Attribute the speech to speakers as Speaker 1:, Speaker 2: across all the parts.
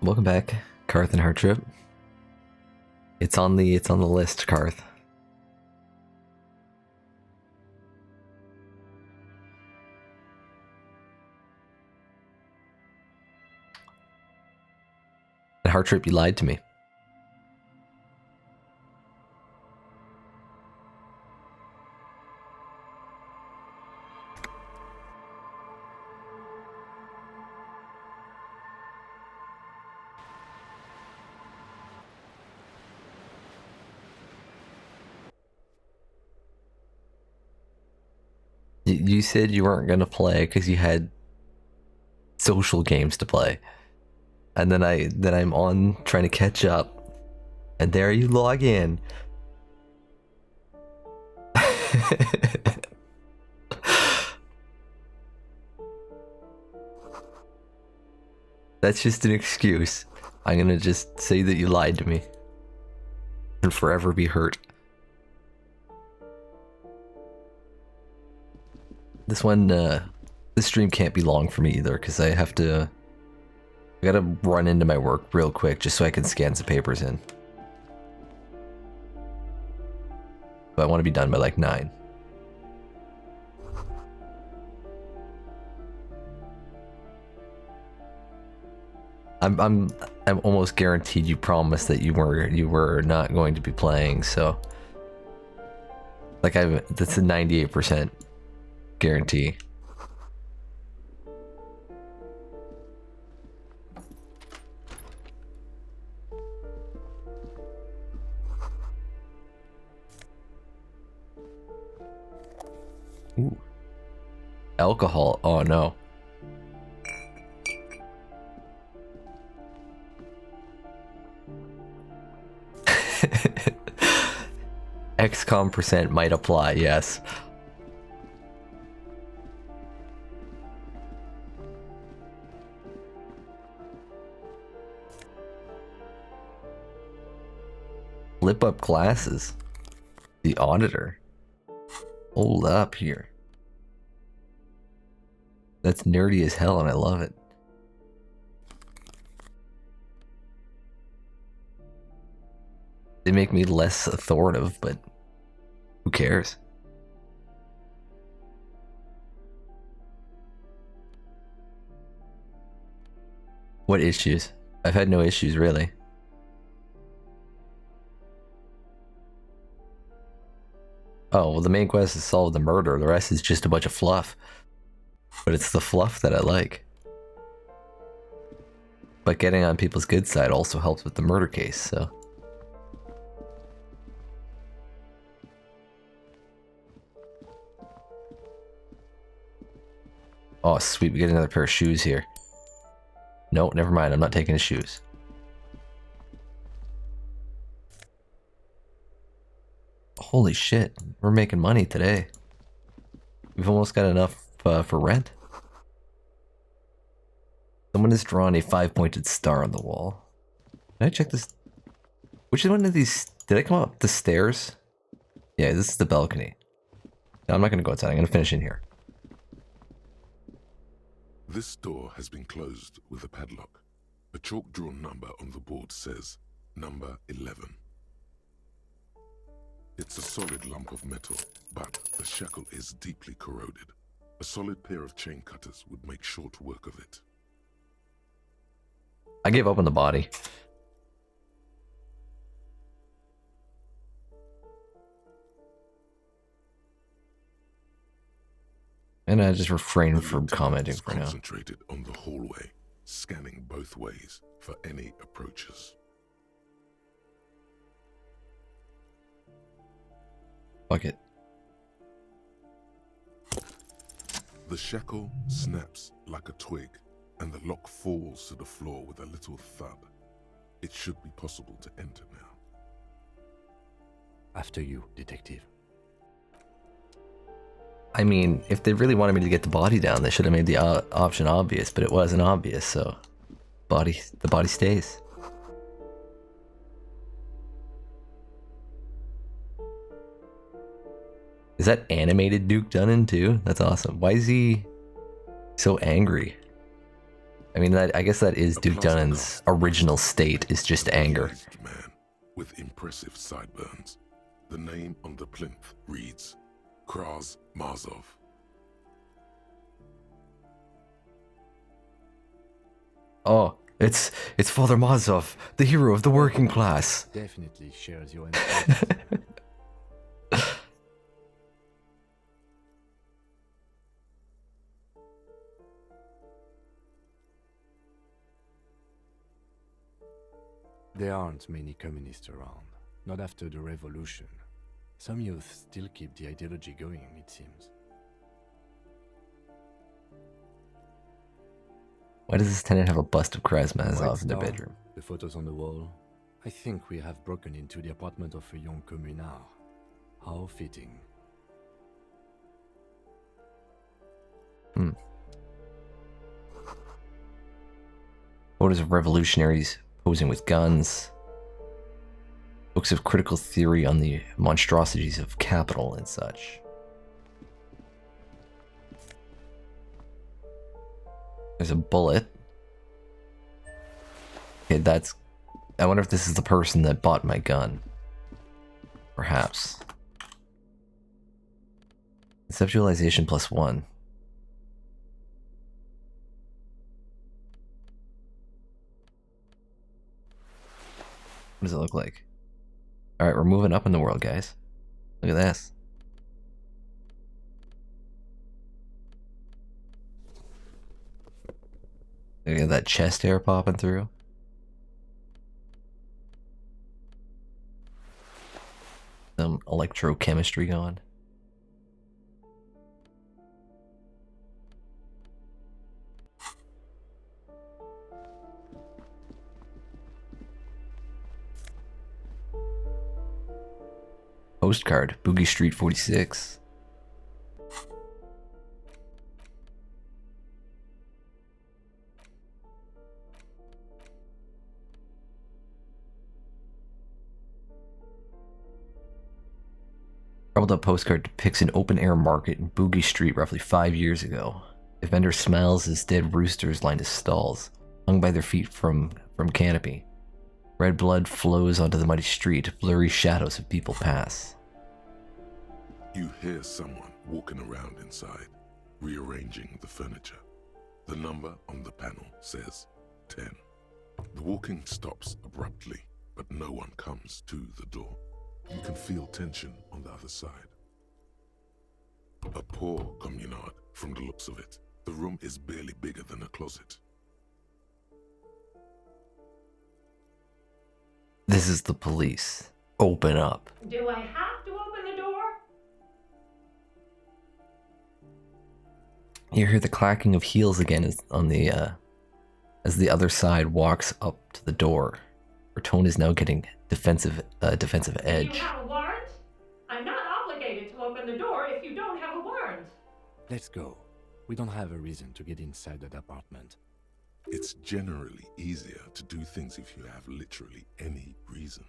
Speaker 1: Welcome back, Karth and Hearttrip. It's on the list, Karth. And Hearttrip, you lied to me. You said you weren't gonna play because you had social games to play, and then I'm on trying to catch up, and there you log in. That's just an excuse. I'm gonna just say that you lied to me and forever be hurt. This stream can't be long for me either, because I gotta run into my work real quick just so I can scan some papers in. But I want to be done by like 9. I'm almost guaranteed you promised that you were not going to be playing, so like that's a 98% guarantee. Ooh. Alcohol. Oh no. XCOM percent might apply, yes. Flip up glasses. The auditor. Hold up here. That's nerdy as hell and I love it. They make me less authoritative, but who cares? What issues? I've had no issues, really. Oh, well, the main quest is solve the murder. The rest is just a bunch of fluff. But it's the fluff that I like. But getting on people's good side also helps with the murder case, so. Oh, sweet, we get another pair of shoes here. No, never mind, I'm not taking his shoes. Holy shit, we're making money today. We've almost got enough for rent. Someone has drawn a 5-pointed star on the wall. Can I check this? Which one of these? Did I come up the stairs? Yeah, this is the balcony. No, I'm not gonna go outside, I'm gonna finish in here.
Speaker 2: This door has been closed with a padlock. A chalk-drawn number on the board says, number 11. It's a solid lump of metal, but the shackle is deeply corroded. A solid pair of chain cutters would make short work of it.
Speaker 1: I gave up on the body. And I just refrain from commenting for now.
Speaker 2: Concentrated on the hallway, scanning both ways for any approaches.
Speaker 1: Fuck it.
Speaker 2: The shackle snaps like a twig, and the lock falls to the floor with a little thud. It should be possible to enter now.
Speaker 3: After you, detective.
Speaker 1: I mean, if they really wanted me to get the body down, they should have made the option obvious, but it wasn't obvious, so the body stays. Is that animated Duke Dunnan too? That's awesome. Why is he so angry? I mean, that I guess that is
Speaker 2: A
Speaker 1: Duke
Speaker 2: plaza
Speaker 1: Dunn's
Speaker 2: guard
Speaker 1: original
Speaker 2: rushes
Speaker 1: state, is just anger.
Speaker 2: aged man with impressive sideburns. The name on the plinth reads Kraz Marzov.
Speaker 1: Oh, it's Father Mazov, the hero of the working class.
Speaker 3: Definitely shares your enthusiasm. There aren't many communists around, not after the revolution. Some youth still keep the ideology going, it seems.
Speaker 1: Why does this tenant have a bust of Krasmazov
Speaker 3: White
Speaker 1: in their
Speaker 3: Star,
Speaker 1: bedroom?
Speaker 3: the photos on the wall. I think we have broken into the apartment of a young communard. How fitting.
Speaker 1: Photos of revolutionaries posing with guns. Books of critical theory on the monstrosities of capital and such. There's a bullet. Okay, that's... I wonder if this is the person that bought my gun. Perhaps. Conceptualization +1. What does it look like? Alright, we're moving up in the world, guys. Look at this. Look at that chest hair popping through. Some electrochemistry going. Postcard, Boogie Street 46. Crumpled up postcard depicts an open-air market in Boogie Street roughly 5 years ago. A vendor smiles as dead roosters lined his stalls, hung by their feet from canopy. Red blood flows onto the muddy street, blurry shadows of people pass.
Speaker 2: You hear someone walking around inside, rearranging the furniture. The number on the panel says 10. The walking stops abruptly, but no one comes to the door. You can feel tension on the other side. A poor communard, from the looks of it. The room is barely bigger than a closet.
Speaker 1: This is the police. Open up.
Speaker 4: Do I have to open the door?
Speaker 1: You hear the clacking of heels again as the other side walks up to the door. Her tone is now getting defensive
Speaker 4: Do
Speaker 1: edge.
Speaker 4: you have a warrant? I'm not obligated to open the door if you don't have a warrant.
Speaker 3: Let's go. We don't have a reason to get inside that apartment.
Speaker 2: It's generally easier to do things if you have literally any reason.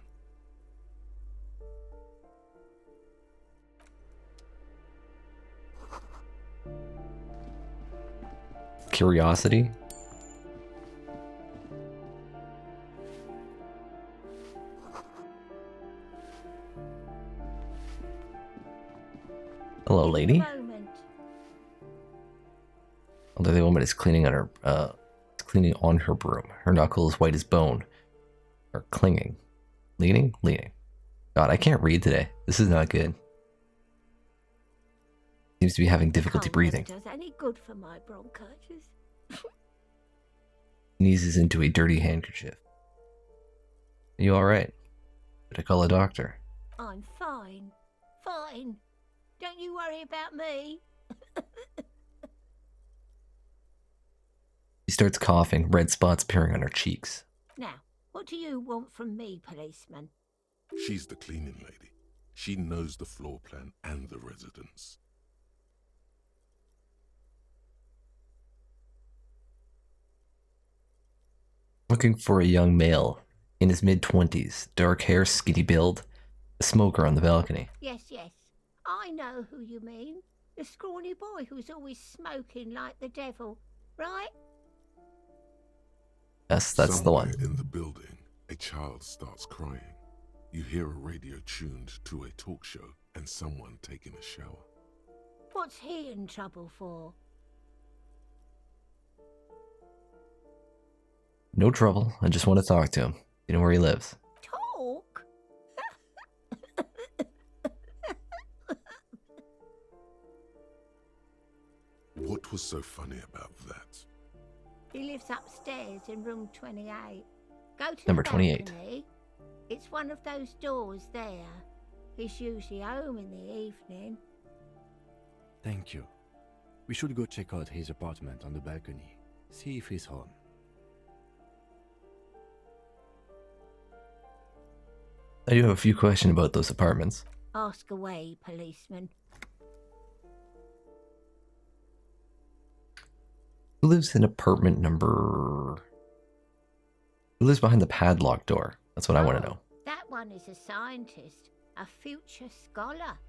Speaker 1: Curiosity? Hello, lady. Although the woman is cleaning on her broom. Her knuckles white as bone. Are clinging. Leaning? Leaning. God, I can't read today. This is not good. Seems to be having difficulty breathing.
Speaker 5: Does any good for my bronchitis?
Speaker 1: Sneezes into a dirty handkerchief. Are you alright? Should I call a doctor?
Speaker 5: I'm fine. Fine. Don't you worry about me.
Speaker 1: She starts coughing, red spots appearing on her cheeks.
Speaker 5: Now, what do you want from me, policeman?
Speaker 2: She's the cleaning lady. She knows the floor plan and the residence.
Speaker 1: Looking for a young male, in his mid-20s, dark hair, skinny build, a smoker on the balcony.
Speaker 5: Yes, yes. I know who you mean. The scrawny boy who's always smoking like the devil, right?
Speaker 1: Yes, that's the
Speaker 2: Somewhere
Speaker 1: one.
Speaker 2: in the building, a child starts crying. You hear a radio tuned to a talk show and someone taking a shower.
Speaker 5: What's he in trouble for?
Speaker 1: No trouble. I just want to talk to him. You know where he lives.
Speaker 5: Talk?
Speaker 2: What was so funny about that?
Speaker 5: He lives upstairs in room 28. Go to
Speaker 1: Number
Speaker 5: the
Speaker 1: 28.
Speaker 5: balcony. It's one of those doors there. He's usually home in the evening.
Speaker 3: Thank you. We should go check out his apartment on the balcony. See if he's home.
Speaker 1: I do have a few questions about those apartments.
Speaker 5: Ask away, policeman.
Speaker 1: Who lives in apartment number... Who lives behind the padlock door? That's what I want to know.
Speaker 5: That one is a scientist, a future scholar.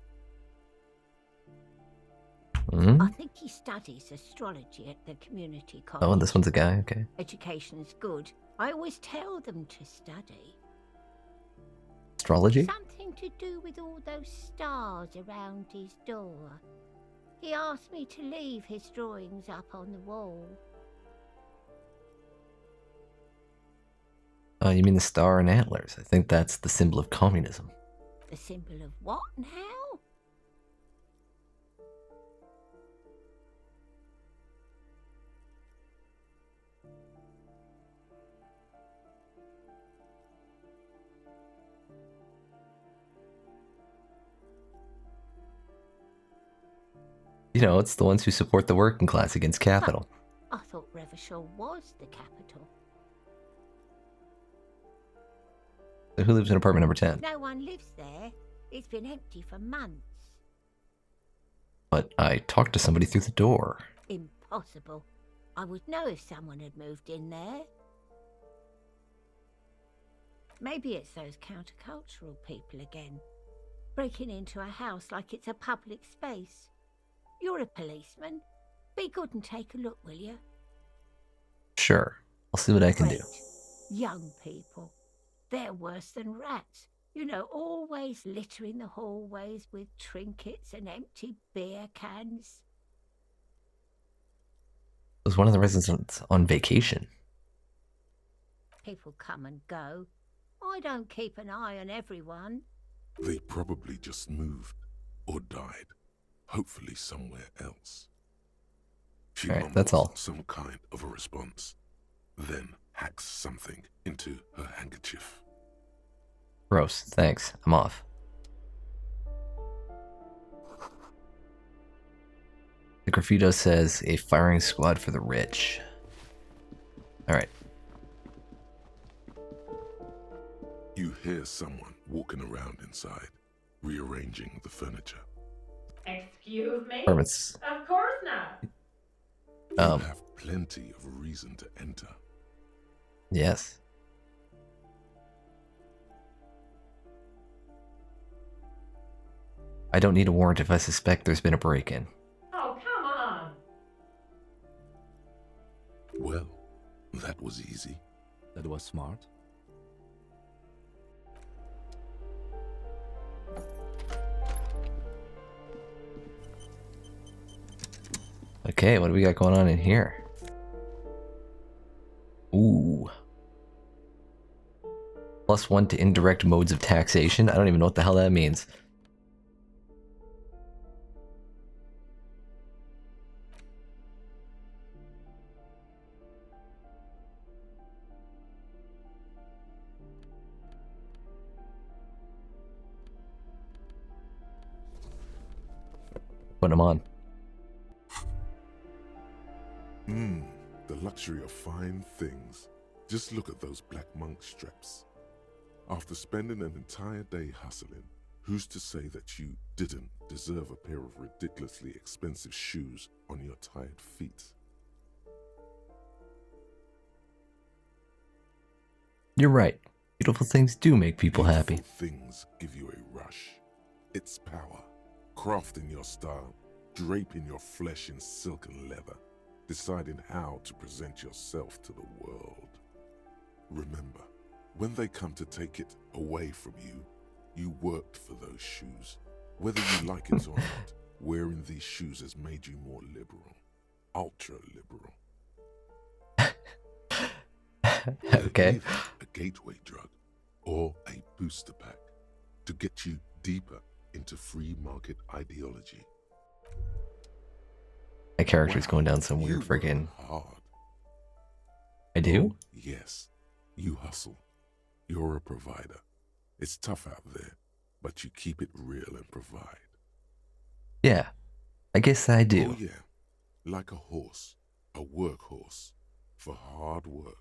Speaker 1: Hmm?
Speaker 5: I think he studies astrology at the community college.
Speaker 1: Oh, and this one's a guy? Okay.
Speaker 5: Education's good. I always tell them to study.
Speaker 1: Astrology?
Speaker 5: Something to do with all those stars around his door. He asked me to leave his drawings up on the wall.
Speaker 1: Oh, you mean the star and antlers? I think that's the symbol of communism.
Speaker 5: The symbol of what now?
Speaker 1: You know, it's the ones who support the working class against capital.
Speaker 5: I thought Revachol was the capital.
Speaker 1: So who lives in apartment number 10?
Speaker 5: No one lives there. It's been empty for months.
Speaker 1: But I talked to somebody through the door.
Speaker 5: Impossible. I would know if someone had moved in there. Maybe it's those countercultural people again, breaking into a house like it's a public space. You're a policeman. Be good and take a look, will you?
Speaker 1: Sure. I'll see what I can do.
Speaker 5: Great. Young people. They're worse than rats. You know, always littering the hallways with trinkets and empty beer cans.
Speaker 1: Was one of the residents on vacation?
Speaker 5: People come and go. I don't keep an eye on everyone.
Speaker 2: They probably just moved or died, hopefully somewhere else. She
Speaker 1: All right, that's all.
Speaker 2: some kind of a response, then hacks something into her handkerchief.
Speaker 1: Gross. Thanks. I'm off. The graffito says a firing squad for the rich. Alright.
Speaker 2: You hear someone walking around inside, rearranging the furniture.
Speaker 4: Excuse me?
Speaker 1: Apartments.
Speaker 4: Of course not.
Speaker 2: You have plenty of reason to enter.
Speaker 1: Yes. I don't need a warrant if I suspect there's been a break-in.
Speaker 4: Oh, come on.
Speaker 2: Well, that was easy.
Speaker 3: That was smart.
Speaker 1: Okay, what do we got going on in here? Ooh. +1 to indirect modes of taxation? I don't even know what the hell that means. Putting them on.
Speaker 2: The luxury of fine things. Just look at those black monk straps. After spending an entire day hustling, who's to say that you didn't deserve a pair of ridiculously expensive shoes on your tired feet?
Speaker 1: You're right. Beautiful things do make people happy.
Speaker 2: Beautiful things give you a rush. It's power. Crafting your style, draping your flesh in silk and leather, deciding how to present yourself to the world. Remember, when they come to take it away from you, you worked for those shoes. Whether you like it or not, wearing these shoes has made you more liberal. Ultra liberal. They're
Speaker 1: Okay.
Speaker 2: either a gateway drug or a booster pack to get you deeper into free market ideology.
Speaker 1: My character's
Speaker 2: Wow,
Speaker 1: going down some
Speaker 2: you
Speaker 1: weird friggin'.
Speaker 2: work hard.
Speaker 1: I do?
Speaker 2: Oh, yes, you hustle. You're a provider. It's tough out there, but you keep it real and provide.
Speaker 1: Yeah. I guess I do.
Speaker 2: Oh yeah, like a horse, a workhorse, for hard work.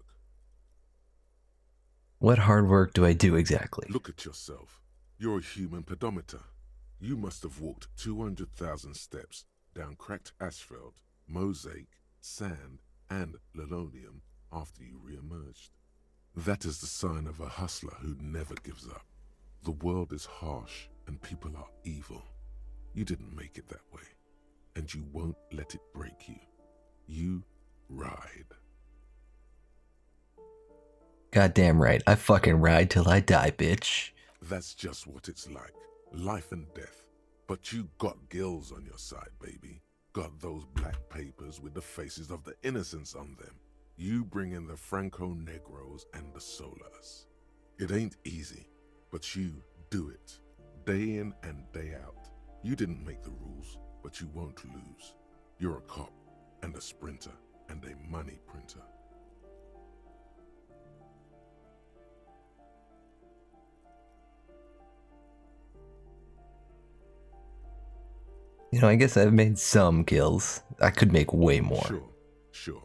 Speaker 1: What hard work do I do exactly?
Speaker 2: Look at yourself. You're a human pedometer. You must have walked 200,000 steps down cracked asphalt, mosaic, sand, and linoleum after you re-emerged. That is the sign of a hustler who never gives up. The world is harsh and people are evil. You didn't make it that way, and you won't let it break you. You ride.
Speaker 1: Goddamn right. I fucking ride till I die, bitch.
Speaker 2: That's just what it's like. Life and death. But you got gills on your side, baby. Got those black papers with the faces of the innocents on them. You bring in the Franco Negros and the Solas. It ain't easy, but you do it. Day in and day out. You didn't make the rules, but you won't lose. You're a cop and a sprinter and a money printer.
Speaker 1: You know, I guess I've made some kills. I could make way more.
Speaker 2: Sure.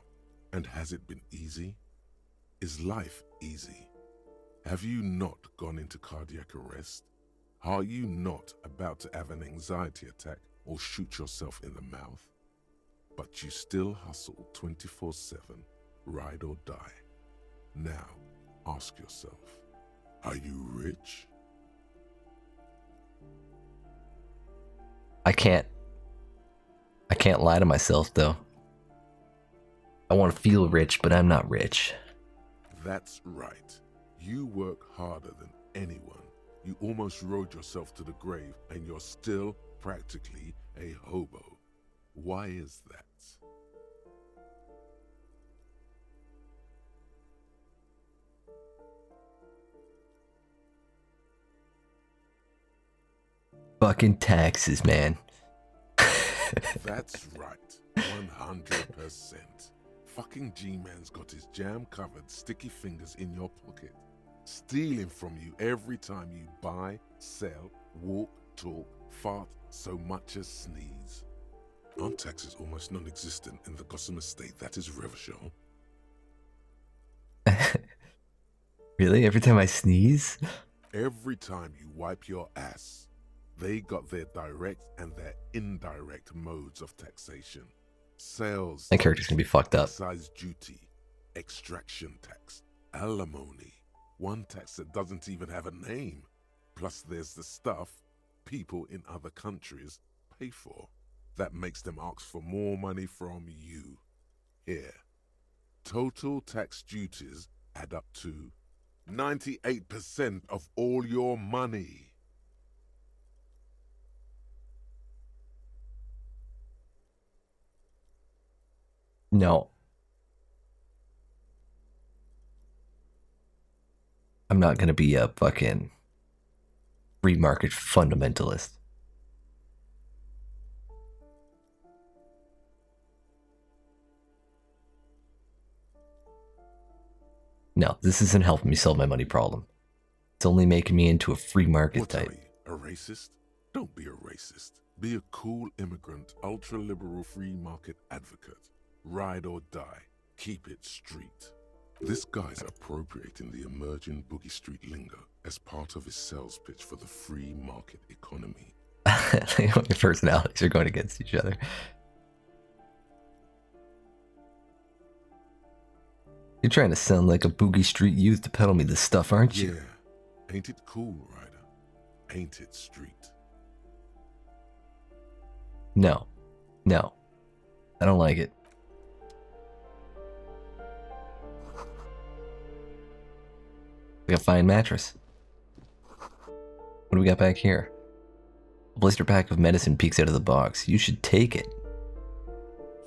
Speaker 2: And has it been easy? Is life easy? Have you not gone into cardiac arrest? Are you not about to have an anxiety attack or shoot yourself in the mouth? But you still hustle 24/7, ride or die. Now, ask yourself, are you rich?
Speaker 1: I can't lie to myself, though. I want to feel rich, but I'm not rich.
Speaker 2: That's right. You work harder than anyone. You almost rode yourself to the grave, and you're still practically a hobo. Why is that?
Speaker 1: Fucking taxes, man.
Speaker 2: That's right. 100%. Fucking G-Man's got his jam-covered sticky fingers in your pocket, stealing from you every time you buy, sell, walk, talk, fart, so much as sneeze. Aren't taxes almost non-existent in the Gossamer state that is Revachol?
Speaker 1: Really? Every time I sneeze?
Speaker 2: Every time you wipe your ass, they got their direct and their indirect modes of taxation. Sales
Speaker 1: My character's gonna be fucked up.
Speaker 2: excise duty, extraction tax, alimony, one tax that doesn't even have a name. Plus there's the stuff people in other countries pay for that makes them ask for more money from you. Here, total tax duties add up to 98% of all your money.
Speaker 1: No. I'm not gonna be a fucking free market fundamentalist. No, this isn't helping me solve my money problem. It's only making me into a free market
Speaker 2: What
Speaker 1: type.
Speaker 2: are you, a racist? Don't be a racist. Be a cool immigrant, ultra-liberal free market advocate. Ride or die. Keep it street. This guy's appropriating the emerging boogie street lingo as part of his sales pitch for the free market economy.
Speaker 1: My personalities are going against each other. You're trying to sound like a boogie street youth to peddle me this stuff, aren't you?
Speaker 2: Yeah. Ain't it cool, Ryder? Ain't it street?
Speaker 1: No. No. I don't like it. Like a fine mattress. What do we got back here? A blister pack of medicine peeks out of the box. You should take it.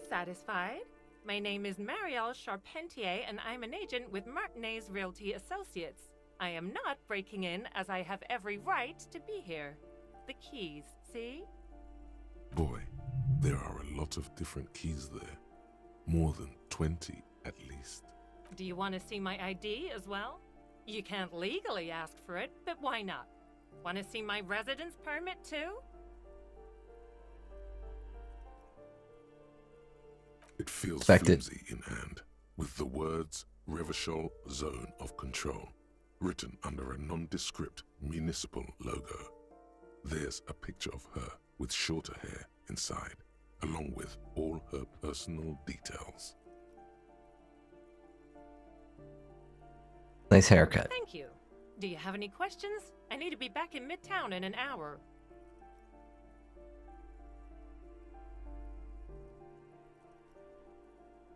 Speaker 6: Satisfied? My name is Marielle Charpentier, and I'm an agent with Martinez Realty Associates. I am not breaking in, as I have every right to be here. The keys, see?
Speaker 2: Boy, there are a lot of different keys there. More than 20 at least.
Speaker 6: Do you want to see my ID as well? You can't legally ask for it, but why not? Want to see my residence permit too?
Speaker 2: It feels
Speaker 1: Expected.
Speaker 2: flimsy in hand, with the words Revachol Zone of Control written under a nondescript municipal logo. There's a picture of her with shorter hair inside, along with all her personal details.
Speaker 1: Nice haircut.
Speaker 6: Thank you. Do you have any questions? I need to be back in Midtown in an hour.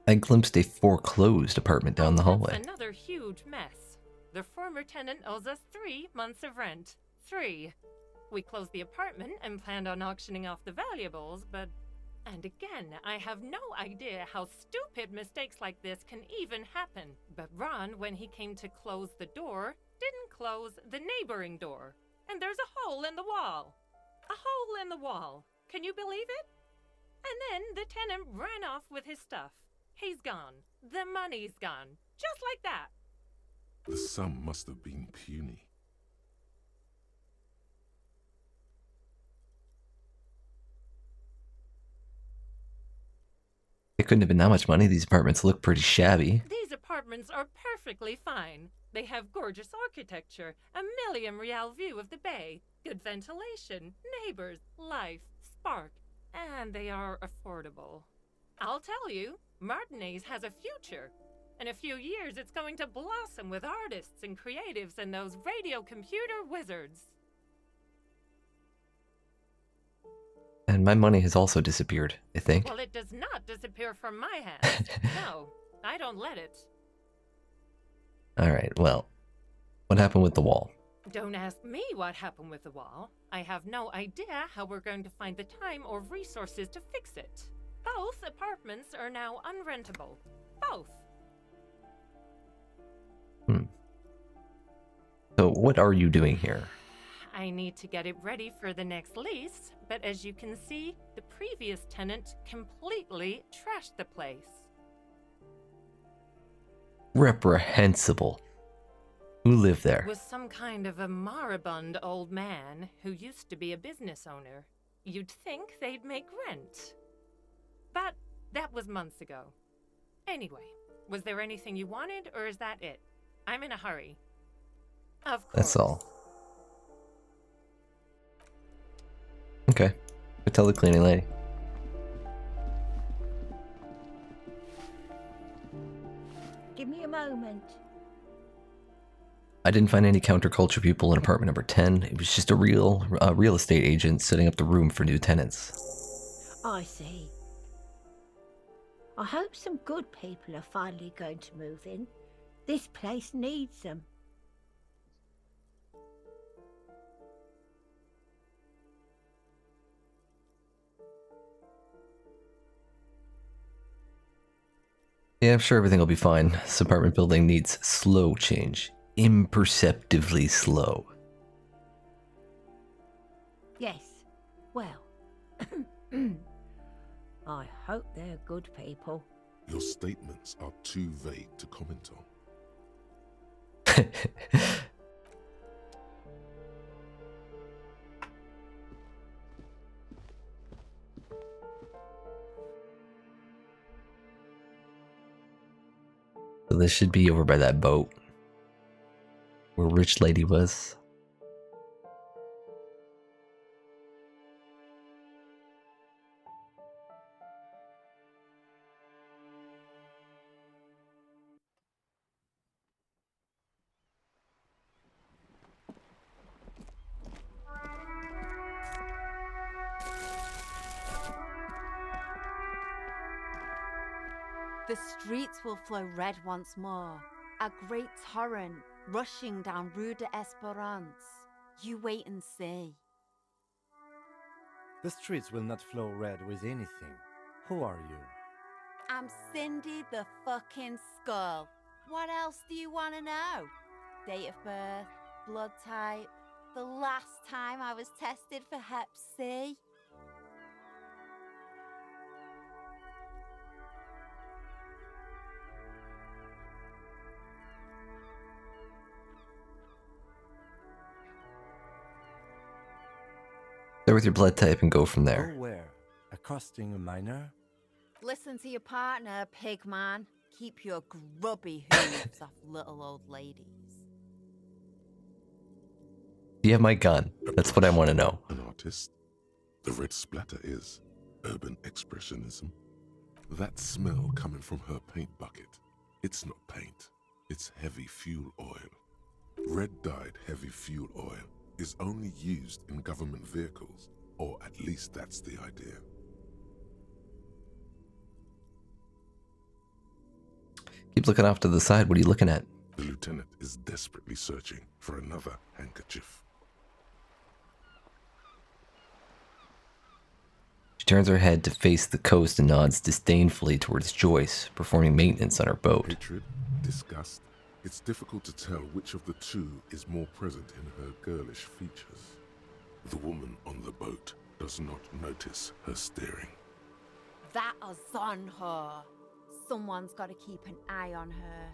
Speaker 1: I glimpsed a foreclosed apartment down the hallway.
Speaker 6: That's another huge mess. The former tenant owes us 3 months of rent. 3. We closed the apartment and planned on auctioning off the valuables, but... And again, I have no idea how stupid mistakes like this can even happen. But Ron, when he came to close the door, didn't close the neighboring door. And there's a hole in the wall. A hole in the wall. Can you believe it? And then the tenant ran off with his stuff. He's gone. The money's gone. Just like that.
Speaker 2: The sum must have been puny.
Speaker 1: It couldn't have been that much money. These apartments look pretty shabby.
Speaker 6: These apartments are perfectly fine. They have gorgeous architecture, a million real view of the bay, good ventilation, neighbors, life, spark, and they are affordable. I'll tell you, Martinez has a future. In a few years, it's going to blossom with artists and creatives and those radio computer wizards.
Speaker 1: And my money has also disappeared, I think.
Speaker 6: Well, it does not disappear from my hands. No, I don't let it.
Speaker 1: Alright, well, what happened with the wall?
Speaker 6: Don't ask me what happened with the wall. I have no idea how we're going to find the time or resources to fix it. Both apartments are now unrentable. Both.
Speaker 1: So what are you doing here?
Speaker 6: I need to get it ready for the next lease, but as you can see, the previous tenant completely trashed the place.
Speaker 1: Reprehensible. Who lived there?
Speaker 6: Was some kind of a moribund old man who used to be a business owner. You'd think they'd make rent. But that was months ago. Anyway, was there anything you wanted, or is that it? I'm in a hurry. Of course.
Speaker 1: That's all. Okay. Go tell the cleaning lady.
Speaker 5: Give me a moment.
Speaker 1: I didn't find any counterculture people in apartment number 10. It was just a real estate agent setting up the room for new tenants.
Speaker 5: I see. I hope some good people are finally going to move in. This place needs them.
Speaker 1: Yeah, I'm sure everything will be fine. This apartment building needs slow change. Imperceptibly slow.
Speaker 5: Yes. Well, I hope they're good people.
Speaker 2: Your statements are too vague to comment on.
Speaker 1: So this should be over by that boat where Rich Lady was.
Speaker 7: The streets will flow red once more. A great torrent, rushing down Rue de Esperance. You wait and see.
Speaker 3: The streets will not flow red with anything. Who are you?
Speaker 7: I'm Cindy the fucking Skull. What else do you want to know? Date of birth, blood type, the last time I was tested for Hep C.
Speaker 1: Start with your blood type and go from there.
Speaker 3: Go where? Accosting a minor?
Speaker 7: Listen to your partner, pig man. Keep your grubby hooves off little old ladies.
Speaker 1: Do you have my gun? That's what I want to know.
Speaker 2: An artist. The red splatter is urban expressionism. That smell coming from her paint bucket. It's not paint. It's heavy fuel oil. Red-dyed heavy fuel oil is only used in government vehicles, or at least that's the idea.
Speaker 1: Keep looking off to the side. What are you looking at?
Speaker 2: The lieutenant is desperately searching for another handkerchief.
Speaker 1: She turns her head to face the coast and nods disdainfully towards Joyce, performing maintenance on her boat.
Speaker 2: Hatred, disgust. It's difficult to tell which of the two is more present in her girlish features. The woman on the boat does not notice her staring.
Speaker 7: That is on her. Someone's got to keep an eye on her.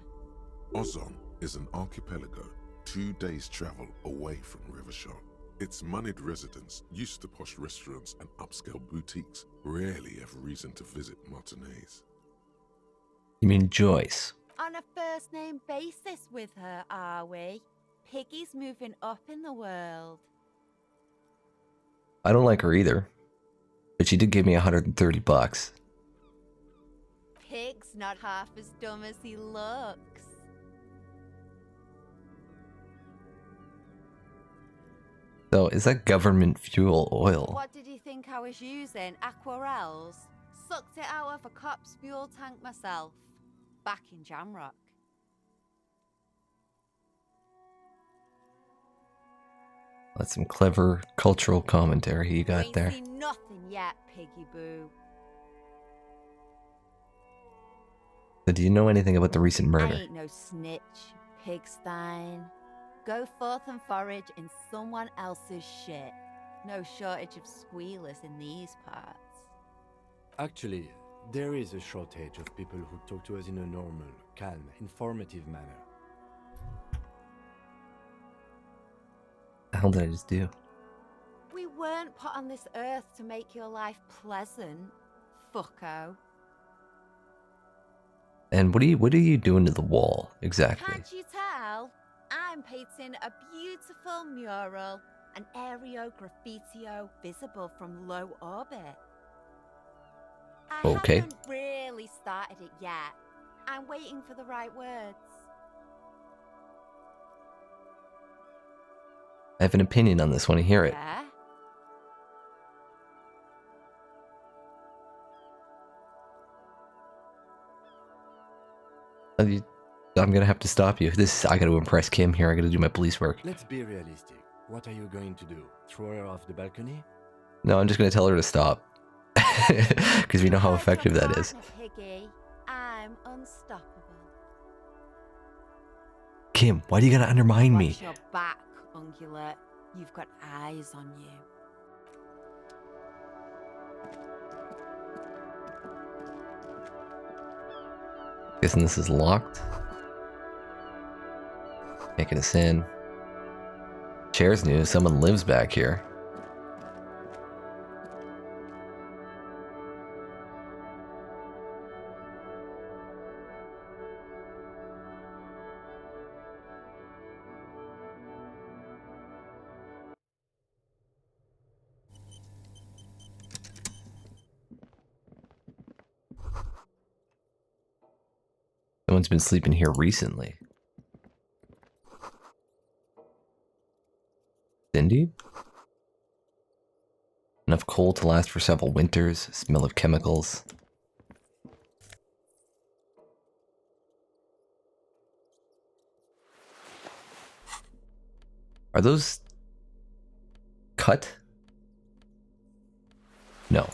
Speaker 2: Ozon is an archipelago 2 days' travel away from Rivershot. Its moneyed residents, used to posh restaurants and upscale boutiques, rarely have reason to visit Martinez.
Speaker 1: You mean Joyce?
Speaker 7: On a first-name basis with her, are we? Piggy's moving up in the world.
Speaker 1: I don't like her either. But she did give me $130.
Speaker 7: Pig's not half as dumb as he looks.
Speaker 1: So, is that government fuel oil?
Speaker 7: What did you think I was using? Aquarels? Sucked it out of a cop's fuel tank myself. Back in Jamrock.
Speaker 1: That's some clever cultural commentary you got
Speaker 7: Ain't
Speaker 1: there.
Speaker 7: seen nothing yet, Piggy Boo.
Speaker 1: So do you know anything about the recent
Speaker 7: I
Speaker 1: murder?
Speaker 7: ain't no snitch, Pigstein. Go forth and forage in someone else's shit. No shortage of squealers in these parts.
Speaker 3: Actually, there is a shortage of people who talk to us in a normal, calm, informative manner.
Speaker 1: The hell did I just do?
Speaker 7: We weren't put on this earth to make your life pleasant, fucko.
Speaker 1: And what are you doing to the wall exactly?
Speaker 7: Can't you tell? I'm painting a beautiful mural, an aereo graffitio visible from low orbit. I
Speaker 1: Okay.
Speaker 7: haven't really started it yet. I'm waiting for the right words.
Speaker 1: I have an opinion on this. Want to hear it?
Speaker 7: Yeah?
Speaker 1: I'm gonna have to stop you. I gotta impress Kim here. I gotta do my police work.
Speaker 3: Let's be realistic. What are you going to do? Throw her off the balcony?
Speaker 1: No, I'm just gonna tell her to stop. Because we know how
Speaker 7: Like
Speaker 1: effective
Speaker 7: your
Speaker 1: that is.
Speaker 7: partner, Piggy. I'm unstoppable.
Speaker 1: Kim, why do you gotta undermine me?
Speaker 7: Watch your back, ungulate. You've got eyes on you.
Speaker 1: Guessing this is locked. Making us in. Chair's new. Someone lives back here. Someone's been sleeping here recently. Cindy? Enough coal to last for several winters. Smell of chemicals. Are those cut? No.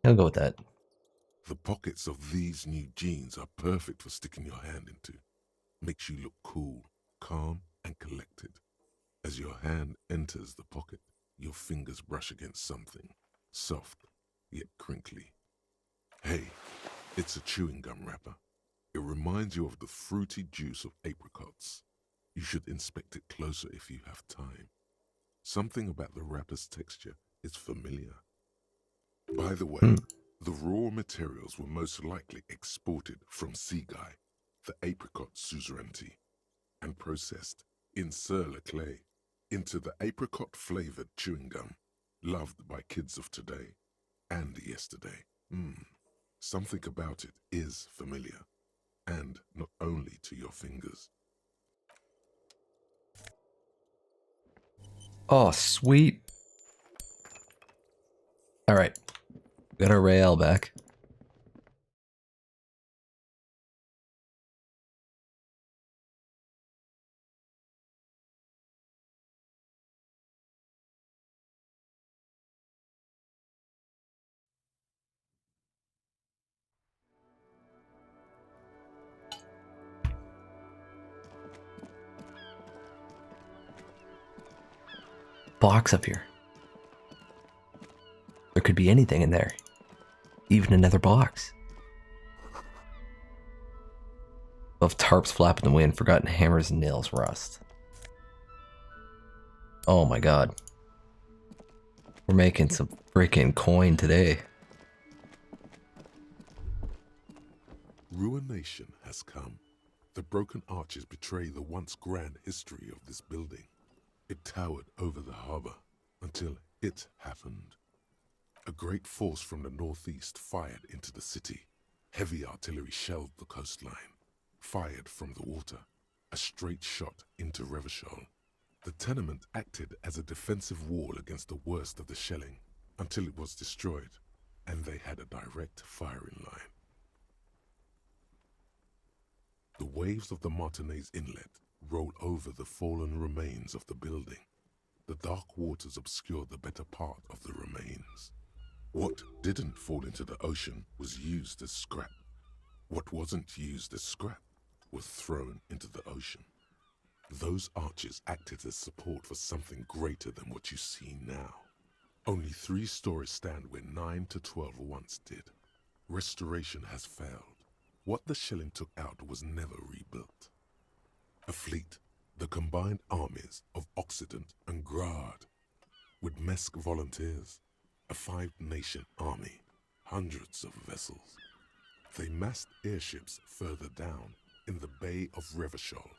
Speaker 1: I'll go with that.
Speaker 2: The pockets of these new jeans are perfect for sticking your hand into. Makes you look cool, calm, and collected. As your hand enters the pocket, your fingers brush against something, soft, yet crinkly. Hey, it's a chewing gum wrapper. It reminds you of the fruity juice of apricots. You should inspect it closer if you have time. Something about the wrapper's texture is familiar. By the way, the raw materials were most likely exported from Seaguy, the apricot suzerainty, and processed in sur-le-clay into the apricot-flavored chewing gum, loved by kids of today and yesterday. Something about it is familiar, and not only to your fingers.
Speaker 1: Oh, sweet. All right. Got our rail back. Box up here. There could be anything in there. Even another box. Of tarps flap in the wind, forgotten hammers and nails rust. Oh my god. We're making some freaking coin today.
Speaker 2: Ruination has come. The broken arches betray the once grand history of this building. It towered over the harbor until it happened. A great force from the northeast fired into the city. Heavy artillery shelled the coastline. Fired from the water. A straight shot into Revachol. The tenement acted as a defensive wall against the worst of the shelling until it was destroyed, and they had a direct firing line. The waves of the Martinez Inlet roll over the fallen remains of the building. The dark waters obscure the better part of the remains. What didn't fall into the ocean was used as scrap. What wasn't used as scrap was thrown into the ocean. Those arches acted as support for something greater than what you see now. Only 3 stories stand where 9 to 12 once did. Restoration has failed. What the shelling took out was never rebuilt. A fleet, the combined armies of Occident and Grad, with Mesk volunteers, a 5-nation army, hundreds of vessels. They massed airships further down in the Bay of Revachol.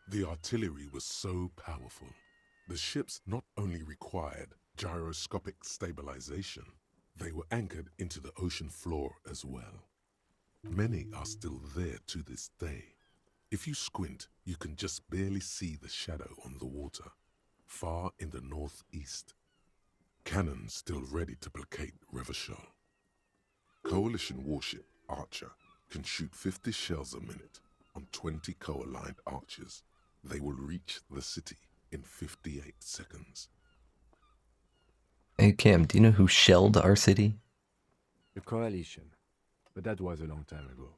Speaker 2: The artillery was so powerful. The ships not only required gyroscopic stabilization, they were anchored into the ocean floor as well. Many are still there to this day. If you squint, you can just barely see the shadow on the water, far in the northeast. Cannons still ready to placate Revachol. Coalition warship Archer can shoot 50 shells a minute on 20 co-aligned archers. They will reach the city in 58 seconds.
Speaker 1: Hey Cam, do you know who shelled our city?
Speaker 3: The coalition. But that was a long time ago.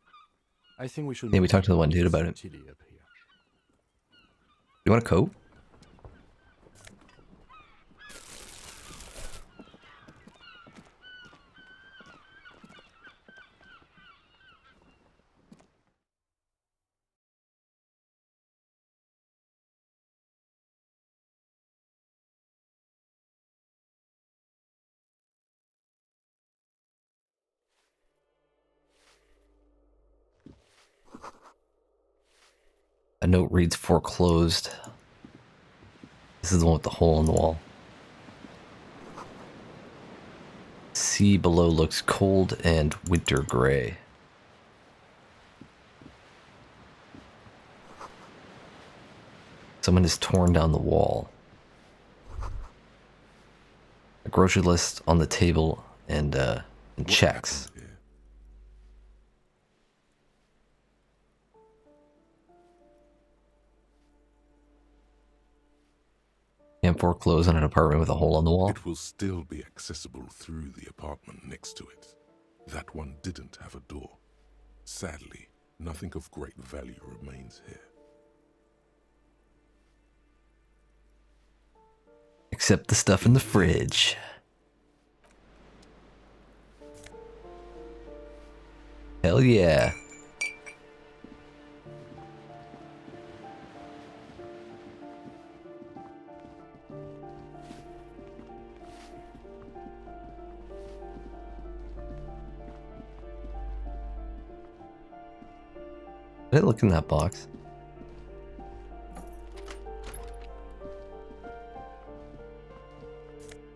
Speaker 3: I think we should...
Speaker 1: Yeah, we talked to the one dude about it.
Speaker 3: Chili up here.
Speaker 1: You want a coat? A note reads foreclosed. This is the one with the hole in the wall. Sea below looks cold and winter gray. Someone has torn down the wall. A grocery list on the table and
Speaker 2: What
Speaker 1: checks.
Speaker 2: happened here?
Speaker 1: And foreclose on an apartment with a hole on the wall.
Speaker 2: It will still be accessible through the apartment next to it. That one didn't have a door. Sadly, nothing of great value remains here.
Speaker 1: Except the stuff in the fridge. Hell yeah. Did I look in that box?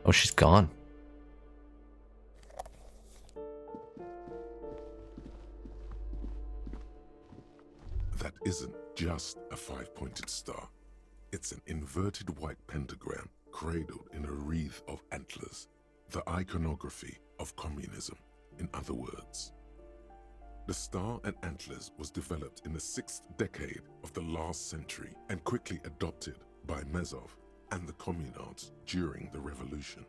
Speaker 1: Oh, she's gone.
Speaker 2: That isn't just a five-pointed star. It's an inverted white pentagram cradled in a wreath of antlers, the iconography of communism, in other words. The star and antlers was developed in the 6th decade of the last century and quickly adopted by Mezov and the communards during the revolution.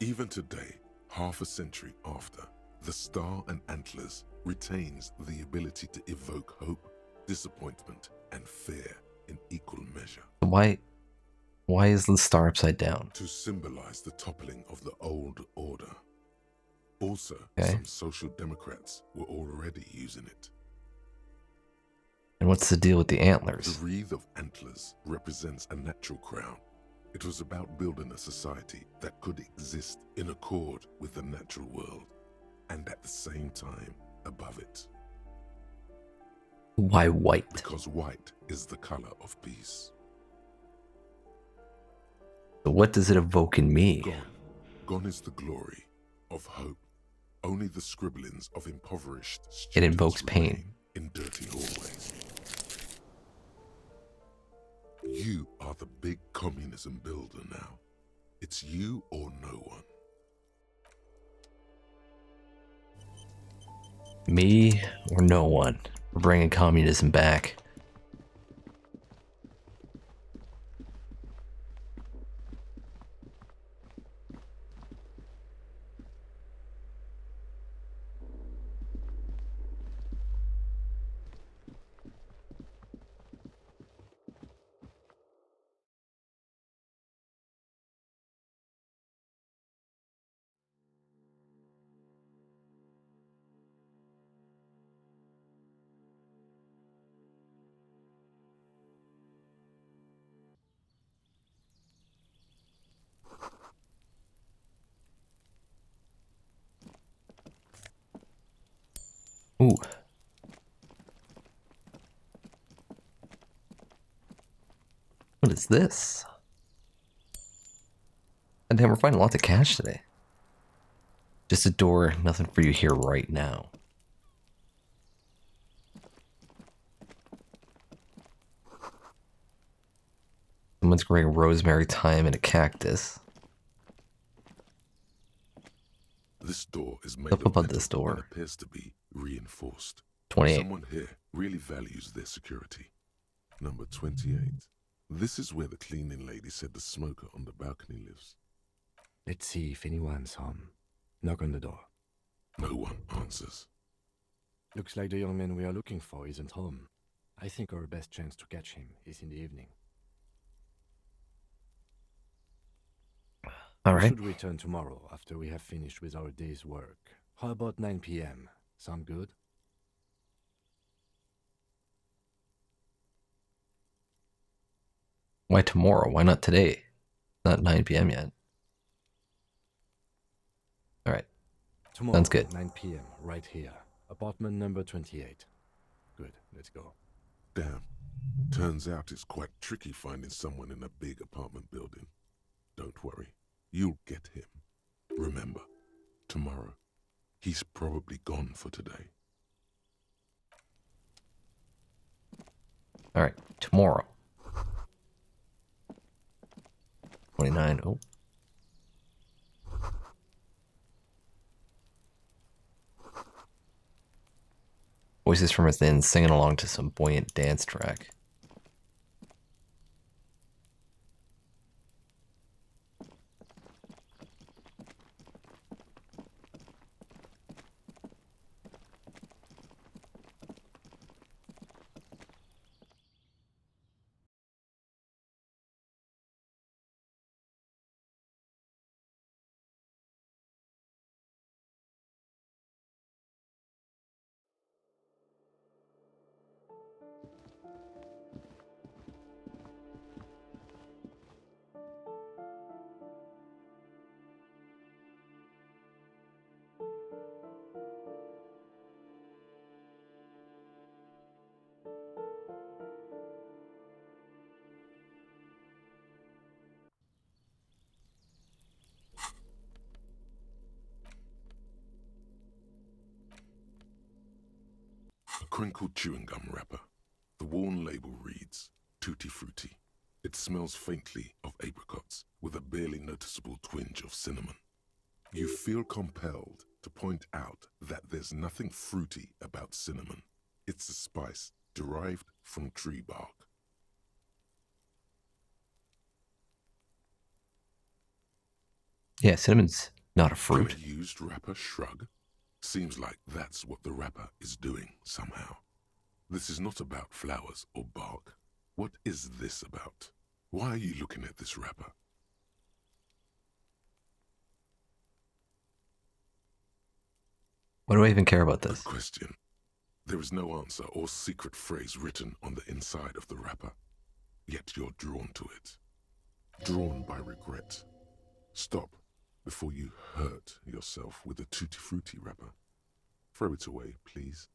Speaker 2: Even today, half a century after, the star and antlers retains the ability to evoke hope, disappointment, and fear in equal measure.
Speaker 1: Why is the star upside down?
Speaker 2: To symbolize the toppling of the old order. Also,
Speaker 1: Okay.
Speaker 2: some social democrats were already using it.
Speaker 1: And what's the deal with the
Speaker 2: The
Speaker 1: antlers?
Speaker 2: wreath of antlers represents a natural crown. It was about building a society that could exist in accord with the natural world, and at the same time above it.
Speaker 1: Why white?
Speaker 2: Because white is the color of peace.
Speaker 1: So what does it evoke in me?
Speaker 2: Gone. Gone is the glory of hope. Only the scribblings of impoverished students
Speaker 1: It invokes pain.
Speaker 2: remain in dirty hallways. You are the big communism builder now. It's you or no one.
Speaker 1: Me or no one? We're bringing communism back. Ooh. What is this? And damn, we're finding lots of cash today. Just a door, nothing for you here right now. Someone's growing rosemary, thyme, and a cactus.
Speaker 2: This door is made
Speaker 1: Up
Speaker 2: of
Speaker 1: above
Speaker 2: metal
Speaker 1: this door.
Speaker 2: and appears to be reinforced.
Speaker 1: 28.
Speaker 2: Someone here really values their security. Number 28. This is where the cleaning lady said the smoker on the balcony lives.
Speaker 3: Let's see if anyone's home. Knock on the door.
Speaker 2: No one answers.
Speaker 3: Looks like the young man we are looking for isn't home. I think our best chance to catch him is in the evening.
Speaker 1: All
Speaker 3: We
Speaker 1: right.
Speaker 3: should return tomorrow after we have finished with our day's work. How about 9 p.m.? Sound good?
Speaker 1: Why tomorrow? Why not today? Not 9 p.m. yet. All right.
Speaker 3: Tomorrow,
Speaker 1: Sounds good.
Speaker 3: 9 p.m. right here. Apartment number 28. Good, let's go.
Speaker 2: Damn. Turns out it's quite tricky finding someone in a big apartment building. Don't worry. You'll get him. Remember, tomorrow. He's probably gone for today.
Speaker 1: All right. Tomorrow. 29. Oh. Voices from within singing along to some buoyant dance track.
Speaker 2: A crinkled chewing gum wrapper. The worn label reads, Tutti Frutti. It smells faintly of apricots, with a barely noticeable twinge of cinnamon. You feel compelled to point out that there's nothing fruity about cinnamon. It's a spice derived from tree bark.
Speaker 1: Yeah, cinnamon's not a
Speaker 2: Can
Speaker 1: fruit.
Speaker 2: a used wrapper shrug? Seems like that's what the wrapper is doing somehow. This is not about flowers or bark. What is this about? Why are you looking at this wrapper?
Speaker 1: What do I even care about
Speaker 2: Good
Speaker 1: this?
Speaker 2: question. There is no answer or secret phrase written on the inside of the wrapper. Yet you're drawn to it. Drawn by regret. Stop before you hurt yourself with a Tutti Frutti wrapper. Throw it away, please.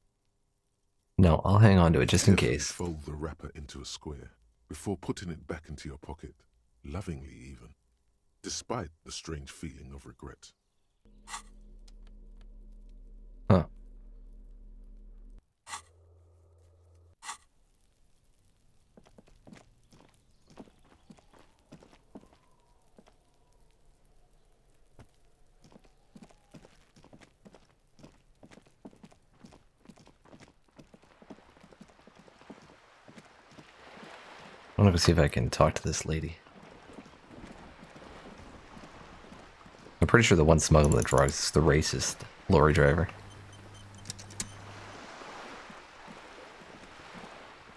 Speaker 1: No, I'll hang on to it just in
Speaker 2: Carefully
Speaker 1: case.
Speaker 2: Fold the wrapper into a square before putting it back into your pocket, lovingly even, despite the strange feeling of regret.
Speaker 1: Huh. I'm gonna go see if I can talk to this lady. I'm pretty sure the one smuggling the drugs is the racist lorry driver.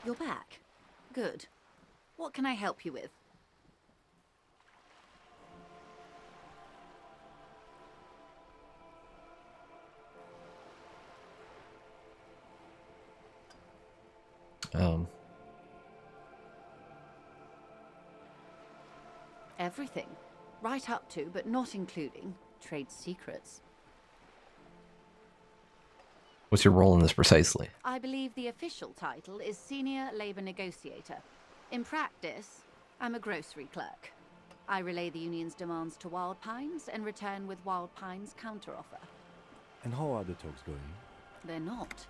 Speaker 8: You're back. Good. What can I help you with? Everything. Right up to, but not including, trade secrets.
Speaker 1: What's your role in this precisely?
Speaker 8: I believe the official title is Senior Labor Negotiator. In practice, I'm a grocery clerk. I relay the union's demands to Wild Pines and return with Wild Pines' counteroffer.
Speaker 3: And how are the talks going?
Speaker 8: They're not.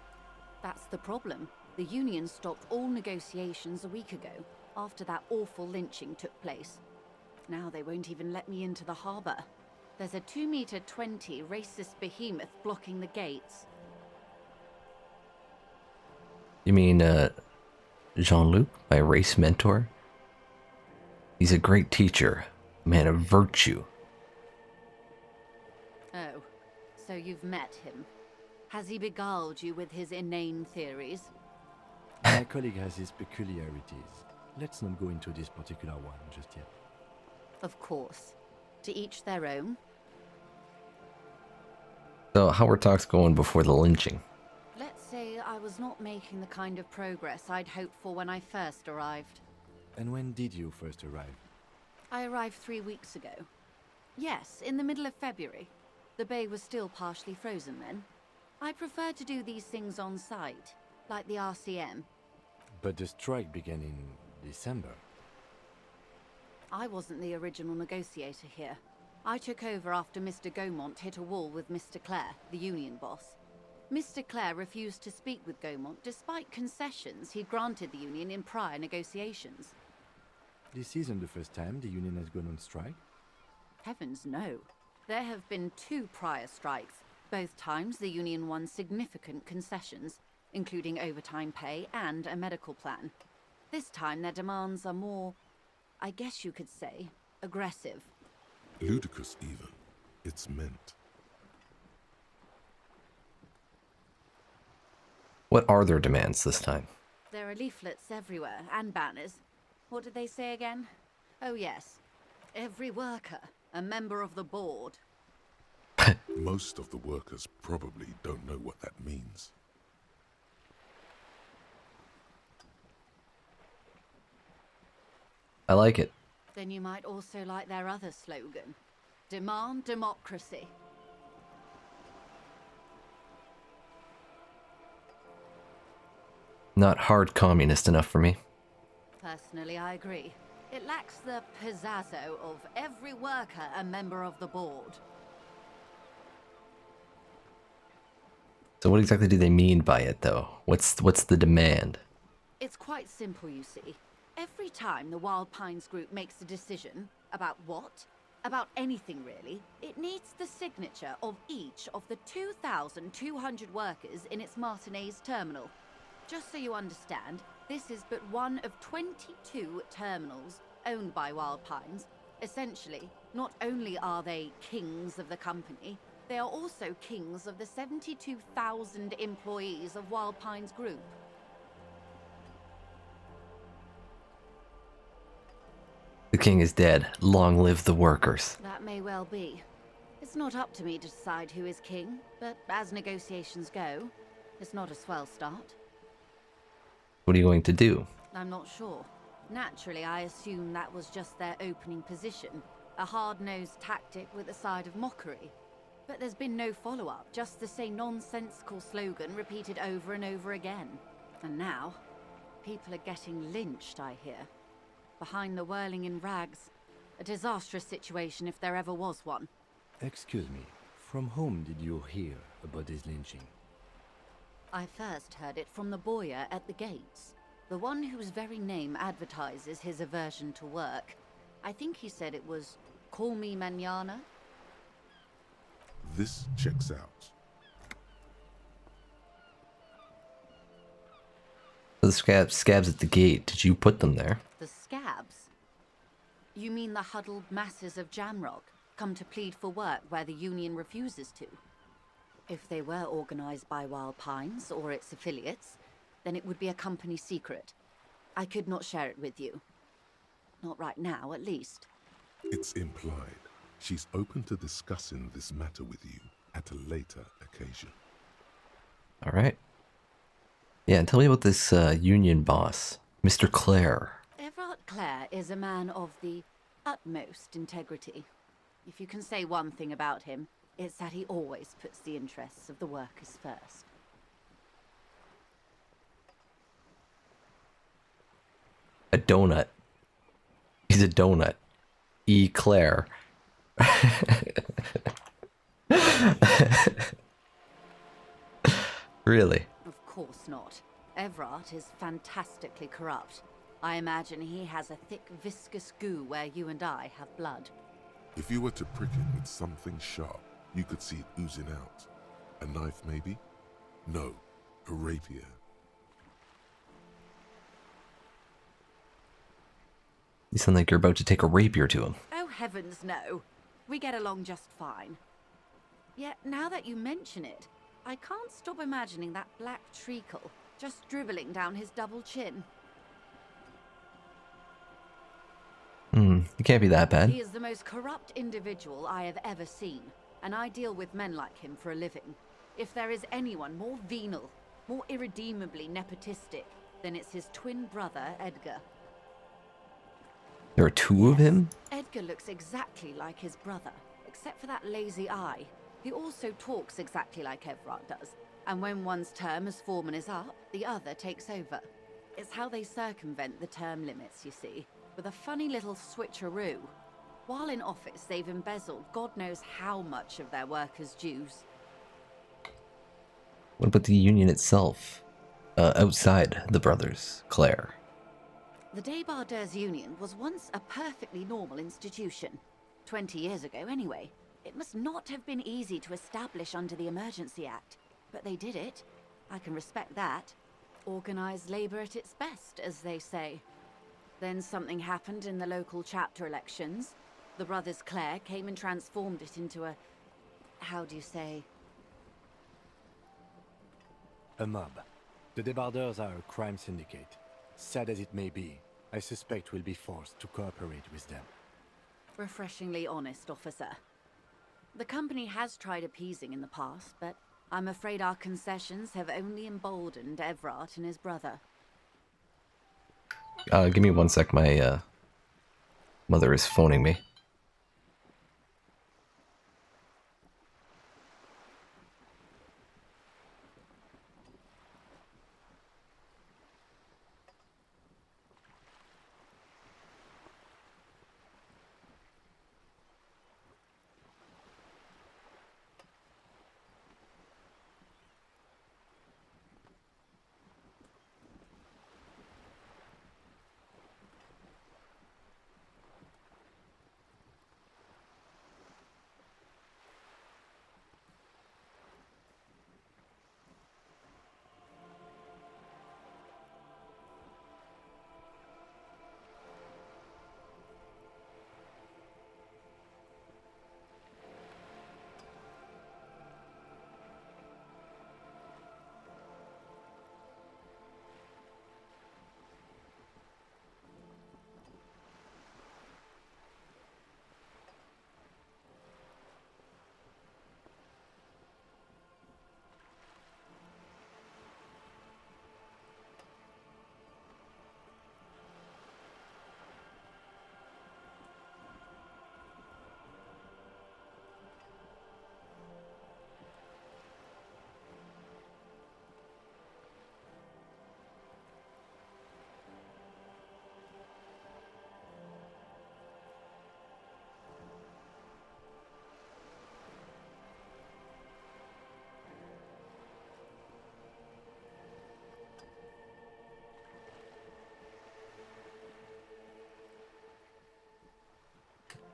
Speaker 8: That's the problem. The union stopped all negotiations a week ago, after that awful lynching took place. Now they won't even let me into the harbor. There's a 2-meter-20 racist behemoth blocking the gates.
Speaker 1: You mean, Jean-Luc, my race mentor? He's a great teacher, a man of virtue.
Speaker 8: Oh, so you've met him. Has he beguiled you with his inane theories?
Speaker 3: My colleague has his peculiarities. Let's not go into this particular one just yet.
Speaker 8: Of course. To each their own.
Speaker 1: So, how were talks going before the lynching?
Speaker 8: Let's say I was not making the kind of progress I'd hoped for when I first arrived.
Speaker 3: And when did you first arrive?
Speaker 8: I arrived 3 weeks ago. Yes, in the middle of February. The bay was still partially frozen then. I prefer to do these things on site, like the RCM.
Speaker 3: But the strike began in December.
Speaker 8: I wasn't the original negotiator here. I took over after Mr. Gaumont hit a wall with Mr. Clare, the union boss. Mr. Clare refused to speak with Gaumont despite concessions he'd granted the union in prior negotiations.
Speaker 3: This isn't the first time the union has gone on strike.
Speaker 8: Heavens no. There have been 2 prior strikes. Both times the union won significant concessions. including overtime pay and a medical plan. This time their demands are more, I guess you could say, aggressive.
Speaker 2: Ludicrous, even. It's meant.
Speaker 1: What are their demands this time?
Speaker 8: There are leaflets everywhere, and banners. What did they say again? Oh yes. Every worker, a member of the board.
Speaker 2: Most of the workers probably don't know what that means.
Speaker 1: I like it.
Speaker 8: Then you might also like their other slogan. Demand democracy.
Speaker 1: Not hard communist enough for me.
Speaker 8: Personally, I agree. It lacks the pizzazzo of every worker a member of the board.
Speaker 1: So what exactly do they mean by it, though? What's the demand?
Speaker 8: It's quite simple, you see. Every time the Wild Pines group makes a decision about what? About anything really, it needs the signature of each of the 2,200 workers in its Martinez terminal. Just so you understand, this is but one of 22 terminals owned by Wild Pines. Essentially, not only are they kings of the company, they are also kings of the 72,000 employees of Wild Pines Group.
Speaker 1: The king is dead. Long live the workers.
Speaker 8: That may well be. It's not up to me to decide who is king, but as negotiations go, it's not a swell start.
Speaker 1: What are you going to do?
Speaker 8: I'm not sure. Naturally, I assume that was just their opening position, a hard-nosed tactic with a side of mockery. But there's been no follow-up, just the same nonsensical slogan repeated over and over again. And now, people are getting lynched, I hear. Behind the whirling in rags. A disastrous situation if there ever was one.
Speaker 3: Excuse me, from whom did you hear about this lynching?
Speaker 8: I first heard it from the bowyer at the gates. The one whose very name advertises his aversion to work. I think he said it was, "Call me mañana."
Speaker 2: This checks out.
Speaker 1: The scabs at the gate. Did you put them there?
Speaker 8: The scabs? You mean the huddled masses of Jamrock, come to plead for work where the Union refuses to? If they were organized by Wild Pines or its affiliates, then it would be a company secret. I could not share it with you. Not right now, at least.
Speaker 2: It's implied. She's open to discussing this matter with you at a later occasion.
Speaker 1: All right. Yeah, and tell me about this union boss, Mr. Clare.
Speaker 8: Everard Clare is a man of the utmost integrity. If you can say one thing about him, it's that he always puts the interests of the workers first.
Speaker 1: A donut. He's a donut. E. Clare. Really?
Speaker 8: Of course not. Everard is fantastically corrupt. I imagine he has a thick, viscous goo where you and I have blood.
Speaker 2: If you were to prick him with something sharp, you could see it oozing out. A knife, maybe? No, a rapier.
Speaker 1: You sound like you're about to take a rapier to him.
Speaker 8: Oh heavens no. We get along just fine. Yet now that you mention it, I can't stop imagining that black treacle just dribbling down his double chin.
Speaker 1: It can't be that bad.
Speaker 8: He is the most corrupt individual I have ever seen, and I deal with men like him for a living. If there is anyone more venal, more irredeemably nepotistic, then it's his twin brother, Edgar.
Speaker 1: There are two of him?
Speaker 8: Edgar looks exactly like his brother, except for that lazy eye. He also talks exactly like Everard does, and when one's term as foreman is up, the other takes over. It's how they circumvent the term limits, you see, with a funny little switcheroo. While in office, they've embezzled God knows how much of their workers' dues.
Speaker 1: What about the union itself? Outside the brothers, Claire.
Speaker 8: The Débardeurs Union was once a perfectly normal institution. 20 years ago, anyway. It must not have been easy to establish under the Emergency Act, but they did it. I can respect that. Organized labor at its best, as they say. Then something happened in the local chapter elections. The brothers Clare came and transformed it into a... how do you say?
Speaker 3: A mob. The Debarders are a crime syndicate. Sad as it may be, I suspect we'll be forced to cooperate with them.
Speaker 8: Refreshingly honest, officer. The company has tried appeasing in the past, but I'm afraid our concessions have only emboldened Evrart and his brother.
Speaker 1: Give me 1 sec. My mother is phoning me.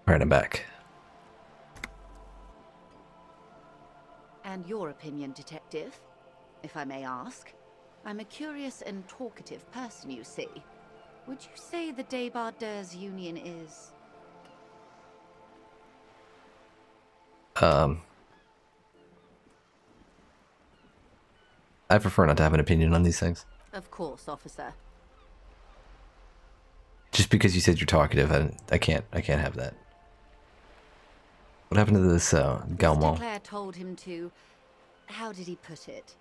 Speaker 1: Alright, I'm back.
Speaker 8: And your opinion, Detective, if I may ask? I'm a curious and talkative person, you see. Would you say the Debarders Union is...
Speaker 1: I prefer not to have an opinion on these things.
Speaker 8: Of course, officer.
Speaker 1: Just because you said you're talkative, I can't have that. What happened to this
Speaker 8: Mr.
Speaker 1: Gaumont?
Speaker 8: Clare told him to... how did he put it?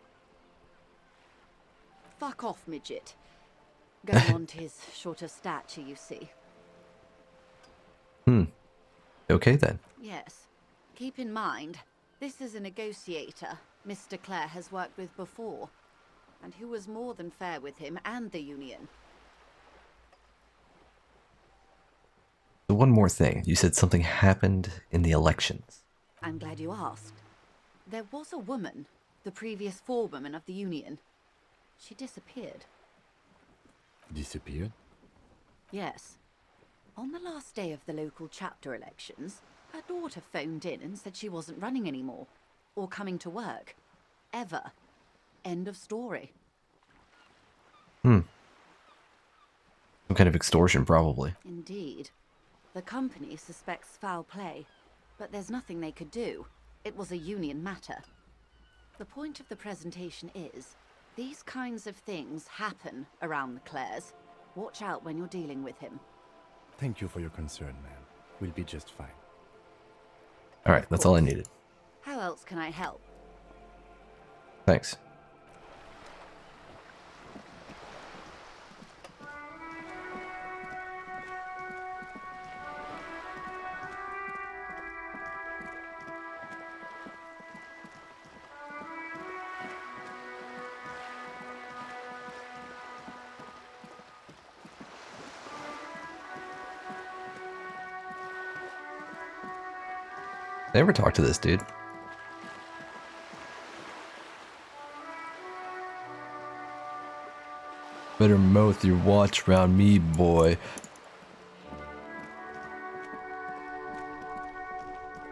Speaker 8: Fuck off, midget. Going on to his shorter stature, you see.
Speaker 1: Okay then.
Speaker 8: Yes. Keep in mind, this is a negotiator Mr. Clare has worked with before, and who was more than fair with him and the Union.
Speaker 1: So one more thing. You said something happened in the elections.
Speaker 8: I'm glad you asked. There was a woman, the previous forewoman of the Union. She disappeared.
Speaker 3: Disappeared?
Speaker 8: Yes. On the last day of the local chapter elections, her daughter phoned in and said she wasn't running anymore, or coming to work. Ever. End of story.
Speaker 1: Some kind of extortion, probably.
Speaker 8: Indeed. The company suspects foul play, but there's nothing they could do. It was a Union matter. The point of the presentation is, these kinds of things happen around the Clares. Watch out when you're dealing with him.
Speaker 3: Thank you for your concern, man. We'll be just fine.
Speaker 1: Alright, that's all I needed.
Speaker 8: How else can I help?
Speaker 1: Thanks. I never talked to this dude. Better mouth your watch around me, boy.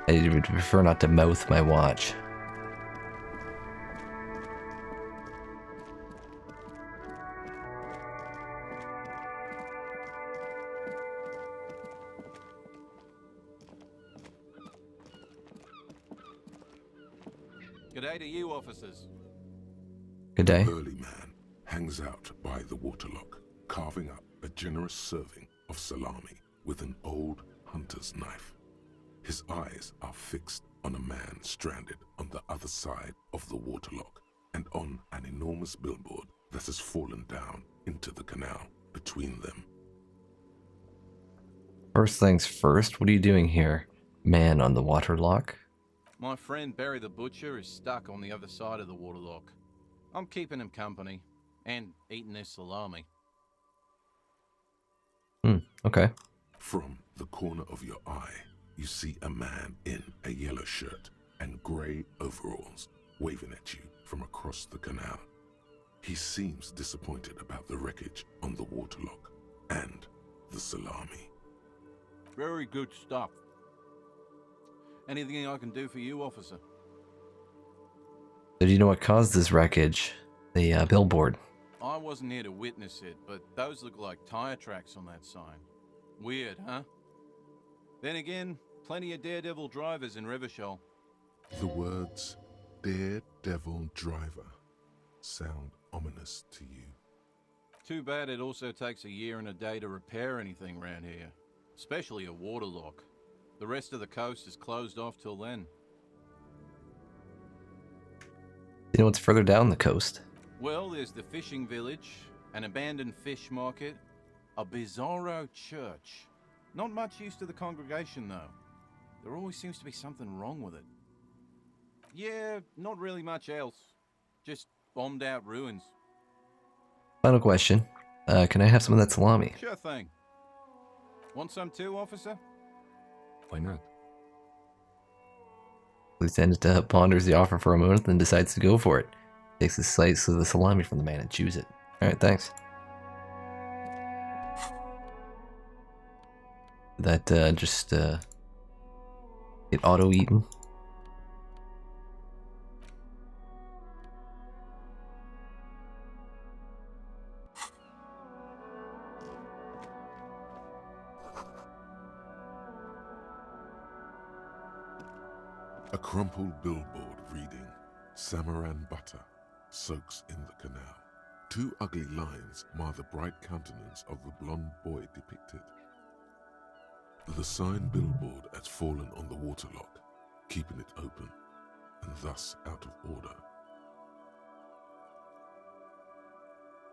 Speaker 1: I would prefer not to mouth my watch.
Speaker 9: G'day to you, officers.
Speaker 1: Good day.
Speaker 2: Burly man hangs out by the waterlock, carving up a generous serving of salami with an old hunter's knife. His eyes are fixed on a man stranded on the other side of the waterlock and on an enormous billboard that has fallen down into the canal between them.
Speaker 1: First things first, what are you doing here? Man on the waterlock?
Speaker 9: My friend Barry the Butcher is stuck on the other side of the waterlock. I'm keeping him company and eating his salami.
Speaker 1: Okay.
Speaker 2: From the corner of your eye, you see a man in a yellow shirt and grey overalls waving at you from across the canal. He seems disappointed about the wreckage on the waterlock and the salami.
Speaker 9: Very good stuff. Anything I can do for you, officer?
Speaker 1: So do you know what caused this wreckage? The billboard.
Speaker 9: I wasn't here to witness it, but those look like tire tracks on that sign. Weird, huh? Then again, plenty of daredevil drivers in Revachol.
Speaker 2: The words Daredevil Driver sound ominous to you.
Speaker 9: Too bad it also takes a year and a day to repair anything around here. Especially a waterlock. The rest of the coast is closed off till then.
Speaker 1: You know what's further down the coast?
Speaker 9: Well, there's the fishing village, an abandoned fish market, a bizarro church. Not much use to the congregation, though. There always seems to be something wrong with it. Yeah, not really much else. Just bombed out ruins.
Speaker 1: Final question. Can I have some of that salami?
Speaker 9: Sure thing. Want some too, officer?
Speaker 2: Why not?
Speaker 1: Lieutenant ponders the offer for a moment, then decides to go for it. Takes a slice of the salami from the man and chews it. Alright, thanks. That just get auto-eaten.
Speaker 2: A crumpled billboard reading, Samaran butter soaks in the canal. Two ugly lines mar the bright countenance of the blonde boy depicted. The sign billboard has fallen on the waterlock, keeping it open, and thus out of order.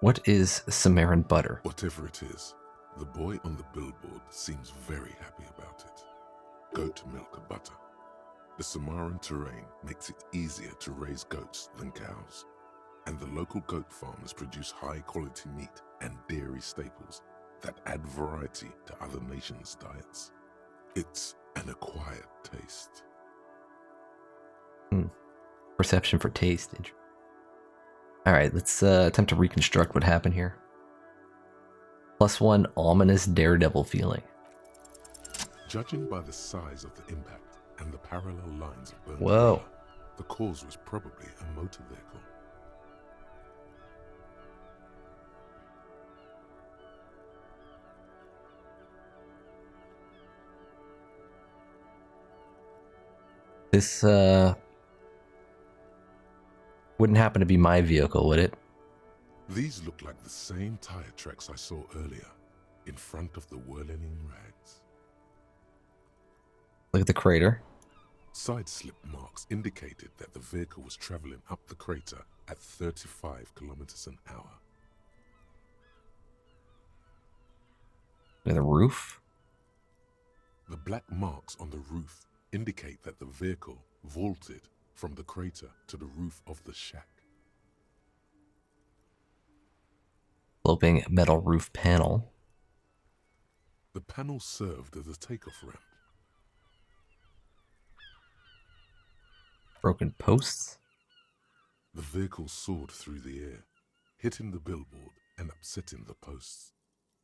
Speaker 1: What is Samaran butter?
Speaker 2: Whatever it is, the boy on the billboard seems very happy about it. Goat milk butter. The Samaran terrain makes it easier to raise goats than cows, and the local goat farmers produce high-quality meat and dairy staples that add variety to other nations' diets. It's an acquired taste.
Speaker 1: Perception for taste. Alright, let's attempt to reconstruct what happened here. +1 ominous daredevil feeling.
Speaker 2: Judging by the size of the impact and the parallel lines of burnt
Speaker 1: Whoa.
Speaker 2: rubber, the cause was probably a motor vehicle.
Speaker 1: This wouldn't happen to be my vehicle, would it?
Speaker 2: These look like the same tire tracks I saw earlier, in front of the whirling rags.
Speaker 1: Look at the crater.
Speaker 2: Side slip marks indicated that the vehicle was traveling up the crater at 35 kilometers an hour.
Speaker 1: Look at the roof.
Speaker 2: The black marks on the roof indicate that the vehicle vaulted from the crater to the roof of the shack.
Speaker 1: Sloping metal roof panel.
Speaker 2: The panel served as a takeoff ramp.
Speaker 1: Broken posts.
Speaker 2: The vehicle soared through the air, hitting the billboard and upsetting the posts.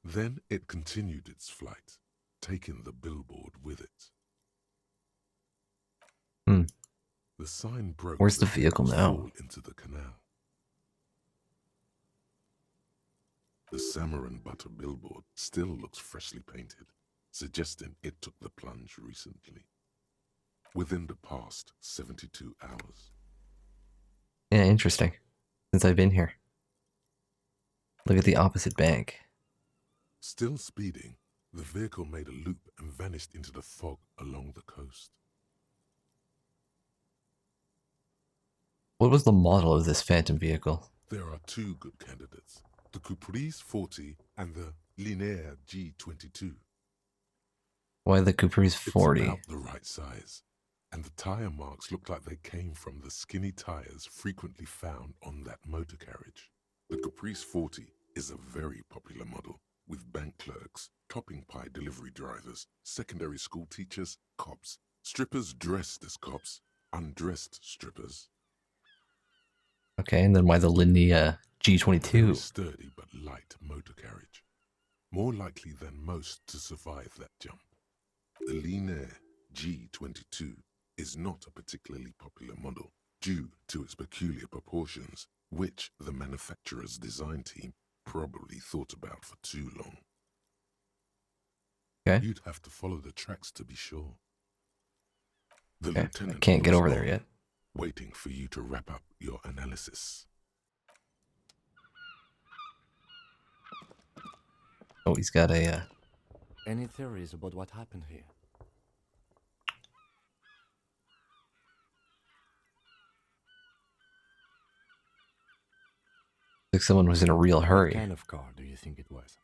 Speaker 2: Then it continued its flight, taking the billboard with it. The sign broke.
Speaker 1: Where's the vehicle now?
Speaker 2: Fall into the canal. The Samaran butter billboard still looks freshly painted, suggesting it took the plunge recently. Within the past 72 hours.
Speaker 1: Yeah, interesting. Since I've been here. Look at the opposite bank.
Speaker 2: Still speeding, the vehicle made a loop and vanished into the fog along the coast.
Speaker 1: What was the model of this phantom vehicle?
Speaker 2: There are two good candidates, the Caprice 40 and the Linéaire G22.
Speaker 1: Why the Caprice
Speaker 2: It's
Speaker 1: 40?
Speaker 2: about the right size, and the tire marks look like they came from the skinny tires frequently found on that motor carriage. The Caprice 40 is a very popular model, with bank clerks, topping pie delivery drivers, secondary school teachers, cops, strippers dressed as cops, undressed strippers.
Speaker 1: Okay, and then why the Linnea
Speaker 2: Very
Speaker 1: G22?
Speaker 2: sturdy but light motor carriage. More likely than most to survive that jump. The Linéaire G22 is not a particularly popular model due to its peculiar proportions, which the manufacturer's design team probably thought about for too long.
Speaker 1: Okay.
Speaker 2: You'd have to follow the tracks to be sure. The
Speaker 1: Okay, I
Speaker 2: lieutenant
Speaker 1: can't get
Speaker 2: was
Speaker 1: over there
Speaker 2: on,
Speaker 1: yet.
Speaker 2: waiting for you to wrap up your analysis.
Speaker 1: Oh, he's got a...
Speaker 3: Any theories about what happened here?
Speaker 1: like someone was in a real
Speaker 3: What
Speaker 1: hurry.
Speaker 3: kind of car do you think it was?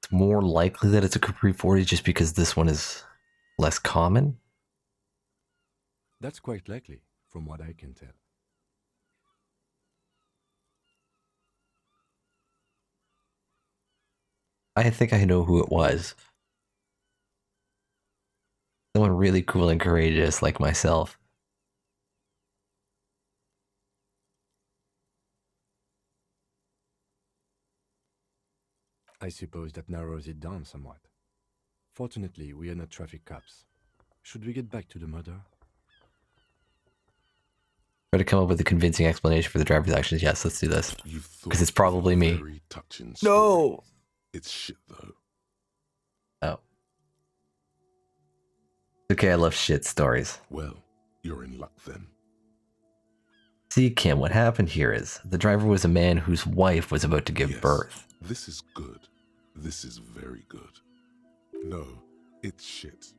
Speaker 1: It's more likely that it's a Capri 40 just because this one is less common.
Speaker 3: That's quite likely, from what I can tell.
Speaker 1: I think I know who it was. Someone really cool and courageous like myself.
Speaker 3: I suppose that narrows it down somewhat. Fortunately, we are not traffic cops. Should we get back to the murder?
Speaker 1: Try to come up with a convincing explanation for the driver's actions. Yes, let's do this. Because it's probably me.
Speaker 2: Very touching
Speaker 1: No!
Speaker 2: story. It's shit though.
Speaker 1: Oh. Okay, I love shit stories.
Speaker 2: Well, you're in luck then.
Speaker 1: See, Kim, what happened here is the driver was a man whose wife was about to give
Speaker 2: Yes,
Speaker 1: birth.
Speaker 2: This is good. This is very good. No, it's shit.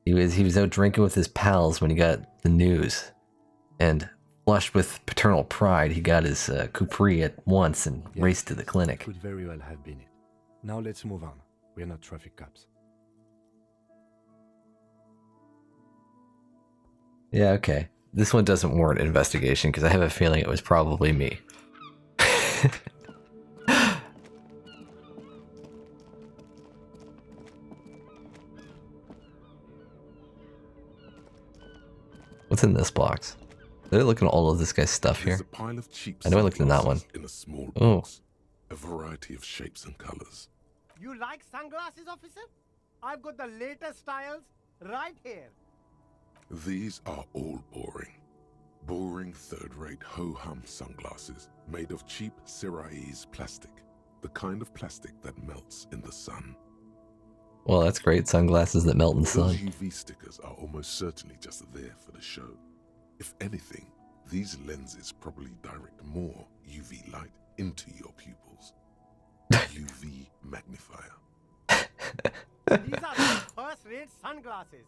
Speaker 1: He was out drinking with his pals when he got the news. And flushed with paternal pride, he got his Capri at once and
Speaker 3: Yes,
Speaker 1: raced to the clinic.
Speaker 3: Could very well have been it. Now let's move on. We are not traffic cops.
Speaker 1: Yeah, okay. This one doesn't warrant investigation because I have a feeling it was probably me. What's in this box? Did I look at all of this guy's stuff
Speaker 2: There's
Speaker 1: here?
Speaker 2: a pile of cheap
Speaker 1: I know I looked in that one.
Speaker 2: sunglasses in a small
Speaker 1: Oh.
Speaker 2: box. A variety of shapes and colors.
Speaker 10: You like sunglasses, officer? I've got the latest styles right here.
Speaker 2: These are all boring. Boring third-rate ho-hum sunglasses made of cheap Syrahese plastic. The kind of plastic that melts in the sun.
Speaker 1: Well, that's great. Sunglasses that melt in the
Speaker 2: Those
Speaker 1: sun.
Speaker 2: UV stickers are almost certainly just there for the show. If anything, these lenses probably direct more UV light into your pupils. UV magnifier.
Speaker 10: These are the first-rate sunglasses.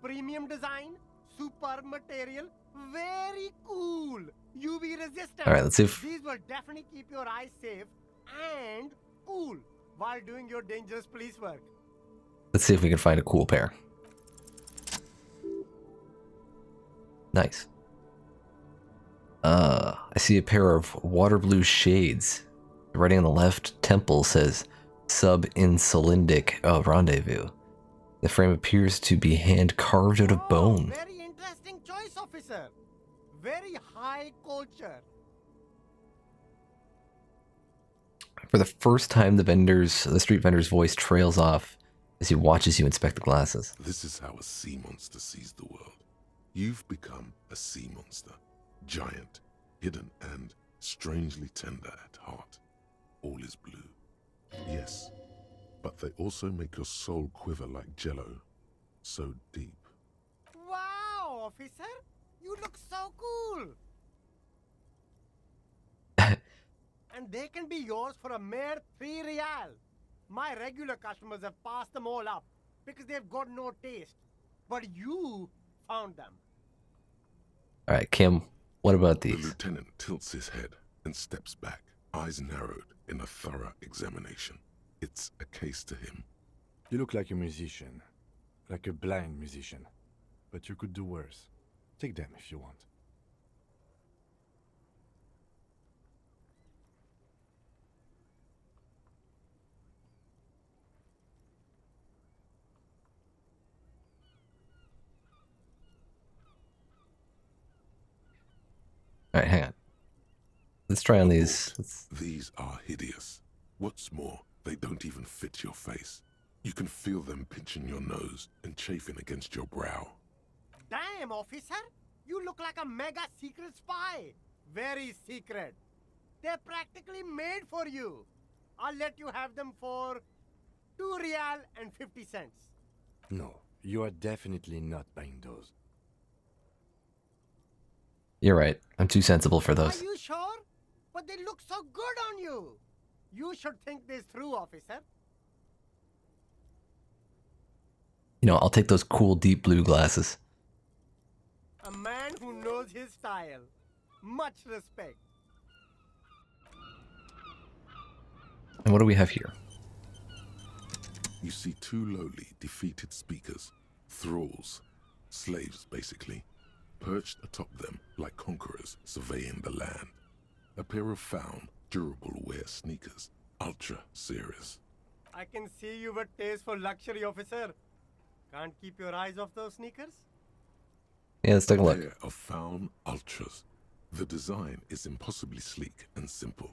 Speaker 10: Premium design, super material, very cool. UV resistant.
Speaker 1: All right, let's see if
Speaker 10: These will definitely keep your eyes safe and cool while doing your dangerous police work.
Speaker 1: we can find a cool pair. Nice. I see a pair of water blue shades. The writing on the left temple says sub-insulindic rendezvous. The frame appears to be hand carved out of bone.
Speaker 10: Very interesting choice, officer. Very high culture.
Speaker 1: For the first time, the street vendor's voice trails off as he watches you inspect the glasses.
Speaker 2: This is how a sea monster sees the world. You've become a sea monster. Giant, hidden, and strangely tender at heart. All is blue. Yes, but they also make your soul quiver like jello. so deep.
Speaker 10: Wow, officer! You look so cool! And they can be yours for a mere 3 real. My regular customers have passed them all up because they've got no taste. But you found them.
Speaker 1: All right, Kim, what about
Speaker 2: The
Speaker 1: these?
Speaker 2: lieutenant tilts his head and steps back, eyes narrowed in a thorough examination. It's a case to him.
Speaker 3: You look like a musician. Like a blind musician. But you could do worse. Take them if you want.
Speaker 1: All right, hang on. Let's try on these.
Speaker 2: These are hideous. What's more, they don't even fit your face. You can feel them pinching your nose and chafing against your brow.
Speaker 10: Damn, officer! You look like a mega secret spy. Very secret. They're practically made for you. I'll let you have them for 2 real and 50 cents.
Speaker 3: No, you are definitely not buying those.
Speaker 1: You're right. I'm too sensible for those.
Speaker 10: Are you sure? But they look so good on you. You should think this through, officer.
Speaker 1: You know, I'll take those cool deep blue glasses.
Speaker 10: A man who knows his style. Much respect.
Speaker 1: And what do we have here?
Speaker 2: You see 2 lowly, defeated speakers, thralls, slaves basically, perched atop them like conquerors surveying the land. A pair of found, durable wear sneakers, ultra serious.
Speaker 10: I can see you've a taste for luxury, officer. Can't keep your eyes off those sneakers?
Speaker 1: Yeah, let's take a look.
Speaker 2: Pair of found ultras. The design is impossibly sleek and simple.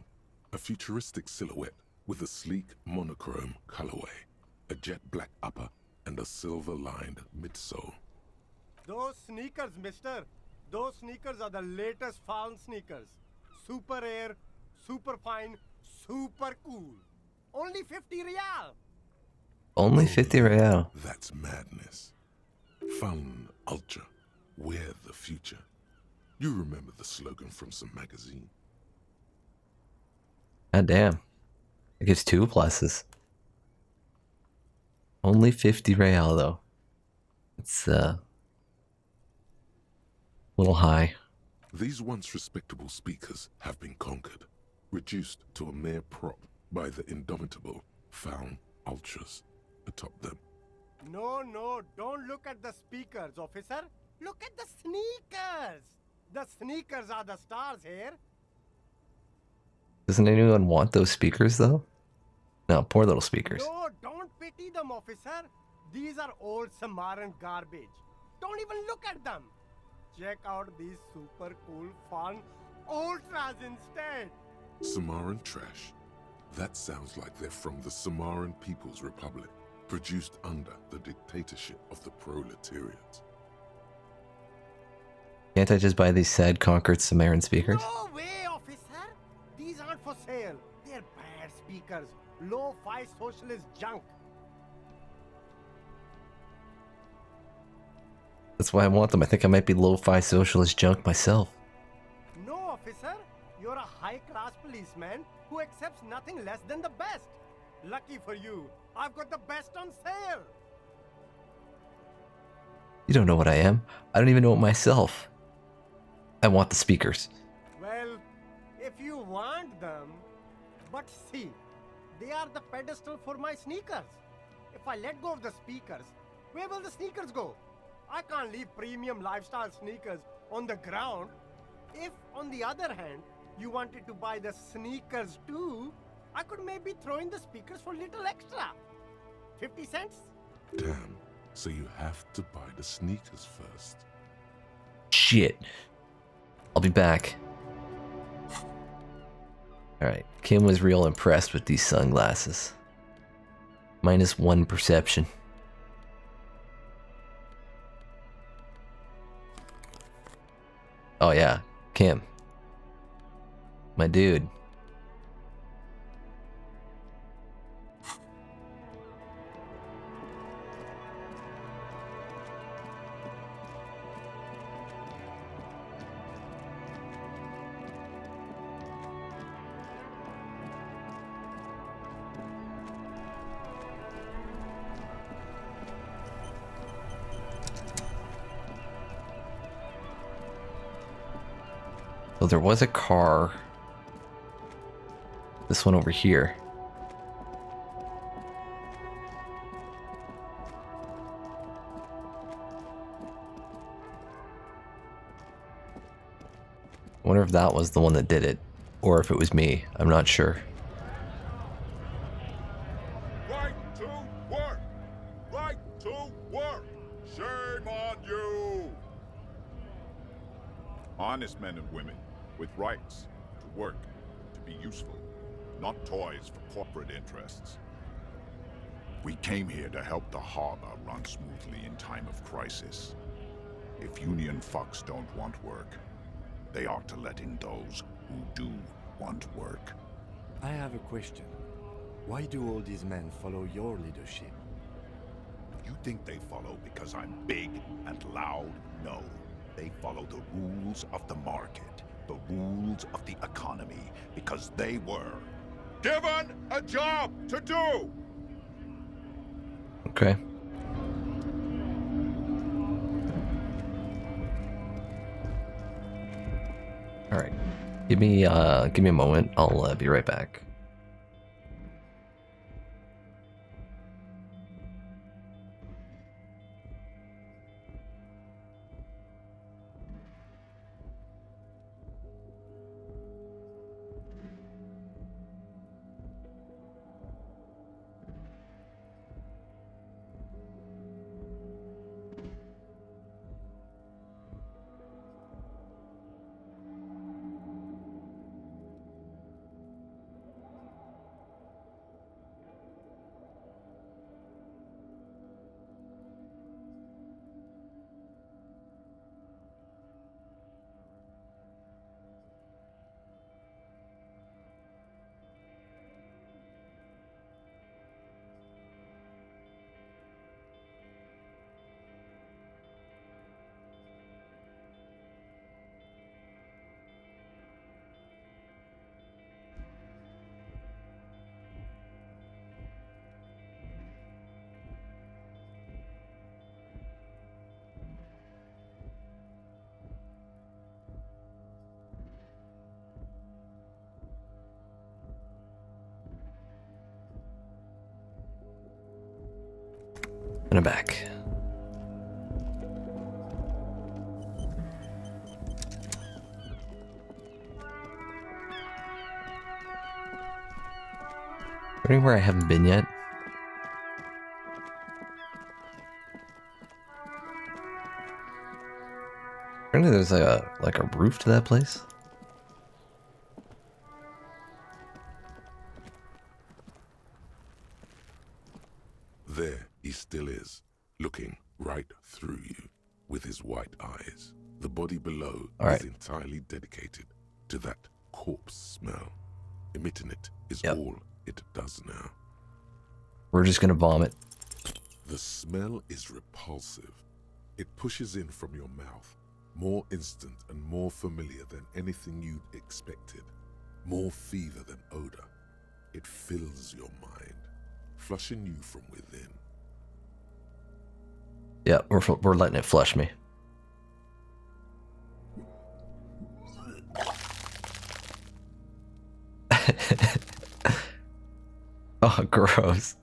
Speaker 2: A futuristic silhouette with a sleek monochrome colorway, a jet black upper, and a silver-lined midsole.
Speaker 10: Those sneakers, mister. Those sneakers are the latest found sneakers. Super air, super fine, super cool. Only 50 real.
Speaker 1: Only 50 real.
Speaker 2: That's madness. Found ultra. We're the future. You remember the slogan from some magazine?
Speaker 1: God damn. It gives 2 pluses. Only 50 real though. It's a little high.
Speaker 2: These once respectable speakers have been conquered, reduced to a mere prop by the indomitable found ultras atop them.
Speaker 10: No, don't look at the speakers, officer. Look at the sneakers. The sneakers are the stars here.
Speaker 1: Doesn't anyone want those speakers though? No, poor little speakers.
Speaker 10: No, don't pity them, officer. These are old Samaran garbage. Don't even look at them. Check out these super cool, fun ultras instead.
Speaker 2: Samaran trash. That sounds like they're from the Samaran People's Republic, produced under the dictatorship of the proletariat.
Speaker 1: Can't I just buy these sad conquered Samaran speakers?
Speaker 10: No way, officer. These aren't for sale. They're bad speakers. Low-fi socialist junk.
Speaker 1: That's why I want them. I think I might be lo-fi socialist junk myself.
Speaker 10: No, officer. You're a high-class policeman who accepts nothing less than the best. Lucky for you, I've got the best on sale.
Speaker 1: You don't know what I am. I don't even know it myself. I want the speakers.
Speaker 10: Well, if you want them, but see, they are the pedestal for my sneakers. If I let go of the speakers, where will the sneakers go? I can't leave premium lifestyle sneakers on the ground. If, on the other hand, you wanted to buy the sneakers too, I could maybe throw in the speakers for little extra. 50 cents?
Speaker 2: Damn, so you have to buy the sneakers first.
Speaker 1: Shit. I'll be back. Alright, Kim was real impressed with these sunglasses. -1 perception. Oh yeah, Kim. My dude. So there was a car. This one over here. I wonder if that was the one that did it, or if it was me. I'm not sure.
Speaker 2: Right to work! Right to work! Shame on you!
Speaker 11: Honest men and women with rights to work, to be useful, not toys for corporate interests. We came here to help the harbor run smoothly in time of crisis. If Union fucks don't want work, they ought to let in those who do want work.
Speaker 3: I have a question. Why do all these men follow your leadership?
Speaker 11: You think they follow because I'm big and loud? No. They follow the rules of the market, the rules of the economy, because they were given a job to do!
Speaker 1: Okay. All right. Give me a moment. I'll be right back. And I'm back. Anywhere I haven't been yet? Apparently there's like a roof to that place.
Speaker 2: There he still is, looking right through you with his white eyes. The body below is entirely dedicated to that corpse smell. Emitting it is all it does now.
Speaker 1: We're just gonna vomit.
Speaker 2: The smell is repulsive. It pushes in from your mouth, more instant and more familiar than anything you'd expected. More fever than odor. It fills your mind, flushing you from within.
Speaker 1: Yeah, we're letting it flush me. Oh, gross.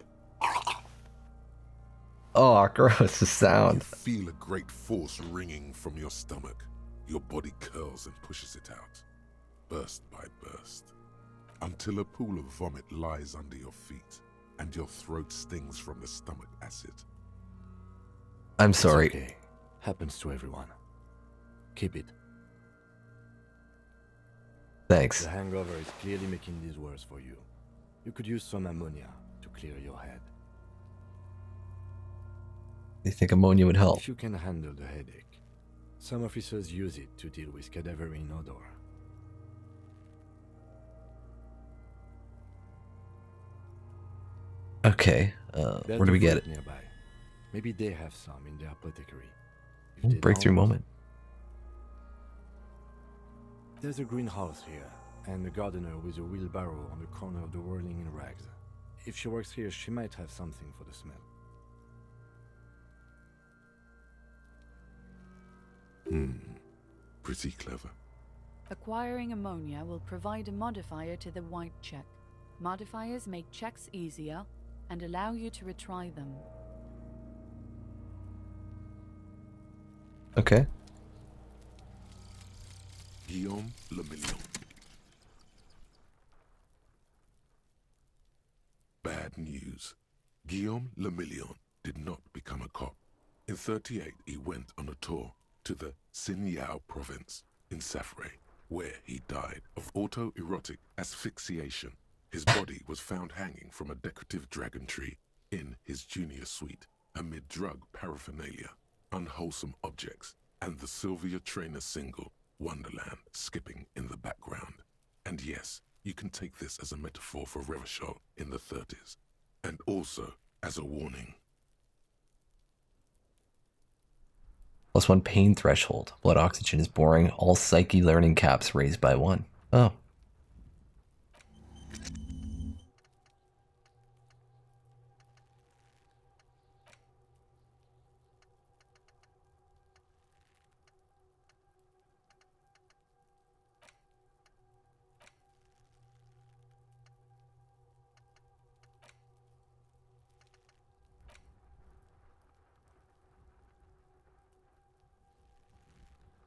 Speaker 1: Oh, gross, the sound.
Speaker 2: You feel a great force ringing from your stomach. Your body curls and pushes it out, burst by burst, until a pool of vomit lies under your feet, and your throat stings from the stomach acid.
Speaker 1: I'm sorry.
Speaker 3: It's okay. Happens to everyone. Keep it.
Speaker 1: Thanks.
Speaker 3: The hangover is clearly making this worse for you. You could use some ammonia to clear your head.
Speaker 1: You think ammonia would help?
Speaker 3: If you can handle the headache. Some officers use it to deal with cadaverine odor.
Speaker 1: Okay, where do we get it?
Speaker 3: Nearby. Maybe they have some in their apothecary.
Speaker 1: Ooh, breakthrough moment.
Speaker 3: There's a greenhouse here, and a gardener with a wheelbarrow on the corner of the whirling in rags. If she works here, she might have something for the smell.
Speaker 2: Pretty clever.
Speaker 12: Acquiring ammonia will provide a modifier to the white check. Modifiers make checks easier and allow you to retry them.
Speaker 1: Okay.
Speaker 2: Guillaume Le Million. Bad news. Guillaume Le Million did not become a cop. In 38, he went on a tour to the Sinyao province in Safre, where he died of autoerotic asphyxiation. His body was found hanging from a decorative dragon tree in his junior suite amid drug paraphernalia, unwholesome objects, and the Sylvia Trainer single, Wonderland, skipping in the background. And yes, you can take this as a metaphor for Revachol in the 30s, and also as a warning.
Speaker 1: +1 pain threshold. Blood oxygen is boring. All psyche learning caps raised by 1. Oh.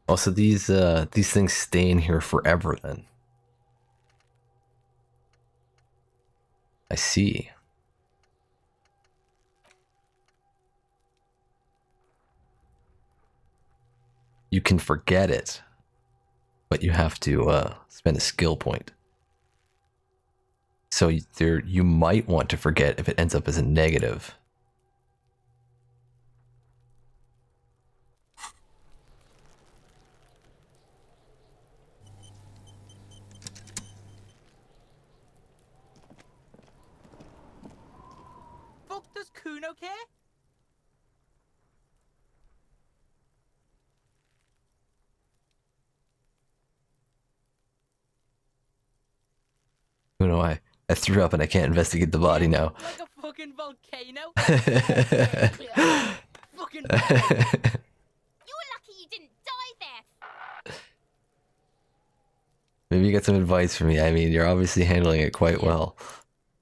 Speaker 1: Oh, so these things stay in here forever then. I see. You can forget it, but you have to spend a skill point. So you might want to forget if it ends up as a negative.
Speaker 13: Fuck, does Kuno care?
Speaker 1: Who know I threw up and I can't investigate the body now.
Speaker 13: Like a fucking volcano? Fucking
Speaker 7: You're lucky you didn't die there.
Speaker 1: Maybe you get some advice for me. I mean, you're obviously handling it quite well.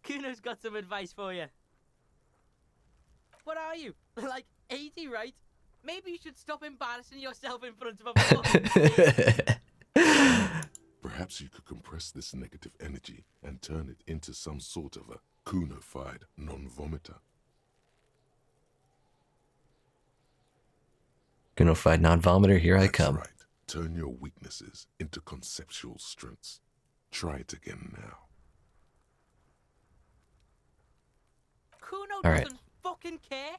Speaker 13: Kuno's got some advice for you. What are you? Like 80, right? Maybe you should stop embarrassing yourself in front of a
Speaker 2: Perhaps you could compress this negative energy and turn it into some sort of a Kuno-fied non-vomiter.
Speaker 1: Kuno-fied non-vomiter, here I come.
Speaker 2: That's right. Turn your weaknesses into conceptual strengths. Try it again now.
Speaker 13: Kuno
Speaker 1: All right.
Speaker 13: doesn't fucking care.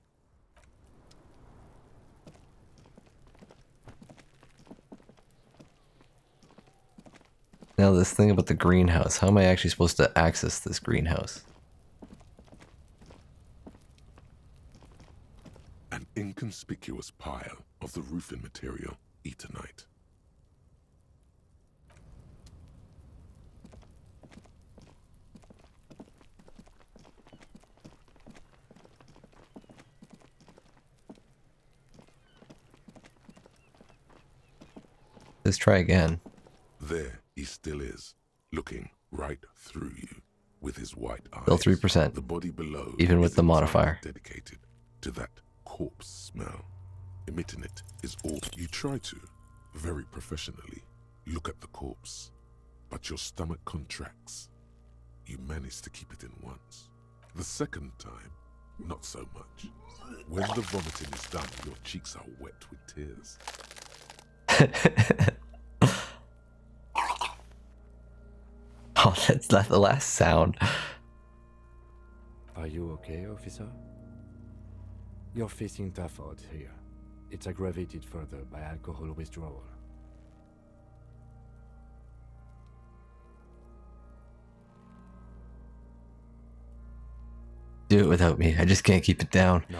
Speaker 1: Now this thing about the greenhouse. How am I actually supposed to access this greenhouse?
Speaker 2: An inconspicuous pile of the roofing material, Eternite.
Speaker 1: Let's try again.
Speaker 2: There he still is, looking right through you with his white eyes.
Speaker 1: Still 3%.
Speaker 2: The body below,
Speaker 1: even with
Speaker 2: is
Speaker 1: the
Speaker 2: entirely
Speaker 1: modifier.
Speaker 2: dedicated to that corpse smell. Emitting it is all you try to, very professionally, look at the corpse, but your stomach contracts. You manage to keep it in once. The second time, not so much. When the vomiting is done, your cheeks are wet with tears.
Speaker 1: Oh, that's not the last sound.
Speaker 3: Are you okay, officer? You're facing tough odds here. It's aggravated further by alcohol withdrawal.
Speaker 1: Do it without me. I just can't keep it down.
Speaker 3: No.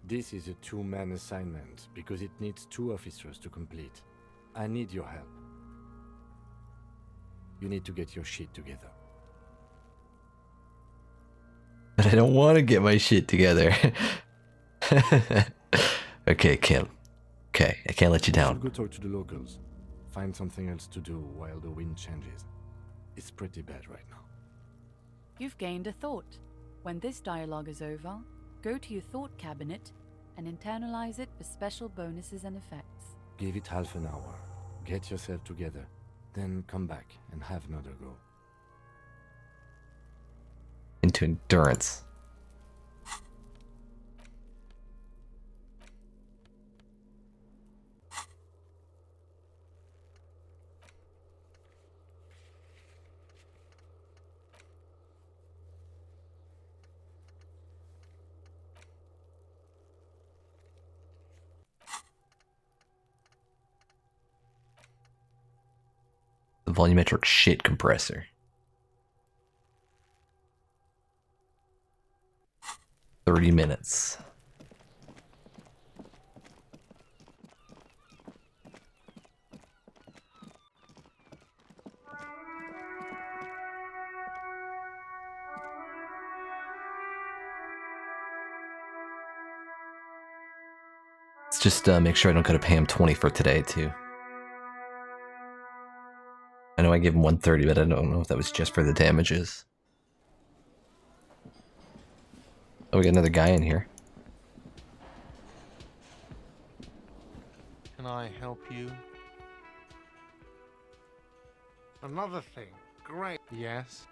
Speaker 3: This is a two-man assignment because it needs 2 officers to complete. I need your help. You need to get your shit together.
Speaker 1: But I don't want to get my shit together. Okay, Kim. Okay, I can't let you
Speaker 3: You
Speaker 1: down.
Speaker 3: should go talk to the locals. Find something else to do while the wind changes. It's pretty bad right now.
Speaker 12: You've gained a thought. When this dialogue is over, go to your thought cabinet and internalize it for special bonuses and effects.
Speaker 3: Give it half an hour. Get yourself together. Then come back and have another go.
Speaker 1: Into endurance. The volumetric shit compressor. 30 minutes. Let's just make sure I don't gotta pay him 20 for today too. I know I gave him 130, but I don't know if that was just for the damages. Oh, we got another guy in here.
Speaker 10: Can I help you? Another thing. Great. Yes.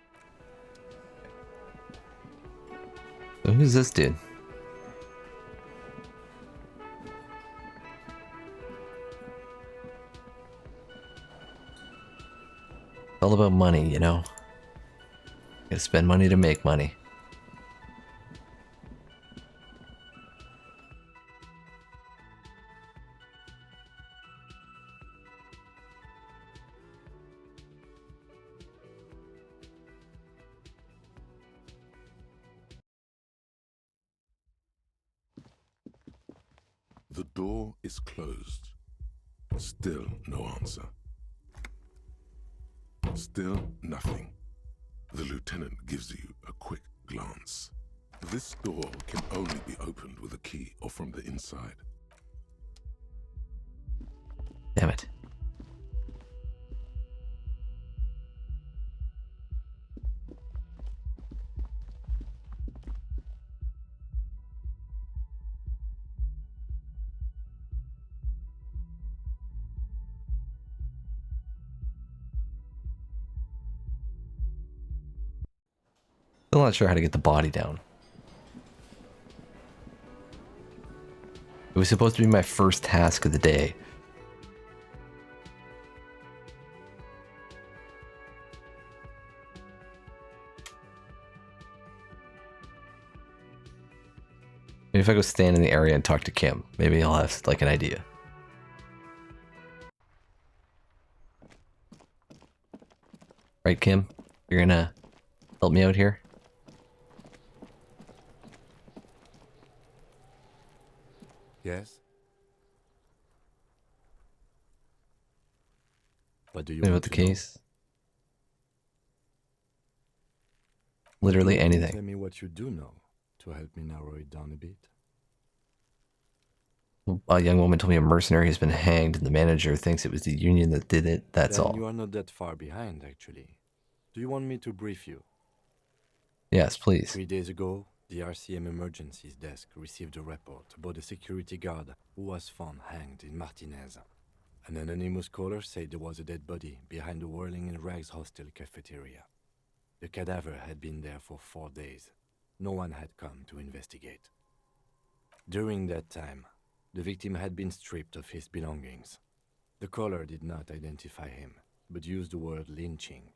Speaker 1: So who's this dude? It's all about money, you know? Gotta spend money to make money.
Speaker 2: The door is closed. Still no answer. Still nothing. The lieutenant gives you a quick glance. This door can only be opened with a key or from the inside.
Speaker 1: Damn it. Still not sure how to get the body down. It was supposed to be my first task of the day. Maybe if I go stand in the area and talk to Kim, maybe I'll have like an idea. Right, Kim? You're gonna help me out here?
Speaker 3: Yes? What do you
Speaker 1: Maybe
Speaker 3: want
Speaker 1: about the
Speaker 3: to know?
Speaker 1: case? Literally
Speaker 3: Maybe you can
Speaker 1: anything.
Speaker 3: Tell me what you do know to help me narrow it down a bit.
Speaker 1: A young woman told me a mercenary has been hanged and the manager thinks it was the union that did it. That's
Speaker 3: Then
Speaker 1: all.
Speaker 3: you are not that far behind, actually. Do you want me to brief you?
Speaker 1: Yes, please.
Speaker 3: 3 days ago, the RCM Emergencies Desk received a report about a security guard who was found hanged in Martinez. An anonymous caller said there was a dead body behind the Whirling in Rags hostel cafeteria. The cadaver had been there for 4 days. No one had come to investigate. During that time, the victim had been stripped of his belongings. The caller did not identify him, but used the word lynching.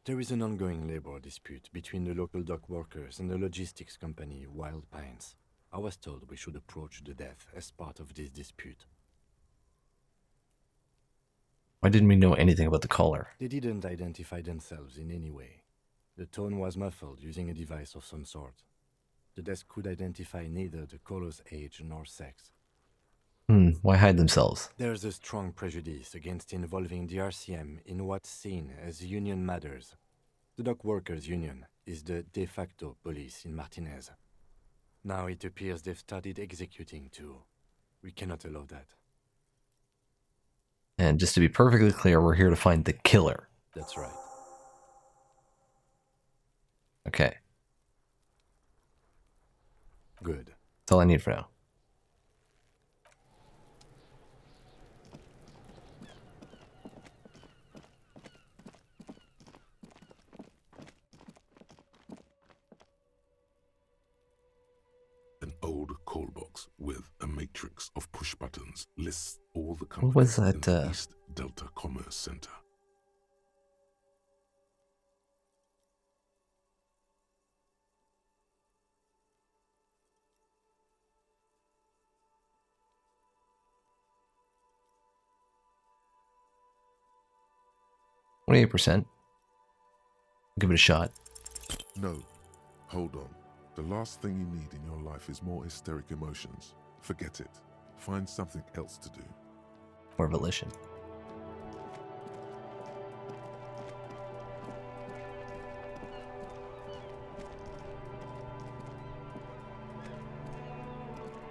Speaker 3: There is an ongoing labor dispute between the local dock workers and the logistics company Wild Pines. I was told we should approach the death as part of this dispute.
Speaker 1: Why didn't we know anything about the caller?
Speaker 3: They didn't identify themselves in any way. The tone was muffled using a device of some sort. The desk could identify neither the caller's age nor sex.
Speaker 1: Why hide themselves?
Speaker 3: There's a strong prejudice against involving the RCM in what's seen as union matters. The dock workers' union is the de facto police in Martinez. Now it appears they've started executing too. We cannot allow that.
Speaker 1: And just to be perfectly clear, we're here to find the killer.
Speaker 3: That's right.
Speaker 1: Okay.
Speaker 3: Good.
Speaker 1: That's all I need for now.
Speaker 2: An old call box with a matrix of push buttons lists all the
Speaker 1: What was
Speaker 2: companies in
Speaker 1: that,
Speaker 2: the East Delta Commerce Center.
Speaker 1: %28%. Give it a shot.
Speaker 2: No, hold on. The last thing you need in your life is more hysteric emotions. Forget it. Find something else to do.
Speaker 1: Or volition.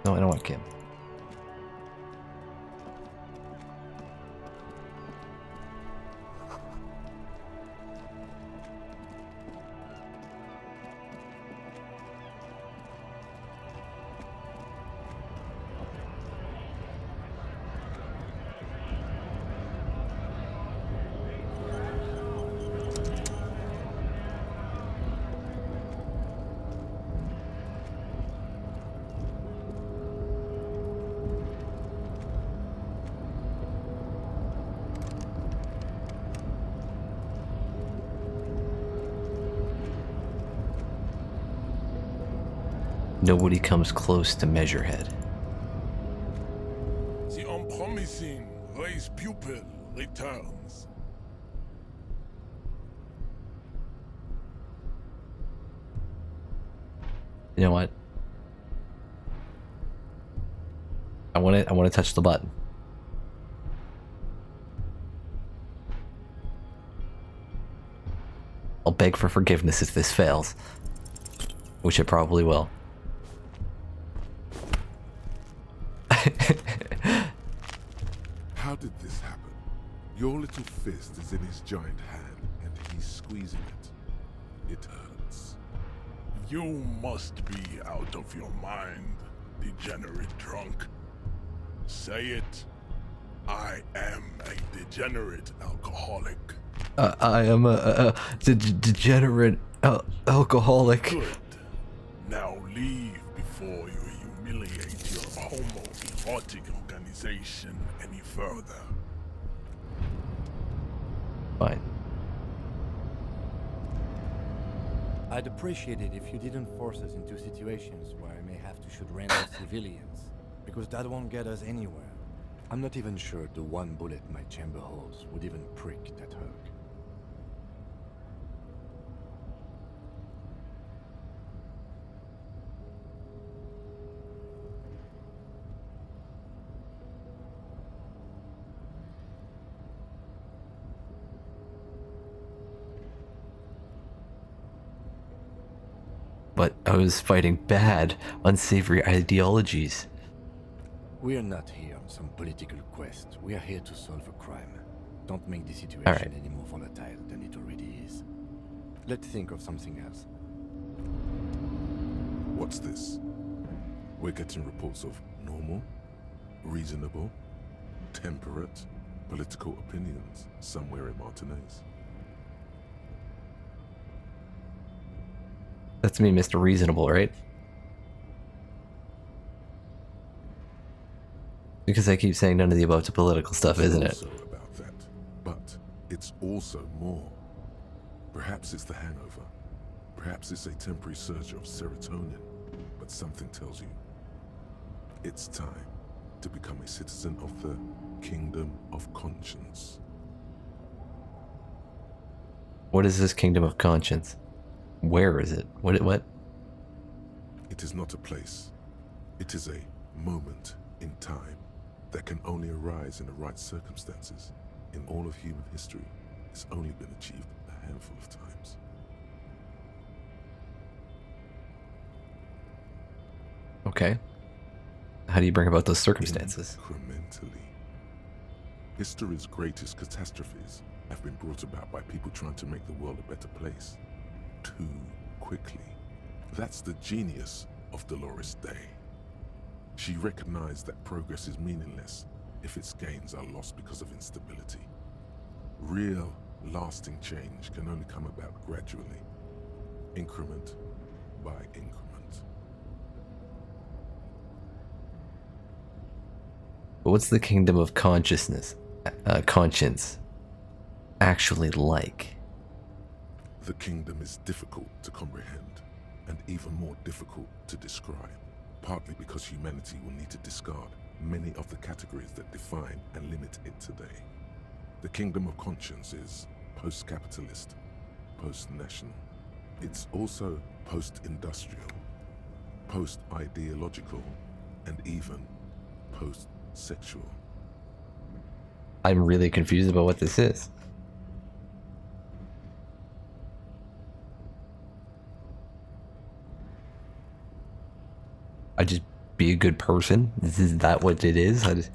Speaker 1: No, I don't want Kim. Nobody comes close to Measurehead.
Speaker 2: The unpromising race pupil returns.
Speaker 1: You know what? I want to touch the button. I'll beg for forgiveness if this fails, which it probably will.
Speaker 2: How did this happen? Your little fist is in his giant hand, and he's squeezing it. It hurts.
Speaker 14: You must be out of your mind, degenerate drunk. Say it. I am a degenerate alcoholic.
Speaker 1: I am a degenerate alcoholic.
Speaker 14: Good. Now leave before you humiliate your homoerotic organization any further.
Speaker 1: Fine.
Speaker 3: I'd appreciate it if you didn't force us into situations where I may have to shoot random civilians, because that won't get us anywhere. I'm not even sure the one bullet my chamber holds would even prick that hook.
Speaker 1: But I was fighting bad, unsavory ideologies.
Speaker 3: We are not here on some political quest. We are here to solve a crime. Don't make the situation
Speaker 1: All right.
Speaker 3: any more volatile than it already is. Let's think of something else.
Speaker 2: What's this? We're getting reports of normal, reasonable, temperate political opinions somewhere in Martinez.
Speaker 1: That's me, Mr. Reasonable, right? Because I keep saying none of the above to political stuff, isn't it?
Speaker 2: Also about that, but it's also more. Perhaps it's the hangover. Perhaps it's a temporary surge of serotonin. But something tells you it's time to become a citizen of the Kingdom of Conscience.
Speaker 1: What is this Kingdom of Conscience? Where is it? What?
Speaker 2: It is not a place. It is a moment in time that can only arise in the right circumstances. In all of human history, it's only been achieved a handful of times.
Speaker 1: Okay. How do you bring about those circumstances?
Speaker 2: Incrementally. History's greatest catastrophes have been brought about by people trying to make the world a better place too quickly. That's the genius of Dolores Day. She recognized that progress is meaningless if its gains are lost because of instability. Real, lasting change can only come about gradually, increment by increment.
Speaker 1: But what's the kingdom of consciousness, conscience, actually like?
Speaker 2: The kingdom is difficult to comprehend, and even more difficult to describe, partly because humanity will need to discard many of the categories that define and limit it today. The kingdom of conscience is post-capitalist, post-national. It's also post-industrial, post-ideological, and even post-sexual.
Speaker 1: I'm really confused about what this is. I just be a good person? Is that what it is?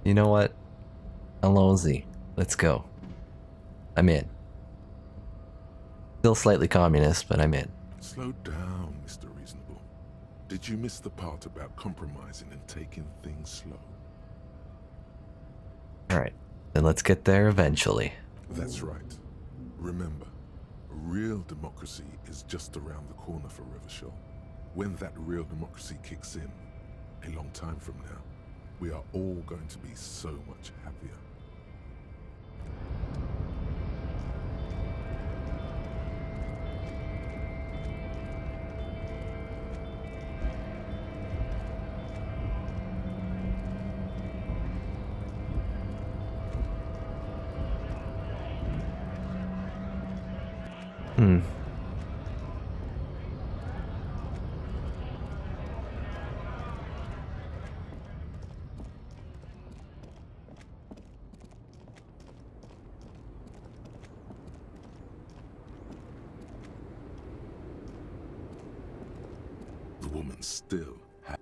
Speaker 1: You know what? Alonzi, let's go. I'm in. Still slightly communist, but I'm in.
Speaker 2: Slow down, Mr. Reasonable. Did you miss the part about compromising and taking things slow?
Speaker 1: Alright, then let's get there eventually.
Speaker 2: That's right. Remember, real democracy is just around the corner for Revachol. When that real democracy kicks in, a long time from now, we are all going to be so much happier. The woman still had...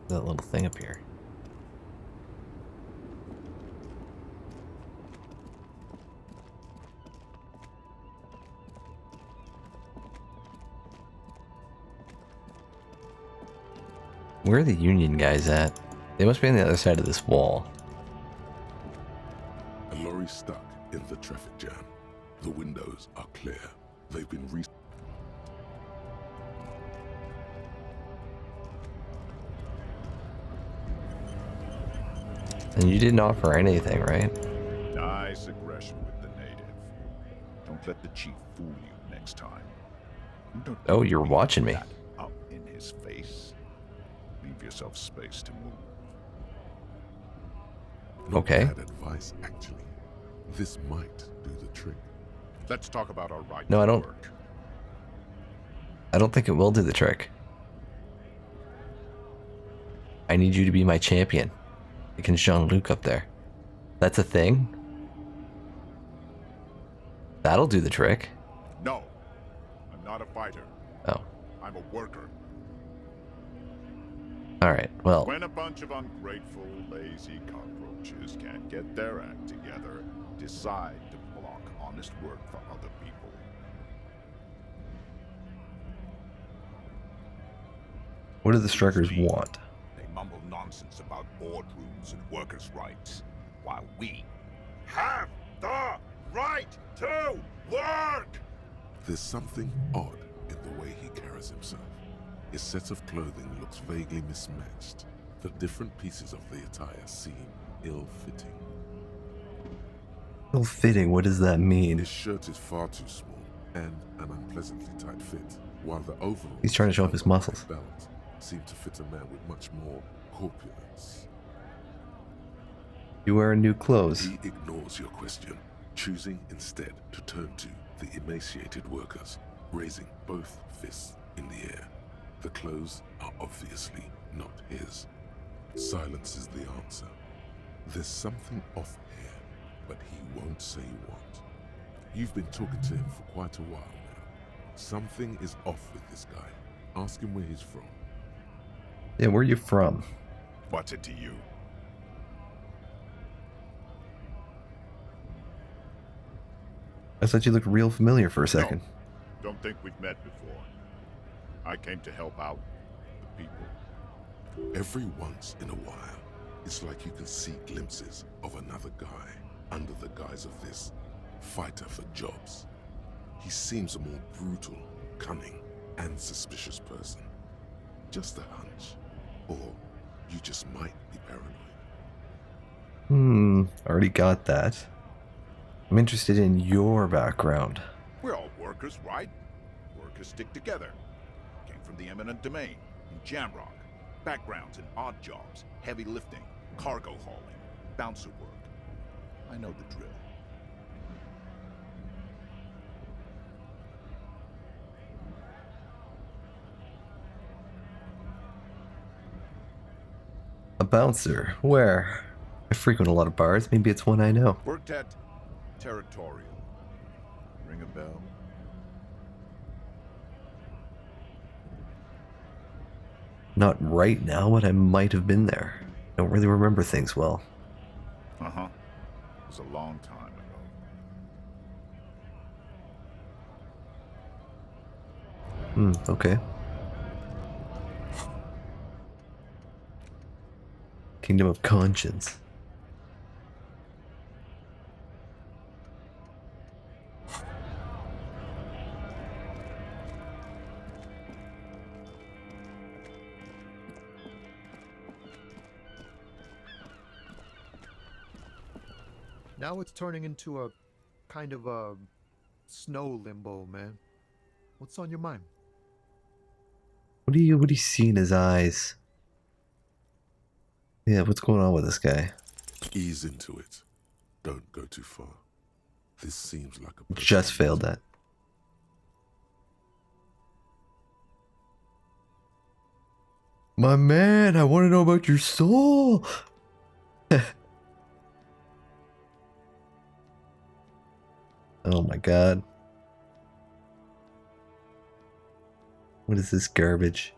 Speaker 1: That little thing up here. Where are the Union guys at? They must be on the other side of this wall.
Speaker 2: A lorry stuck in the traffic jam. The windows are clear. They've been
Speaker 1: And you didn't offer anything, right?
Speaker 11: Nice aggression with the native. Don't let the chief fool you next time. You don't
Speaker 1: Oh, you're watching me.
Speaker 11: that up in his face. Leave yourself space to move.
Speaker 2: Not
Speaker 1: Okay.
Speaker 2: bad advice, actually. This might do the trick.
Speaker 11: Let's talk about our right
Speaker 1: No,
Speaker 11: to
Speaker 1: I don't.
Speaker 11: work.
Speaker 1: I don't think it will do the trick. I need you to be my champion. Against Jean-Luc up there. That's a thing? That'll do the trick.
Speaker 11: No, I'm not a fighter.
Speaker 1: Oh.
Speaker 11: I'm a worker.
Speaker 1: Alright, well.
Speaker 11: When a bunch of ungrateful, lazy cockroaches can't get their act together, decide to block honest work for other people.
Speaker 1: What do the strikers want?
Speaker 11: They mumble nonsense about boardrooms and workers' rights, while we have the right to work!
Speaker 2: There's something odd in the way he carries himself. His set of clothing looks vaguely mismatched. The different pieces of the attire seem ill-fitting.
Speaker 1: Ill-fitting, what does that mean?
Speaker 2: His shirt is far too small and an unpleasantly tight fit, while the overalls
Speaker 1: He's trying to show off his muscles.
Speaker 2: belt seem to fit a man with much more corpulence.
Speaker 1: You wear new clothes.
Speaker 2: He ignores your question, choosing instead to turn to the emaciated workers, raising both fists in the air. The clothes are obviously not his. Silence is the answer. There's something off here, but he won't say what. You've been talking to him for quite a while now. Something is off with this guy. Ask him where he's from.
Speaker 1: Yeah, where are you from?
Speaker 11: What's it to you?
Speaker 1: I thought you looked real familiar for a second.
Speaker 11: No, don't think we've met before. I came to help out the people.
Speaker 2: Every once in a while, it's like you can see glimpses of another guy under the guise of this fighter for jobs. He seems a more brutal, cunning, and suspicious person. Just a hunch. Or you just might be paranoid.
Speaker 1: Already got that. I'm interested in your background.
Speaker 11: We're all workers, right? Workers stick together. Came from the eminent domain in Jamrock. Backgrounds in odd jobs, heavy lifting, cargo hauling, bouncer work. I know the drill.
Speaker 1: A bouncer? Where? I frequent a lot of bars. Maybe it's one I know.
Speaker 11: Worked at Territorial. Ring a bell?
Speaker 1: Not right now, but I might have been there. Don't really remember things well.
Speaker 11: Uh-huh. It was a long time ago.
Speaker 1: Okay. Kingdom of Conscience.
Speaker 15: Now it's turning into a kind of a snow limbo, man. What's on your mind?
Speaker 1: What do you see in his eyes? Yeah, what's going on with this guy?
Speaker 2: Ease into it. Don't go too far. This seems like a...
Speaker 1: Just failed that. My man, I want to know about your soul. Oh my god. What is this garbage?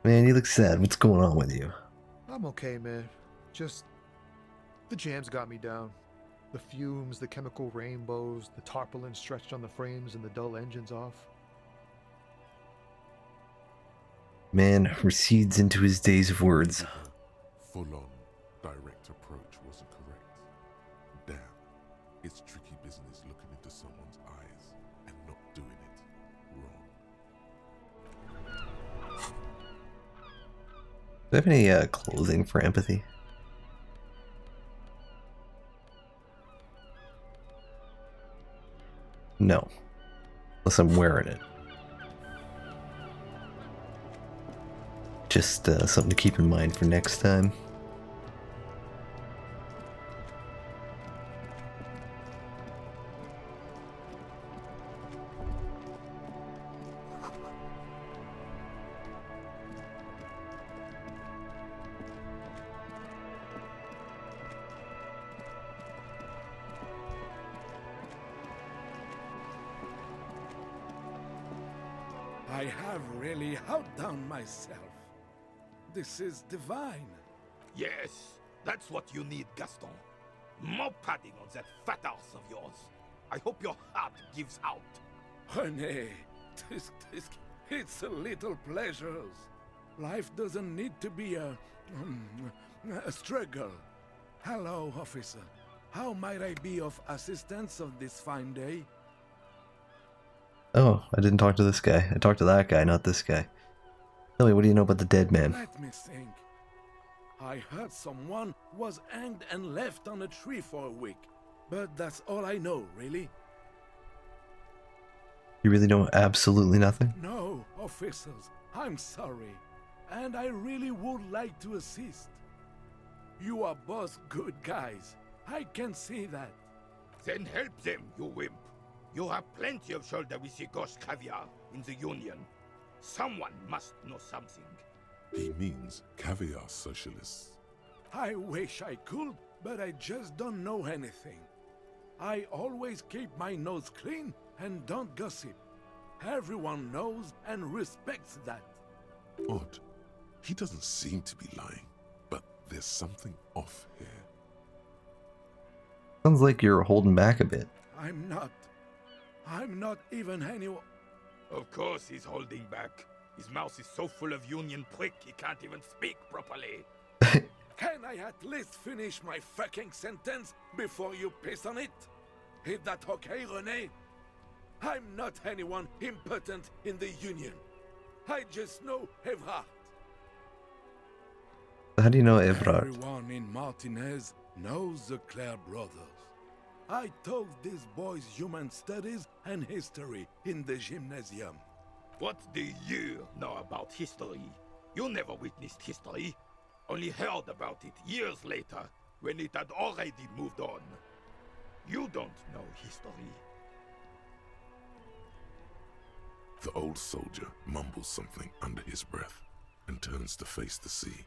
Speaker 1: Man, you look sad. What's going on with you?
Speaker 15: I'm okay, man. Just the jams got me down. The fumes, the chemical rainbows, the tarpaulin stretched on the frames and the dull engines off.
Speaker 1: Man recedes into his days of words.
Speaker 2: Full-on, direct approach wasn't correct. Damn, it's tricky business looking into someone's eyes and not doing it wrong.
Speaker 1: Do I have any clothing for empathy? No. Unless I'm wearing it. Just something to keep in mind for next time.
Speaker 14: I have really outdone myself. This is divine.
Speaker 16: Yes, that's what you need, Gaston. More padding on that fat arse of yours. I hope your heart gives out.
Speaker 14: Honey, it's a little pleasures. Life doesn't need to be a struggle. Hello, officer. How might I be of assistance on this fine day?
Speaker 1: Oh, I didn't talk to this guy. I talked to that guy, not this guy. Tell me, what do you know about the dead man?
Speaker 14: Let me think. I heard someone was hanged and left on a tree for a week. But that's all I know, really.
Speaker 1: You really know absolutely nothing?
Speaker 14: No, officers. I'm sorry. And I really would like to assist. You are both good guys. I can see that.
Speaker 16: Then help them, you wimp. You have plenty of shoulder with the ghost caviar in the Union. Someone must know something.
Speaker 2: He means caviar socialists.
Speaker 14: I wish I could, but I just don't know anything. I always keep my nose clean and don't gossip. Everyone knows and respects that.
Speaker 2: Odd. He doesn't seem to be lying, but there's something off here.
Speaker 1: Sounds like you're holding back a bit.
Speaker 14: I'm not even anyone.
Speaker 16: Of course he's holding back. His mouth is so full of union prick he can't even speak properly.
Speaker 14: Can I at least finish my fucking sentence before you piss on it? Is that okay, René? I'm not anyone important in the Union. I just know Evrard.
Speaker 1: How do you know Evrard?
Speaker 14: Everyone in Martinez knows the Clare brothers. I taught these boys human studies and history in the gymnasium.
Speaker 16: What do you know about history? You never witnessed history. Only heard about it years later, when it had already moved on. You don't know history.
Speaker 2: The old soldier mumbles something under his breath and turns to face the sea.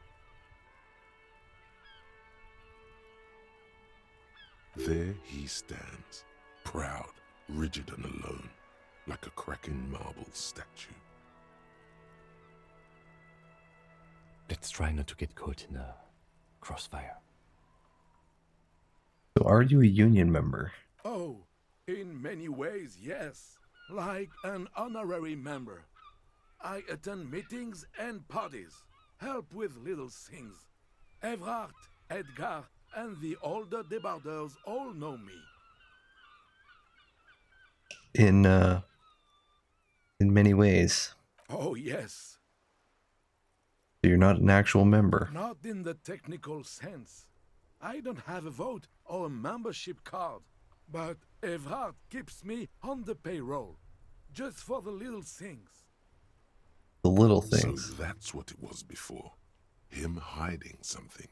Speaker 2: There he stands, proud, rigid and alone, like a cracking marble statue.
Speaker 3: Let's try not to get caught in a crossfire.
Speaker 1: So are you a Union member?
Speaker 14: Oh, in many ways, yes. Like an honorary member. I attend meetings and parties, help with little things. Evrard, Edgar, and the older debarders all know me.
Speaker 1: In many ways.
Speaker 14: Oh, yes.
Speaker 1: So you're not an actual member.
Speaker 14: Not in the technical sense. I don't have a vote or a membership card, but Evrard keeps me on the payroll, just for the little things.
Speaker 1: The little things.
Speaker 2: So that's what it was before. Him hiding something.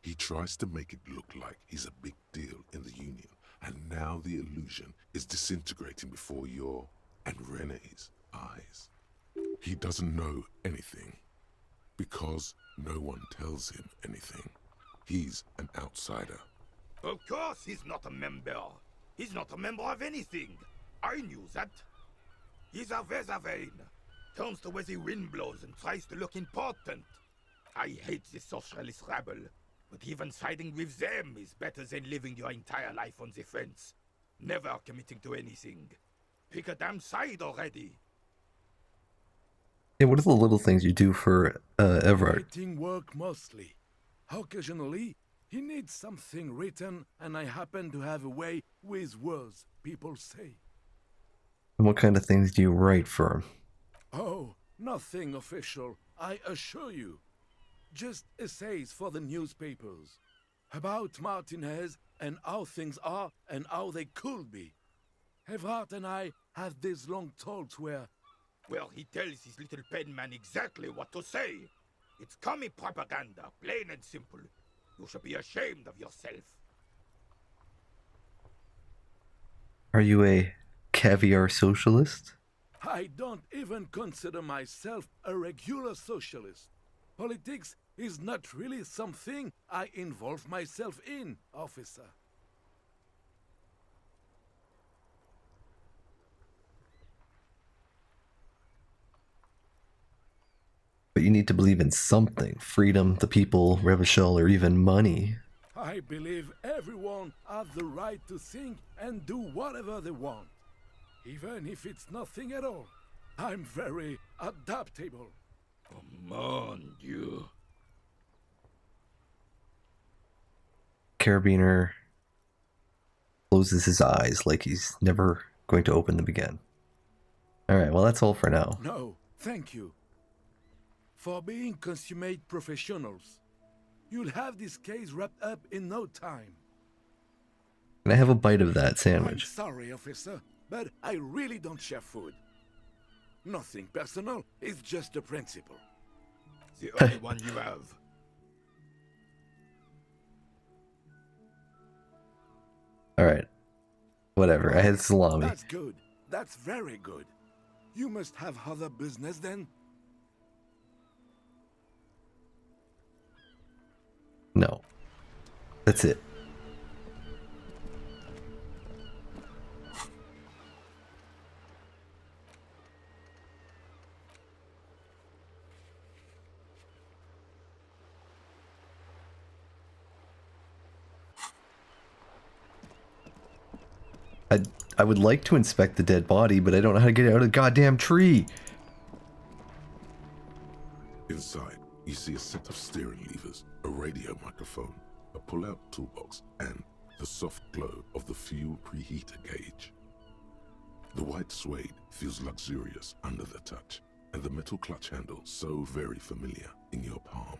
Speaker 2: He tries to make it look like he's a big deal in the Union, and now the illusion is disintegrating before your and René's eyes. He doesn't know anything, because no one tells him anything. He's an outsider.
Speaker 16: Of course he's not a member. He's not a member of anything. I knew that. He's a Vezavein. Turns to where the wind blows and tries to look important. I hate this socialist rabble, but even siding with them is better than living your entire life on the fence. Never committing to anything. Pick a damn side already.
Speaker 1: Yeah, what are the little things you do for Evrard?
Speaker 14: Writing work mostly. Occasionally, he needs something written, and I happen to have a way with words, people say.
Speaker 1: And what kind of things do you write for him?
Speaker 14: Oh, nothing official, I assure you. Just essays for the newspapers. About Martinez and how things are and how they could be. Evrard and I have these long talks where...
Speaker 16: Well, he tells his little pen man exactly what to say. It's commie propaganda, plain and simple. You should be ashamed of yourself.
Speaker 1: Are you a caviar socialist?
Speaker 14: I don't even consider myself a regular socialist. Politics is not really something I involve myself in, officer.
Speaker 1: But you need to believe in something. Freedom, the people, Revachol, or even money.
Speaker 14: I believe everyone has the right to think and do whatever they want. Even if it's nothing at all. I'm very adaptable.
Speaker 16: Mon Dieu.
Speaker 1: Carabiner closes his eyes like he's never going to open them again. Alright, well that's all for now.
Speaker 14: No, thank you. For being consummate professionals. You'll have this case wrapped up in no time.
Speaker 1: Can I have a bite of that sandwich?
Speaker 14: I'm sorry, officer, but I really don't share food. Nothing personal, it's just a principle.
Speaker 16: The only one you have.
Speaker 1: Alright. Whatever, I had salami.
Speaker 14: That's good. That's very good. You must have other business then?
Speaker 1: That's it. I would like to inspect the dead body, but I don't know how to get it out of the goddamn tree.
Speaker 2: Inside, you see a set of steering levers, a radio microphone, a pull-out toolbox, and the soft glow of the fuel preheater gauge. The white suede feels luxurious under the touch, and the metal clutch handle so very familiar in your palm.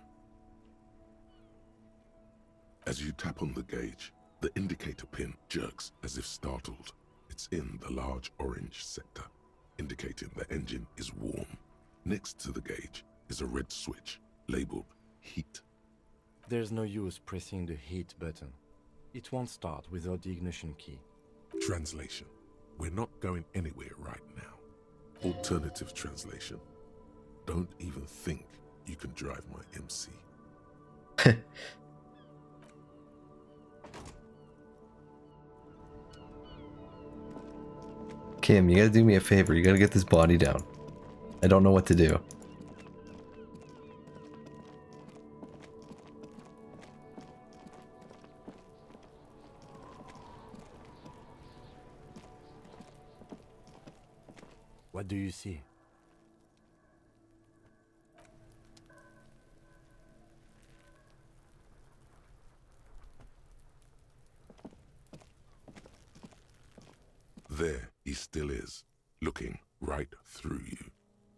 Speaker 2: As you tap on the gauge, the indicator pin jerks as if startled. It's in the large orange sector, indicating the engine is warm. Next to the gauge is a red switch labeled heat.
Speaker 3: There's no use pressing the heat button. It won't start without the ignition key.
Speaker 2: Translation: we're not going anywhere right now. Alternative translation: don't even think you can drive my MC.
Speaker 1: Kim, you gotta do me a favor. You gotta get this body down. I don't know what to do.
Speaker 3: What do you see?
Speaker 2: There he still is, looking right through you.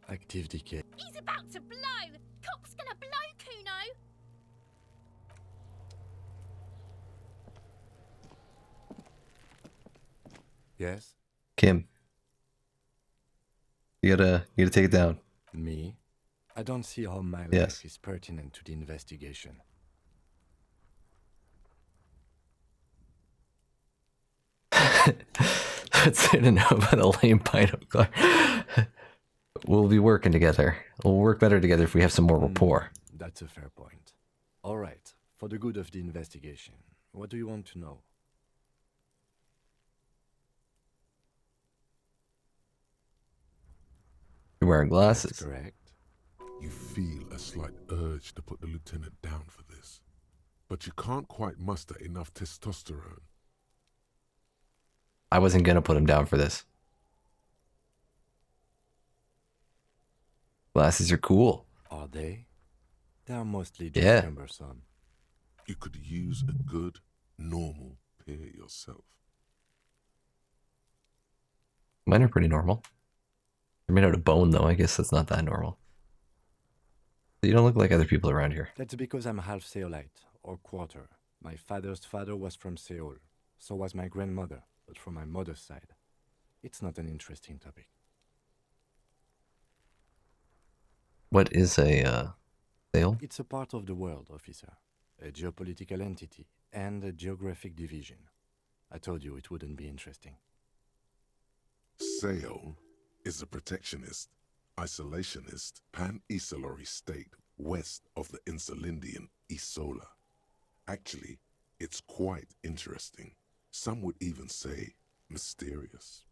Speaker 3: Active decay.
Speaker 17: He's about to blow! Cock's gonna blow, Kuno!
Speaker 3: Yes?
Speaker 1: Kim. You gotta take it down.
Speaker 3: Me? I don't see how my
Speaker 1: Yes.
Speaker 3: life is pertinent to the investigation.
Speaker 1: That's it to know about a lame binocular. We'll be working together. We'll work better together if we have some more rapport.
Speaker 3: That's a fair point. All right, for the good of the investigation, what do you want to know?
Speaker 1: You're wearing glasses.
Speaker 3: That's correct.
Speaker 2: You feel a slight urge to put the lieutenant down for this, but you can't quite muster enough testosterone.
Speaker 1: I wasn't gonna put him down for this. Glasses are cool.
Speaker 3: Are they? They are mostly just
Speaker 1: Yeah.
Speaker 3: cumbersome.
Speaker 2: You could use a good, normal pair yourself.
Speaker 1: Mine are pretty normal. They're made out of bone, though. I guess that's not that normal. You don't look like other people around here.
Speaker 3: That's because I'm half Seolite, or quarter. My father's father was from Seoul. So was my grandmother, but from my mother's side. It's not an interesting topic.
Speaker 1: What is a sale?
Speaker 3: It's a part of the world, officer. A geopolitical entity and a geographic division. I told you it wouldn't be interesting.
Speaker 2: Seoul is a protectionist, isolationist, pan-Isolari state west of the Insulindian Isola. Actually, it's quite interesting. Some would even say mysterious.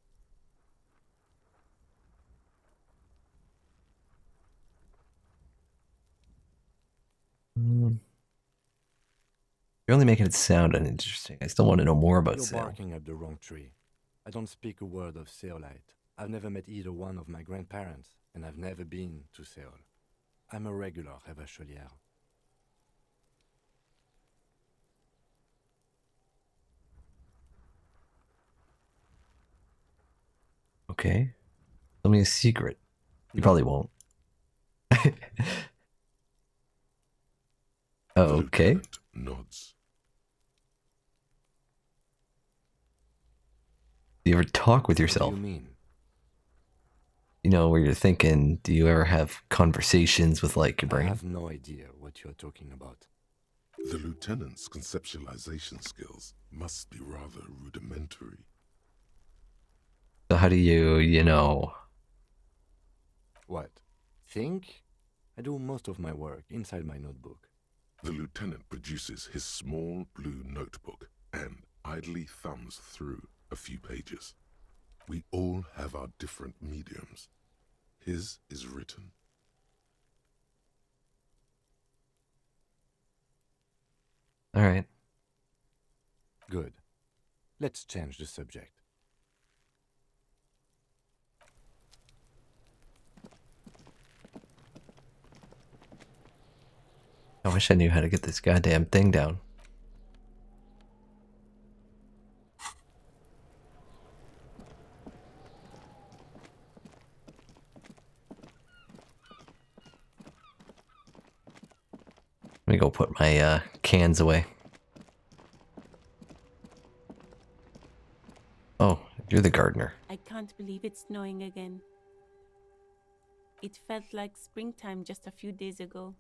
Speaker 1: You're only making it sound uninteresting. I still want to know more about
Speaker 3: You're
Speaker 1: Seoul.
Speaker 3: barking up the wrong tree. I don't speak a word of Seolite. I've never met either one of my grandparents, and I've never been to Seoul. I'm a regular Revacholière.
Speaker 1: Okay. Tell me a secret. You
Speaker 3: No.
Speaker 1: probably won't. Oh, okay.
Speaker 2: Lieutenant nods.
Speaker 1: Do you ever talk with yourself?
Speaker 3: What do you mean?
Speaker 1: You know, where you're thinking, do you ever have conversations with, like, your
Speaker 3: I
Speaker 1: brain?
Speaker 3: have no idea what you're talking about.
Speaker 2: The lieutenant's conceptualization skills must be rather rudimentary.
Speaker 1: So how do you know...
Speaker 3: What? Think? I do most of my work inside my notebook.
Speaker 2: The lieutenant produces his small blue notebook and idly thumbs through a few pages. We all have our different mediums. His is written.
Speaker 1: All right.
Speaker 3: Good. Let's change the subject.
Speaker 1: I wish I knew how to get this goddamn thing down. Let me go put my cans away. Oh, you're the gardener.
Speaker 18: I can't believe it's snowing again. It felt like springtime just a few days ago.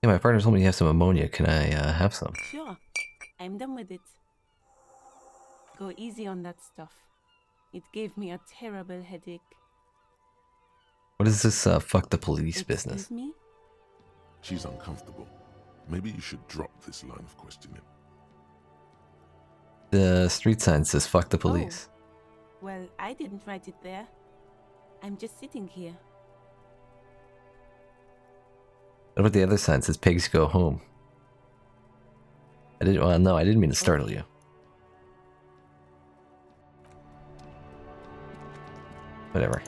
Speaker 1: Yeah, my partner told me you have some ammonia. Can I have some?
Speaker 18: Sure, I'm done with it. Go easy on that stuff. It gave me a terrible headache.
Speaker 1: What is this fuck the police business?
Speaker 18: Excuse me?
Speaker 2: She's uncomfortable. Maybe you should drop this line of questioning.
Speaker 1: The street sign says fuck the police.
Speaker 18: Well, I didn't write it there. I'm just sitting here.
Speaker 1: What about the other sign? It says pigs go home. I didn't mean to startle you. Whatever.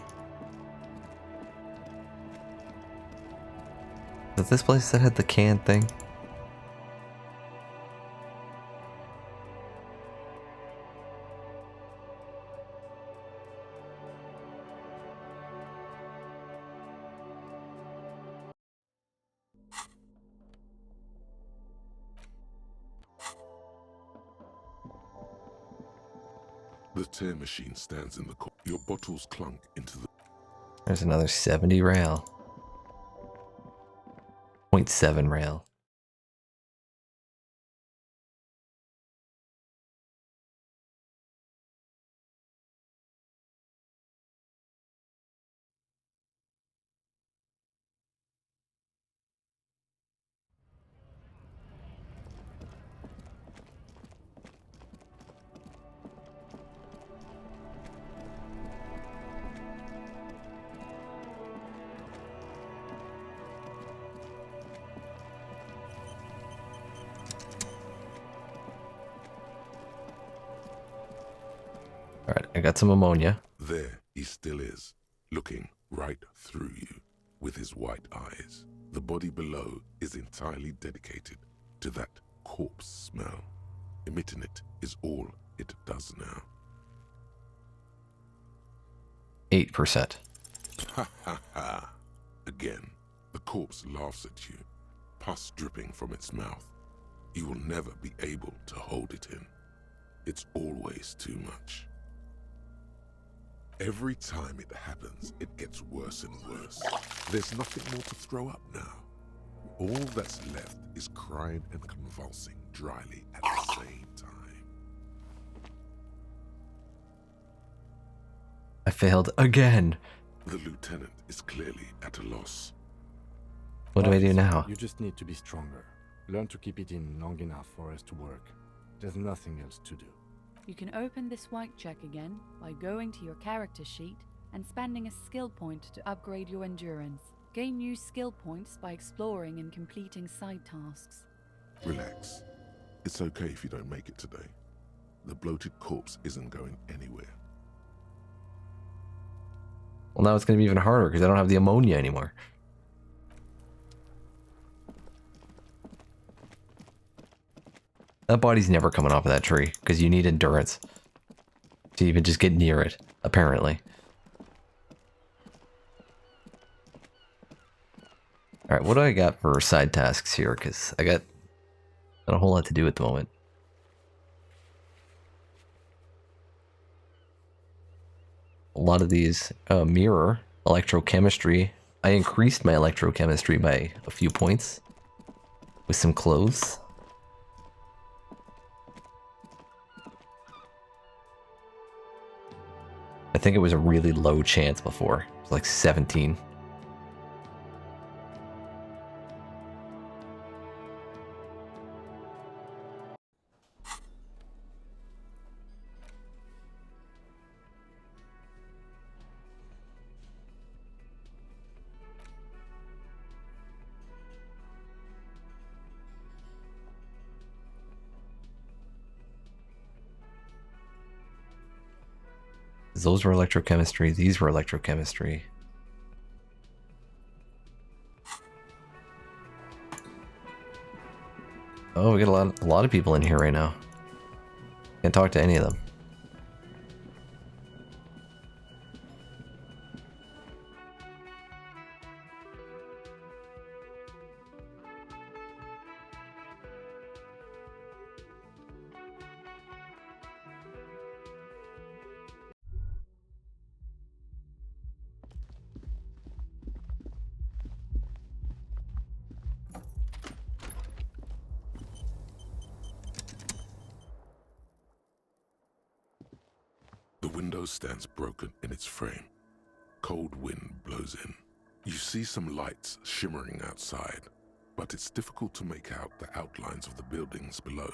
Speaker 1: Is it this place that had the can thing?
Speaker 2: The tear machine stands in the corner. Your bottles clunk into the...
Speaker 1: There's another 70 rail. 0.7 rail. Alright, I got some ammonia.
Speaker 2: There he still is, looking right through you with his white eyes. The body below is entirely dedicated to that corpse smell. Emitting it is all it does now.
Speaker 1: 8%.
Speaker 2: Ha ha ha. Again, the corpse laughs at you, pus dripping from its mouth. You will never be able to hold it in. It's always too much. Every time it happens, it gets worse and worse. There's nothing more to throw up now. All that's left is crying and convulsing dryly at the same time.
Speaker 1: I failed again.
Speaker 2: The lieutenant is clearly at a loss.
Speaker 1: What do I do now?
Speaker 3: You just need to be stronger. Learn to keep it in long enough for us to work. There's nothing else to do.
Speaker 12: You can open this white check again by going to your character sheet and spending a skill point to upgrade your endurance. Gain new skill points by exploring and completing side tasks.
Speaker 2: Relax. It's okay if you don't make it today. The bloated corpse isn't going anywhere.
Speaker 1: Well, now it's going to be even harder because I don't have the ammonia anymore. That body's never coming off of that tree because you need endurance to even just get near it, apparently. Alright, what do I got for side tasks here? Because I got not a whole lot to do at the moment. A lot of these mirror, electrochemistry. I increased my electrochemistry by a few points with some clothes. I think it was a really low chance before. It was like 17. 'Cause those were electrochemistry. These were electrochemistry. Oh, we got a lot of people in here right now. Can't talk to any of them.
Speaker 2: The window stands broken in its frame. Cold wind blows in. You see some lights shimmering outside, but it's difficult to make out the outlines of the buildings below.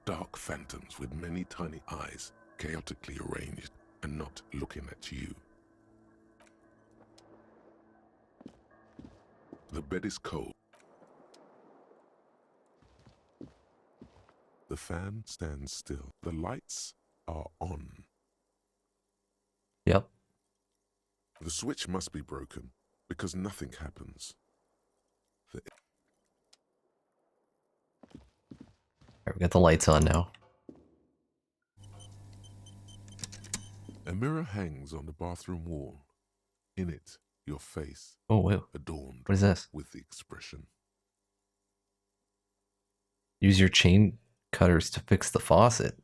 Speaker 2: Dark phantoms with many tiny eyes, chaotically arranged and not looking at you. The bed is cold. The fan stands still. The lights are on.
Speaker 1: Yep.
Speaker 2: The switch must be broken because nothing happens.
Speaker 1: Alright, we got the lights on now.
Speaker 2: A mirror hangs on the bathroom wall. In it, your face,
Speaker 1: Oh, wow.
Speaker 2: adorned
Speaker 1: What is this?
Speaker 2: with the expression.
Speaker 1: Use your chain cutters to fix the faucet.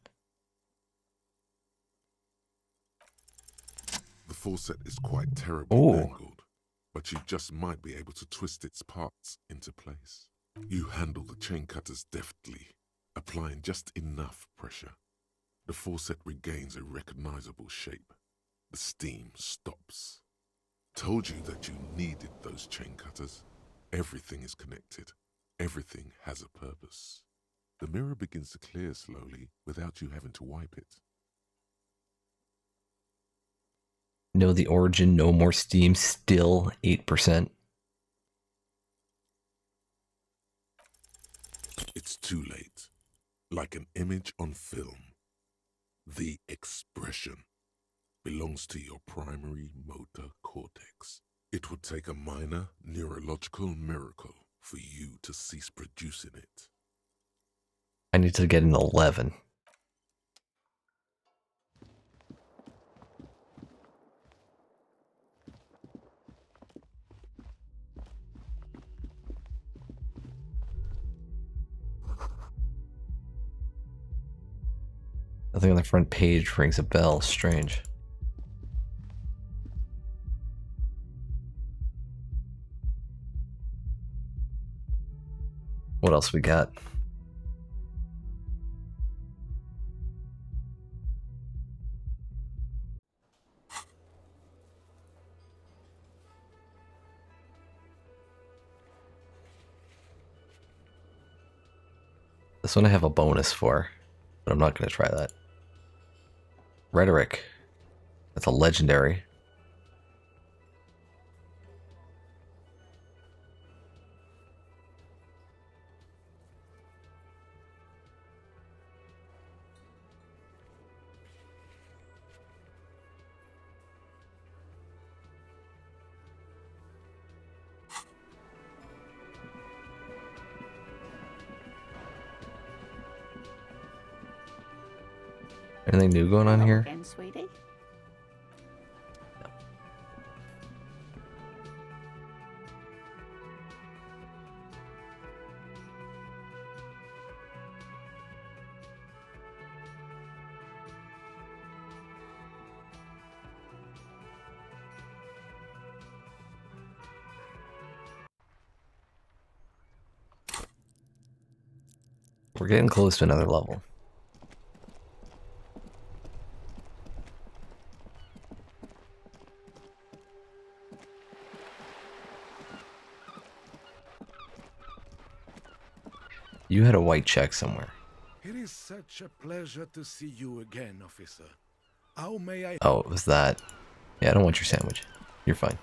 Speaker 2: The faucet is quite terribly
Speaker 1: Oh.
Speaker 2: angled, but you just might be able to twist its parts into place. You handle the chain cutters deftly, applying just enough pressure. The faucet regains a recognizable shape. The steam stops. Told you that you needed those chain cutters. Everything is connected. Everything has a purpose. The mirror begins to clear slowly without you having to wipe it.
Speaker 1: Know the origin, no more steam, still 8%.
Speaker 2: It's too late. Like an image on film. The expression belongs to your primary motor cortex. It would take a minor neurological miracle for you to cease producing it.
Speaker 1: I need to get an 11. Nothing on the front page rings a bell. Strange. What else we got? This one I have a bonus for, but I'm not going to try that. Rhetoric. That's a legendary. Anything new going on here?
Speaker 8: Again, sweetie.
Speaker 1: We're getting close to another level. You had a white check somewhere.
Speaker 14: It is such a pleasure to see you again, officer. How may I...
Speaker 1: Oh, it was that. Yeah, I don't want your sandwich. You're fine.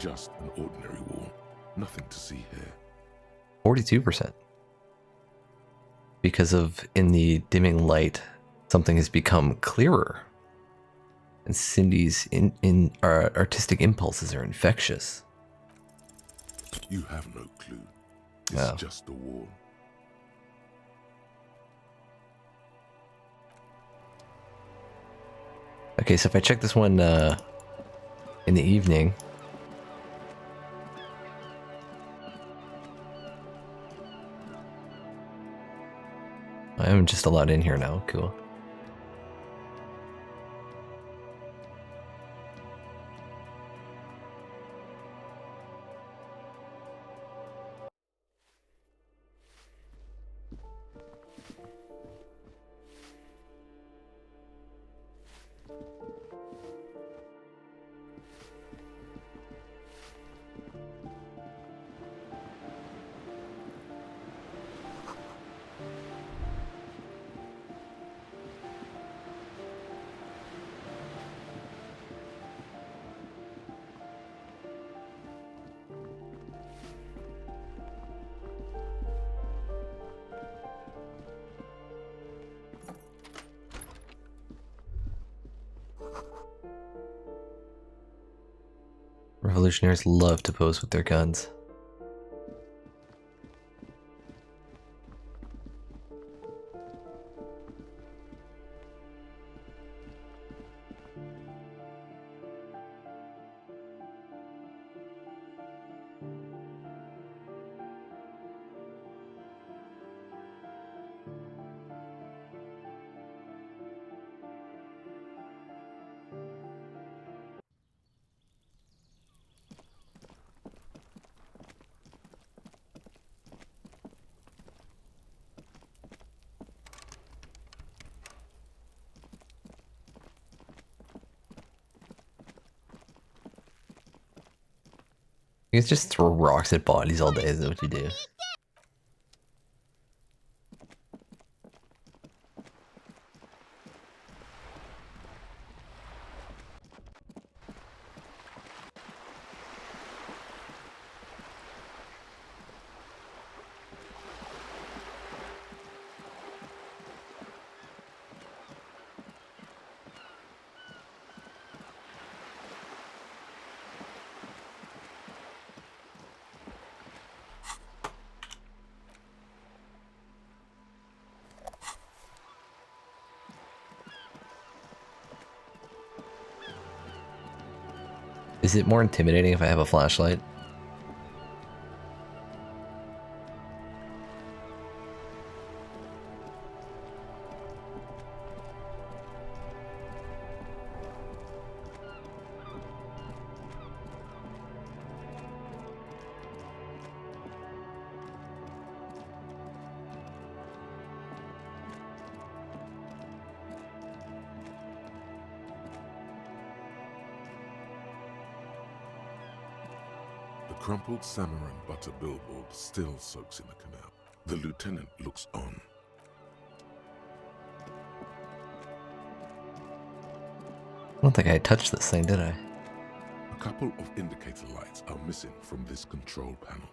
Speaker 2: Just an ordinary wall. Nothing to see here.
Speaker 1: 42%. Because of in the dimming light, something has become clearer. And Cindy's artistic impulses are infectious.
Speaker 2: You have no clue. It's
Speaker 1: Oh.
Speaker 2: just a wall.
Speaker 1: Okay, so if I check this one in the evening. I am just allowed in here now. Cool. Revolutionaries love to pose with their guns. You guys just throw rocks at bodies all day, is that what you do? Is it more intimidating if I have a flashlight?
Speaker 2: The crumpled salmon and butter billboard still soaks in the canal. The lieutenant looks on.
Speaker 1: I don't think I touched this thing, did I?
Speaker 2: A couple of indicator lights are missing from this control panel.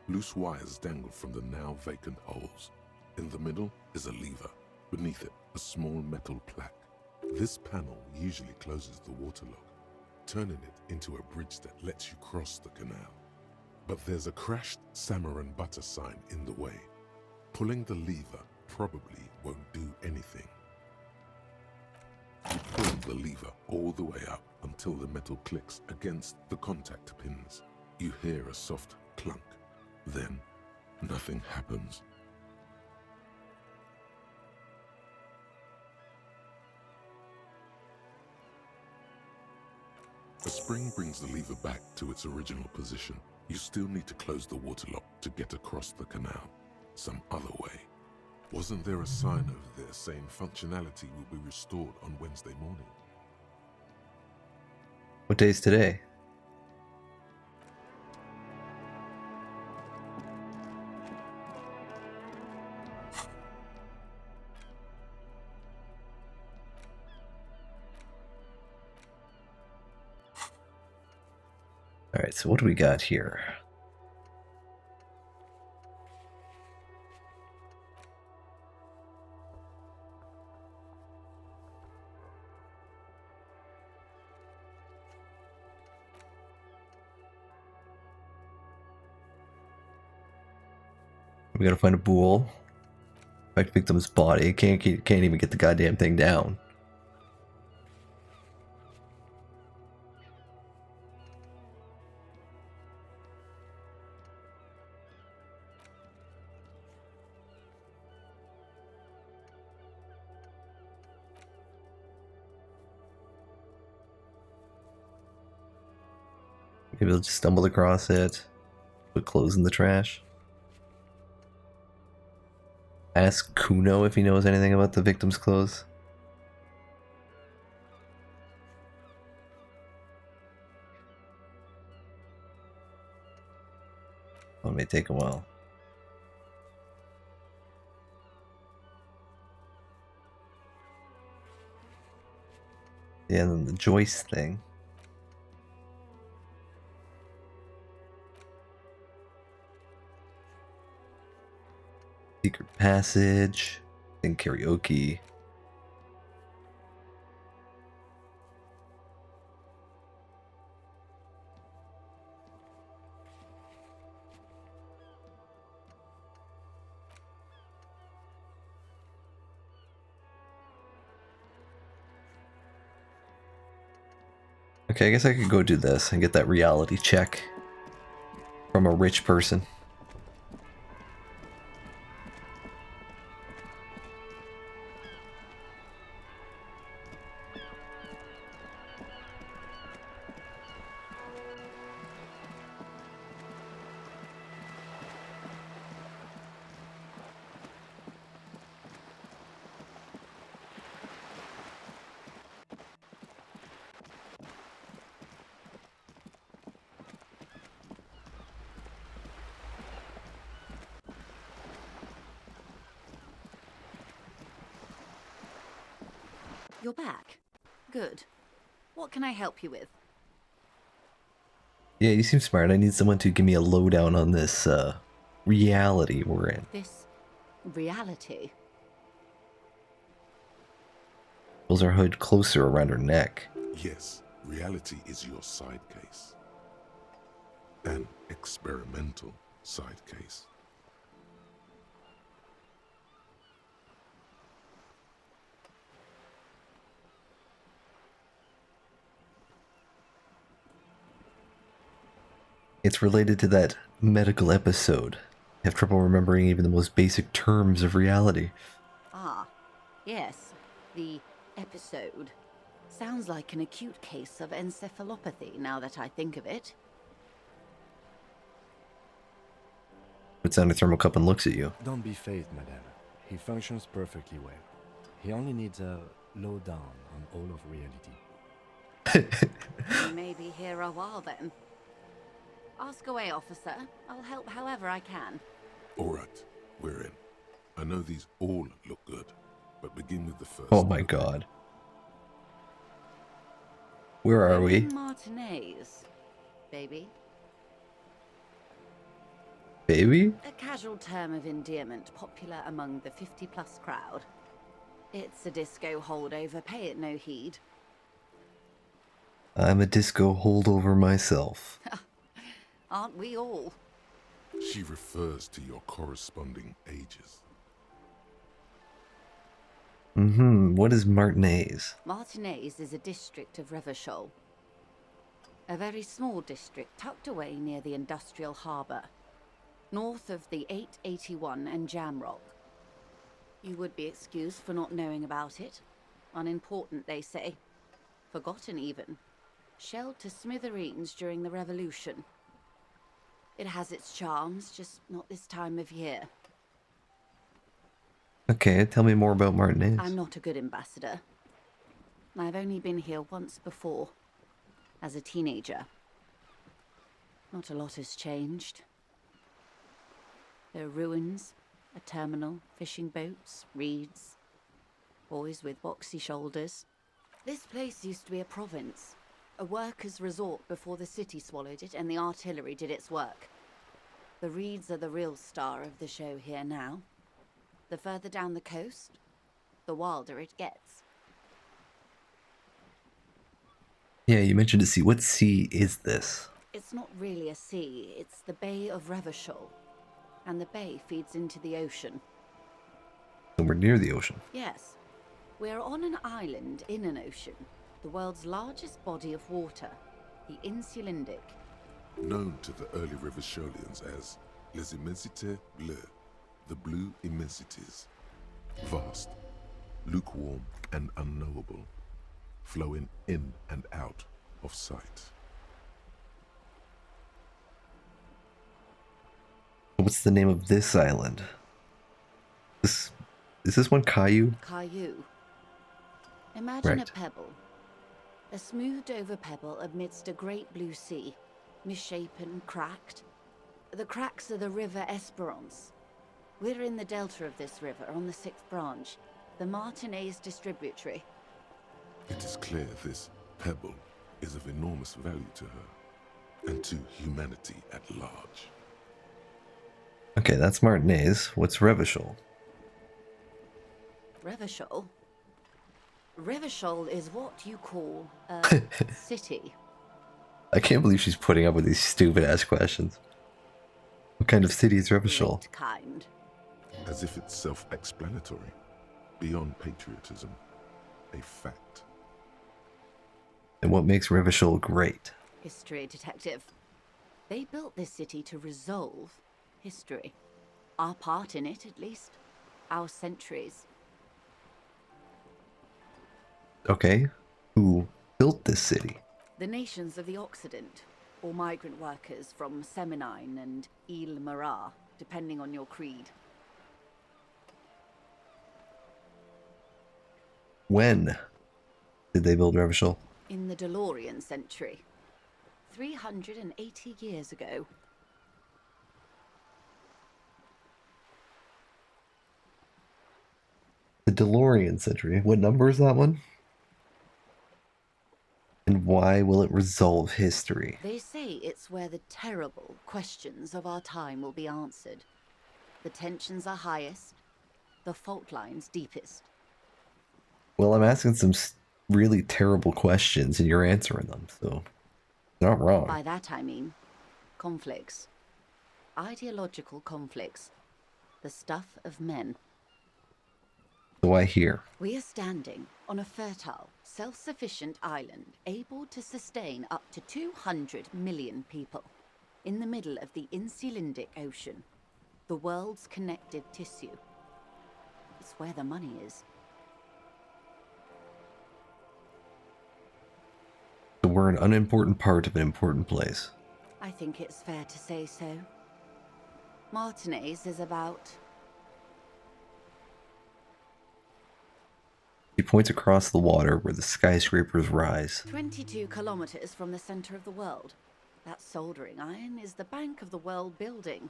Speaker 2: Loose wires dangle from the now vacant holes. In the middle is a lever. Beneath it, a small metal plaque. This panel usually closes the waterlock, turning it into a bridge that lets you cross the canal. But there's a crashed salmon and butter sign in the way. Pulling the lever probably won't do anything. You pull the lever all the way up until the metal clicks against the contact pins. You hear a soft clunk. Then, nothing happens. A spring brings the lever back to its original position. You still need to close the waterlock to get across the canal. Some other way. Wasn't there a sign over there saying functionality will be restored on Wednesday morning?
Speaker 1: What day is today? Alright, so what do we got here? We gotta find a bull. Affect victim's body. Can't even get the goddamn thing down. Maybe I'll just stumble across it. Put clothes in the trash. Ask Kuno if he knows anything about the victim's clothes. Well, it may take a while. Yeah, and then the Joyce thing. Secret passage. Then karaoke. Okay, I guess I could go do this and get that reality check from a rich person.
Speaker 8: You're back. Good. What can I help you with?
Speaker 1: Yeah, you seem smart. I need someone to give me a lowdown on this reality we're in.
Speaker 8: This reality?
Speaker 1: Pulls her hood closer around her neck.
Speaker 2: Yes, reality is your side case. An experimental side case.
Speaker 1: It's related to that medical episode. I have trouble remembering even the most basic terms of reality.
Speaker 8: Ah, yes. The episode. Sounds like an acute case of encephalopathy, now that I think of it.
Speaker 1: Puts down a thermal cup and looks at you.
Speaker 3: Don't be phased, madame. He functions perfectly well. He only needs a lowdown on all of reality.
Speaker 8: You may be here a while then. Ask away, officer. I'll help however I can.
Speaker 2: All right, we're in. I know these all look good, but begin with the first.
Speaker 1: Oh my god. Where are we?
Speaker 8: Martinez, baby.
Speaker 1: Baby?
Speaker 8: A casual term of endearment popular among the 50-plus crowd. It's a disco holdover, pay it no heed.
Speaker 1: I'm a disco holdover myself.
Speaker 8: Aren't we all?
Speaker 2: She refers to your corresponding ages.
Speaker 1: What is Martinez?
Speaker 8: Martinez is a district of Revachol. A very small district tucked away near the industrial harbour, north of the 881 and Jamrock. You would be excused for not knowing about it. Unimportant, they say. Forgotten, even. Shelled to smithereens during the Revolution. It has its charms, just not this time of year.
Speaker 1: Okay, tell me more about Martinez.
Speaker 8: I'm not a good ambassador. I've only been here once before, as a teenager. Not a lot has changed. There are ruins, a terminal, fishing boats, reeds, boys with boxy shoulders. This place used to be a province. A workers' resort before the city swallowed it and the artillery did its work. The reeds are the real star of the show here now. The further down the coast, the wilder it gets.
Speaker 1: Yeah, you mentioned a sea. What sea is this?
Speaker 8: It's not really a sea, it's the Bay of Revachol. And the bay feeds into the ocean.
Speaker 1: Somewhere near the ocean.
Speaker 8: Yes. We're on an island in an ocean. The world's largest body of water. The Insulindic.
Speaker 2: Known to the early Revacholians as Les Immensités Bleues, the blue immensities. Vast, lukewarm and unknowable, flowing in and out of sight.
Speaker 1: What's the name of this island? Is this one Caillou?
Speaker 8: Caillou. Imagine
Speaker 1: Right.
Speaker 8: a pebble. A smoothed over pebble amidst a great blue sea. Misshapen, cracked. The cracks are the river Esperance. We're in the delta of this river on the 6th branch, the Martinez distributary.
Speaker 2: It is clear this pebble is of enormous value to her, and to humanity at large.
Speaker 1: Okay, that's Martinez. What's Revachol?
Speaker 8: Revachol? Revachol is what you call a city.
Speaker 1: I can't believe she's putting up with these stupid ass questions. What kind of city is Revachol?
Speaker 8: Great kind.
Speaker 2: As if it's self-explanatory, beyond patriotism, a fact.
Speaker 1: And what makes Revachol great?
Speaker 8: History detective. They built this city to resolve history. Our part in it, at least. Our centuries.
Speaker 1: Okay, who built this city?
Speaker 8: The nations of the Occident, or migrant workers from Seminine and Ile Marat, depending on your creed.
Speaker 1: When did they build Revachol?
Speaker 8: In the DeLorean century. 380 years ago.
Speaker 1: The DeLorean century. What number is that one? And why will it resolve history?
Speaker 8: They say it's where the terrible questions of our time will be answered. The tensions are highest, the fault lines deepest.
Speaker 1: Well, I'm asking some really terrible questions and you're answering them, so not wrong.
Speaker 8: By that I mean conflicts. Ideological conflicts. The stuff of men.
Speaker 1: So why here?
Speaker 8: We are standing on a fertile, self-sufficient island able to sustain up to 200 million people in the middle of the Insulindic Ocean, the world's connective tissue. It's where the money is.
Speaker 1: So we're an unimportant part of an important place.
Speaker 8: I think it's fair to say so. Martinez is about...
Speaker 1: He points across the water where the skyscrapers rise.
Speaker 8: 22 kilometers from the center of the world. That soldering iron is the bank of the world building.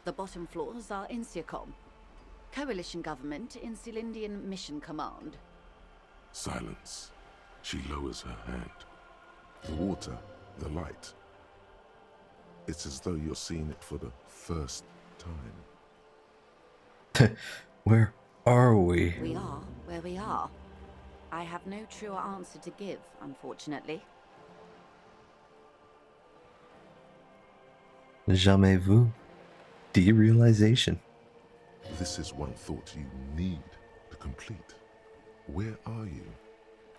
Speaker 8: The bottom floors are Insiacom. Coalition government, Insulindian Mission Command.
Speaker 2: Silence. She lowers her hand. The water, the light. It's as though you're seeing it for the first time.
Speaker 1: Where are we?
Speaker 8: We are where we are. I have no truer answer to give, unfortunately.
Speaker 1: Jamais vu. Derealization.
Speaker 2: This is one thought you need to complete. Where are you?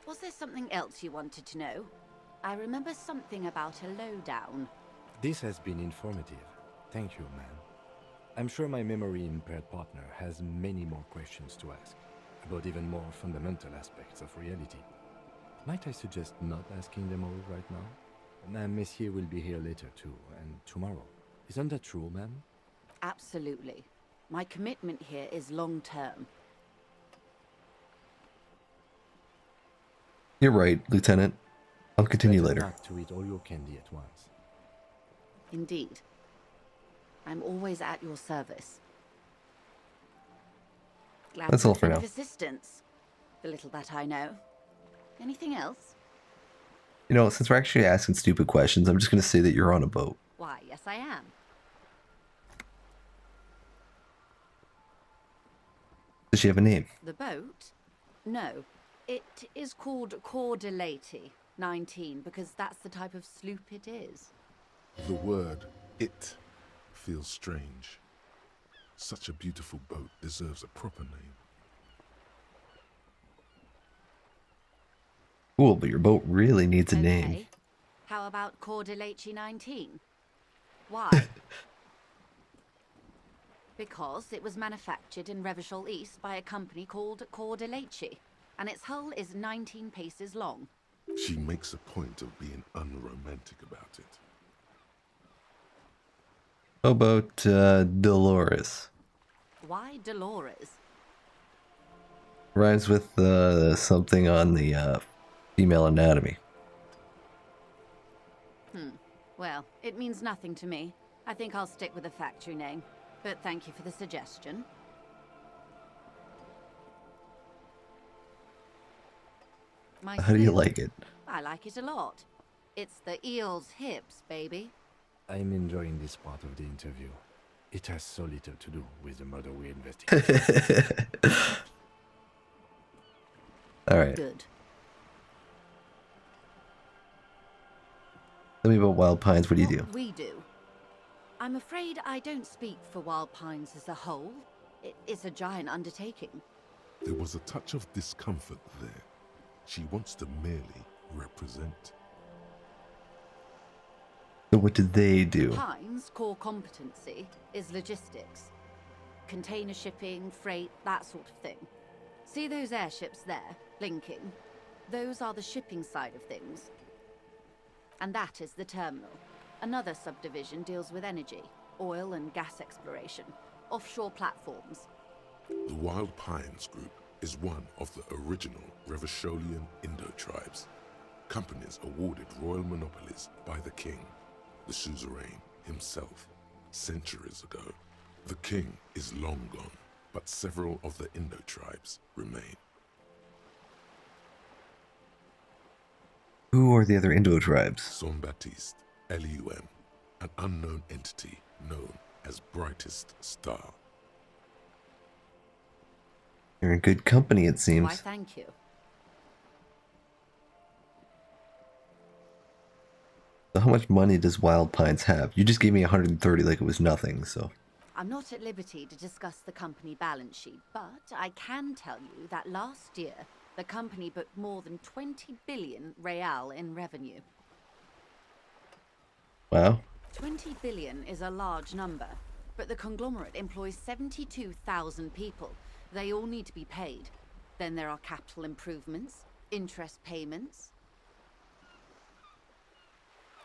Speaker 8: Was there something else you wanted to know? I remember something about a lowdown.
Speaker 3: This has been informative. Thank you, ma'am. I'm sure my memory-impaired partner has many more questions to ask, about even more fundamental aspects of reality. Might I suggest not asking them all right now? Madame Messier will be here later too, and tomorrow. Isn't that true, ma'am?
Speaker 8: Absolutely. My commitment here is long-term.
Speaker 1: You're right, Lieutenant. I'll continue
Speaker 3: Better
Speaker 1: later.
Speaker 3: not to eat all your candy at once.
Speaker 8: Indeed. I'm always at your service. Glad
Speaker 1: That's
Speaker 8: to
Speaker 1: all for
Speaker 8: be
Speaker 1: now.
Speaker 8: of assistance. The little that I know. Anything else?
Speaker 1: You know, since we're actually asking stupid questions, I'm just going to say that you're on a boat.
Speaker 8: Why, yes, I am.
Speaker 1: Does she have a name?
Speaker 8: The boat? No. It is called Cordelati 19 because that's the type of sloop it is.
Speaker 2: The word "it" feels strange. Such a beautiful boat deserves a proper name.
Speaker 1: Cool, but your boat really needs a name.
Speaker 8: How about Cordelati 19? Why? Because it was manufactured in Revachol East by a company called Cordelati, and its hull is 19 paces long.
Speaker 2: She makes a point of being unromantic about it.
Speaker 1: How about Dolores?
Speaker 8: Why Dolores?
Speaker 1: Rhymes with something on the female anatomy.
Speaker 8: Well, it means nothing to me. I think I'll stick with the factory name. But thank you for the suggestion.
Speaker 1: How do you like it?
Speaker 8: I like it a lot. It's the eel's hips, baby.
Speaker 3: I'm enjoying this part of the interview. It has so little to do with the murder we're investigating.
Speaker 1: All right.
Speaker 8: Good.
Speaker 1: Tell me about Wild Pines. What do you do?
Speaker 8: We do. I'm afraid I don't speak for Wild Pines as a whole. It's a giant undertaking.
Speaker 2: There was a touch of discomfort there. She wants to merely represent.
Speaker 1: So what did they do?
Speaker 8: Pines' core competency is logistics. Container shipping, freight, that sort of thing. See those airships there, blinking? Those are the shipping side of things. And that is the terminal. Another subdivision deals with energy, oil and gas exploration, offshore platforms.
Speaker 2: The Wild Pines Group is one of the original Revacholian Indo-tribes. Companies awarded royal monopolies by the king, the suzerain himself, centuries ago. The king is long gone, but several of the Indo-tribes remain.
Speaker 1: Who are the other Indo tribes?
Speaker 2: Son Baptiste, Elysium, an unknown entity known as Brightest Star.
Speaker 1: You're in good company, it seems.
Speaker 8: Why, thank you.
Speaker 1: So how much money does Wild Pines have? You just gave me 130 like it was nothing, so.
Speaker 8: I'm not at liberty to discuss the company balance sheet, but I can tell you that last year, the company booked more than 20 billion real in revenue.
Speaker 1: Wow.
Speaker 8: 20 billion is a large number, but the conglomerate employs 72,000 people. They all need to be paid. Then there are capital improvements, interest payments.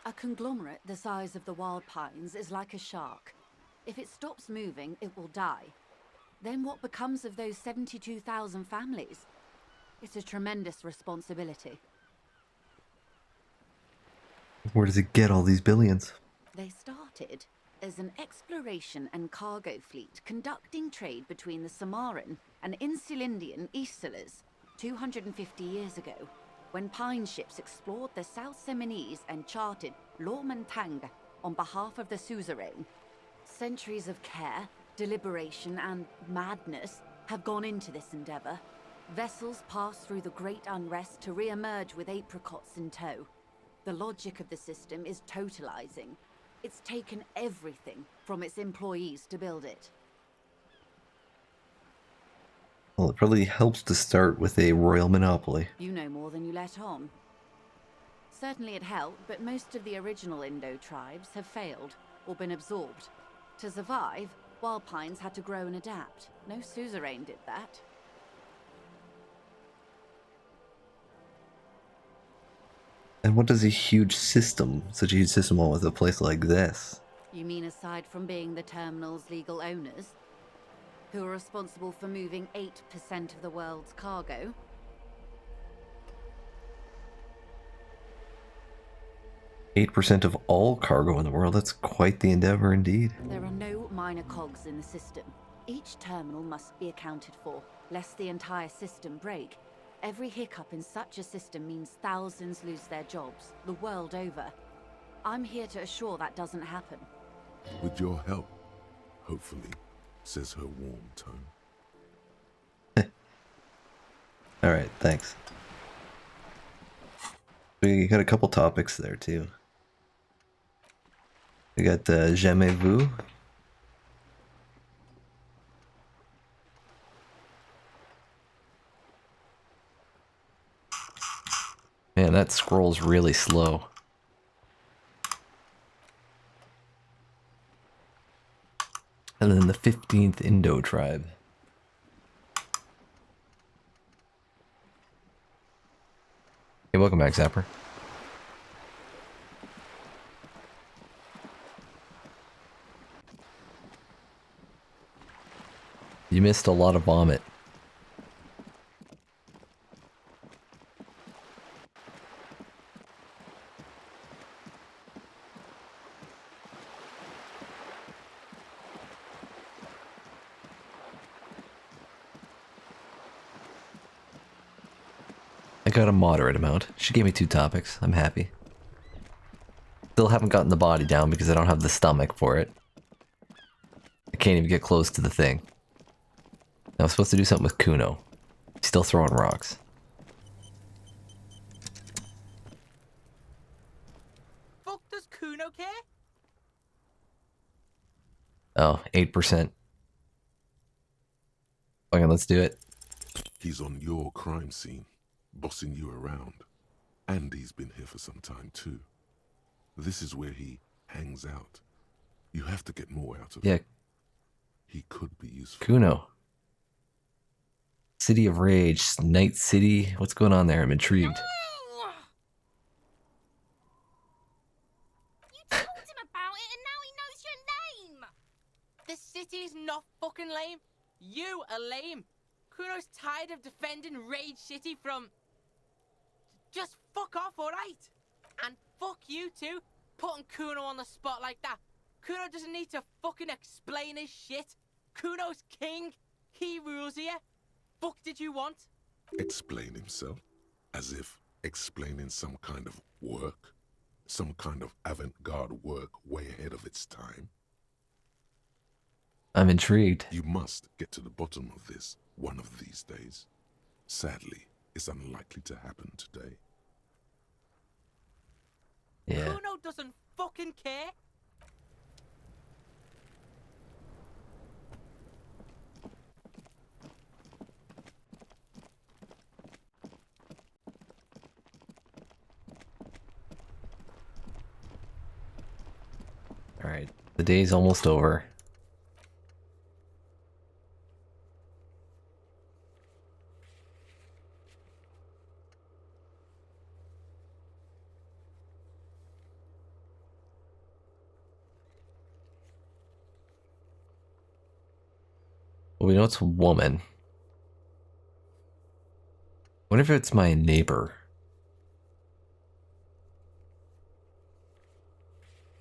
Speaker 8: A conglomerate the size of the Wild Pines is like a shark. If it stops moving, it will die. Then what becomes of those 72,000 families? It's a tremendous responsibility.
Speaker 1: Where does it get all these billions?
Speaker 8: They started as an exploration and cargo fleet conducting trade between the Samaran and Insulindian Isolas 250 years ago, when pine ships explored the South Seminese and charted Lomantang on behalf of the suzerain. Centuries of care, deliberation, and madness have gone into this endeavor. Vessels pass through the great unrest to re-emerge with apricots in tow. The logic of the system is totalizing. It's taken everything from its employees to build it.
Speaker 1: Well, it probably helps to start with a royal monopoly.
Speaker 8: You know more than you let on. Certainly it helped, but most of the original Indo tribes have failed or been absorbed. To survive, Wild Pines had to grow and adapt. No suzerain did that.
Speaker 1: And what does such a huge system want with a place like this?
Speaker 8: You mean aside from being the terminal's legal owners, who are responsible for moving 8% of the world's cargo?
Speaker 1: %8 of all cargo in the world. That's quite the endeavor indeed.
Speaker 8: There are no minor cogs in the system. Each terminal must be accounted for, lest the entire system break. Every hiccup in such a system means thousands lose their jobs, the world over. I'm here to assure that doesn't happen.
Speaker 2: With your help, hopefully, says her warm tone.
Speaker 1: Alright, thanks. We got a couple topics there too. We got Jamais Vu. Man, that scroll's really slow. And then the 15th Indo tribe. Hey, welcome back, Zapper. You missed a lot of vomit. I got a moderate amount. She gave me 2 topics. I'm happy. Still haven't gotten the body down because I don't have the stomach for it. I can't even get close to the thing. I was supposed to do something with Kuno. He's still throwing rocks.
Speaker 13: Fuck does Kuno care?
Speaker 1: Oh, 8%. Okay, let's do it.
Speaker 2: He's on your crime scene, bossing you around. And he's been here for some time too. This is where he hangs out. You have to get more out of him. He could be useful.
Speaker 1: Kuno. City of Rage, Night City. What's going on there? I'm intrigued.
Speaker 17: You told him about it and now he knows your name!
Speaker 13: The city's not fucking lame. You are lame. Kuno's tired of defending Rage City from... Just fuck off, alright? And fuck you too, putting Kuno on the spot like that. Kuno doesn't need to fucking explain his shit. Kuno's king. He rules here. Fuck did you want?
Speaker 2: Explain himself? As if explaining some kind of work? Some kind of avant-garde work way ahead of its time?
Speaker 1: I'm intrigued.
Speaker 2: You must get to the bottom of this one of these days. Sadly, it's unlikely to happen today.
Speaker 1: Yeah.
Speaker 13: Kuno doesn't fucking care.
Speaker 1: Alright, the day's almost over. Well, we know it's a woman. What if it's my neighbor?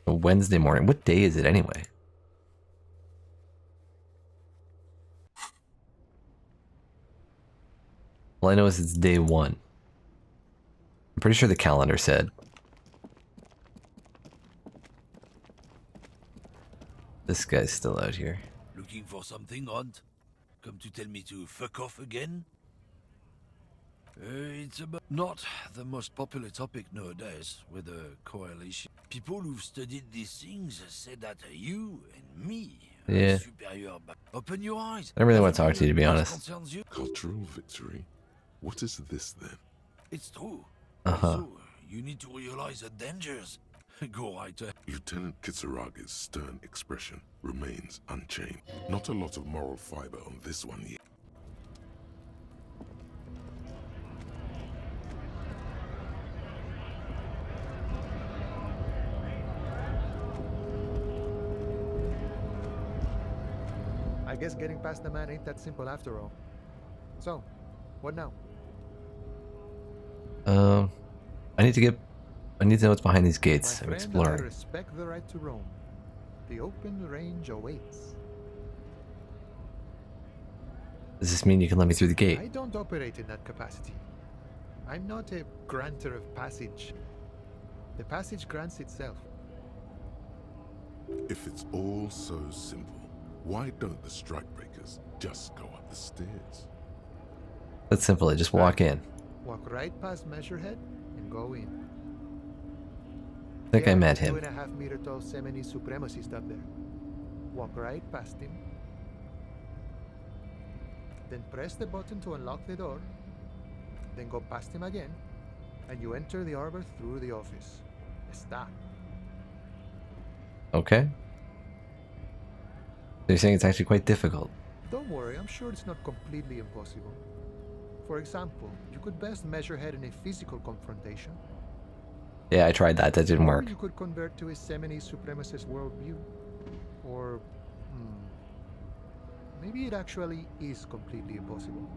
Speaker 1: A Wednesday morning. What day is it anyway? All I know is it's day 1. I'm pretty sure the calendar said. This guy's still out here.
Speaker 19: Looking for something odd? Come to tell me to fuck off again? It's about not the most popular topic nowadays with the coalition. People who've studied these things say that you and me
Speaker 1: Yeah.
Speaker 19: are superior. Open your eyes.
Speaker 1: I don't really want to talk to you, to be honest.
Speaker 19: Concerns you.
Speaker 2: Cultural victory? What is this then?
Speaker 19: It's true.
Speaker 1: Uh-huh.
Speaker 19: So, you need to realize the dangers. Go right ahead.
Speaker 2: Lieutenant Kitsuragi's stern expression remains unchanged. Not a lot of moral fiber on this one yet.
Speaker 15: I guess getting past the man ain't that simple after all. So, what now?
Speaker 1: I need to know what's behind these gates.
Speaker 15: My
Speaker 1: I'm
Speaker 15: friend,
Speaker 1: exploring.
Speaker 15: I respect the right to roam. The open range awaits.
Speaker 1: Does this mean you can let me through the gate?
Speaker 15: I don't operate in that capacity. I'm not a granter of passage. The passage grants itself.
Speaker 2: If it's all so simple, why don't the strikebreakers just go up the stairs?
Speaker 1: That's simple. Just walk in.
Speaker 15: Walk right past Measurehead and go in.
Speaker 1: I think I met him.
Speaker 15: 2.5 meter tall Semini supremacist up there. Walk right past him. Then press the button to unlock the door. Then go past him again. And you enter the arbor through the office. Está.
Speaker 1: Okay. They're saying it's actually quite difficult.
Speaker 15: Don't worry, I'm sure it's not completely impossible. For example, you could best Measurehead in a physical confrontation.
Speaker 1: Yeah, I tried that. That didn't
Speaker 15: Or
Speaker 1: work.
Speaker 15: you could convert to a Semini supremacist worldview. Or... maybe it actually is completely impossible.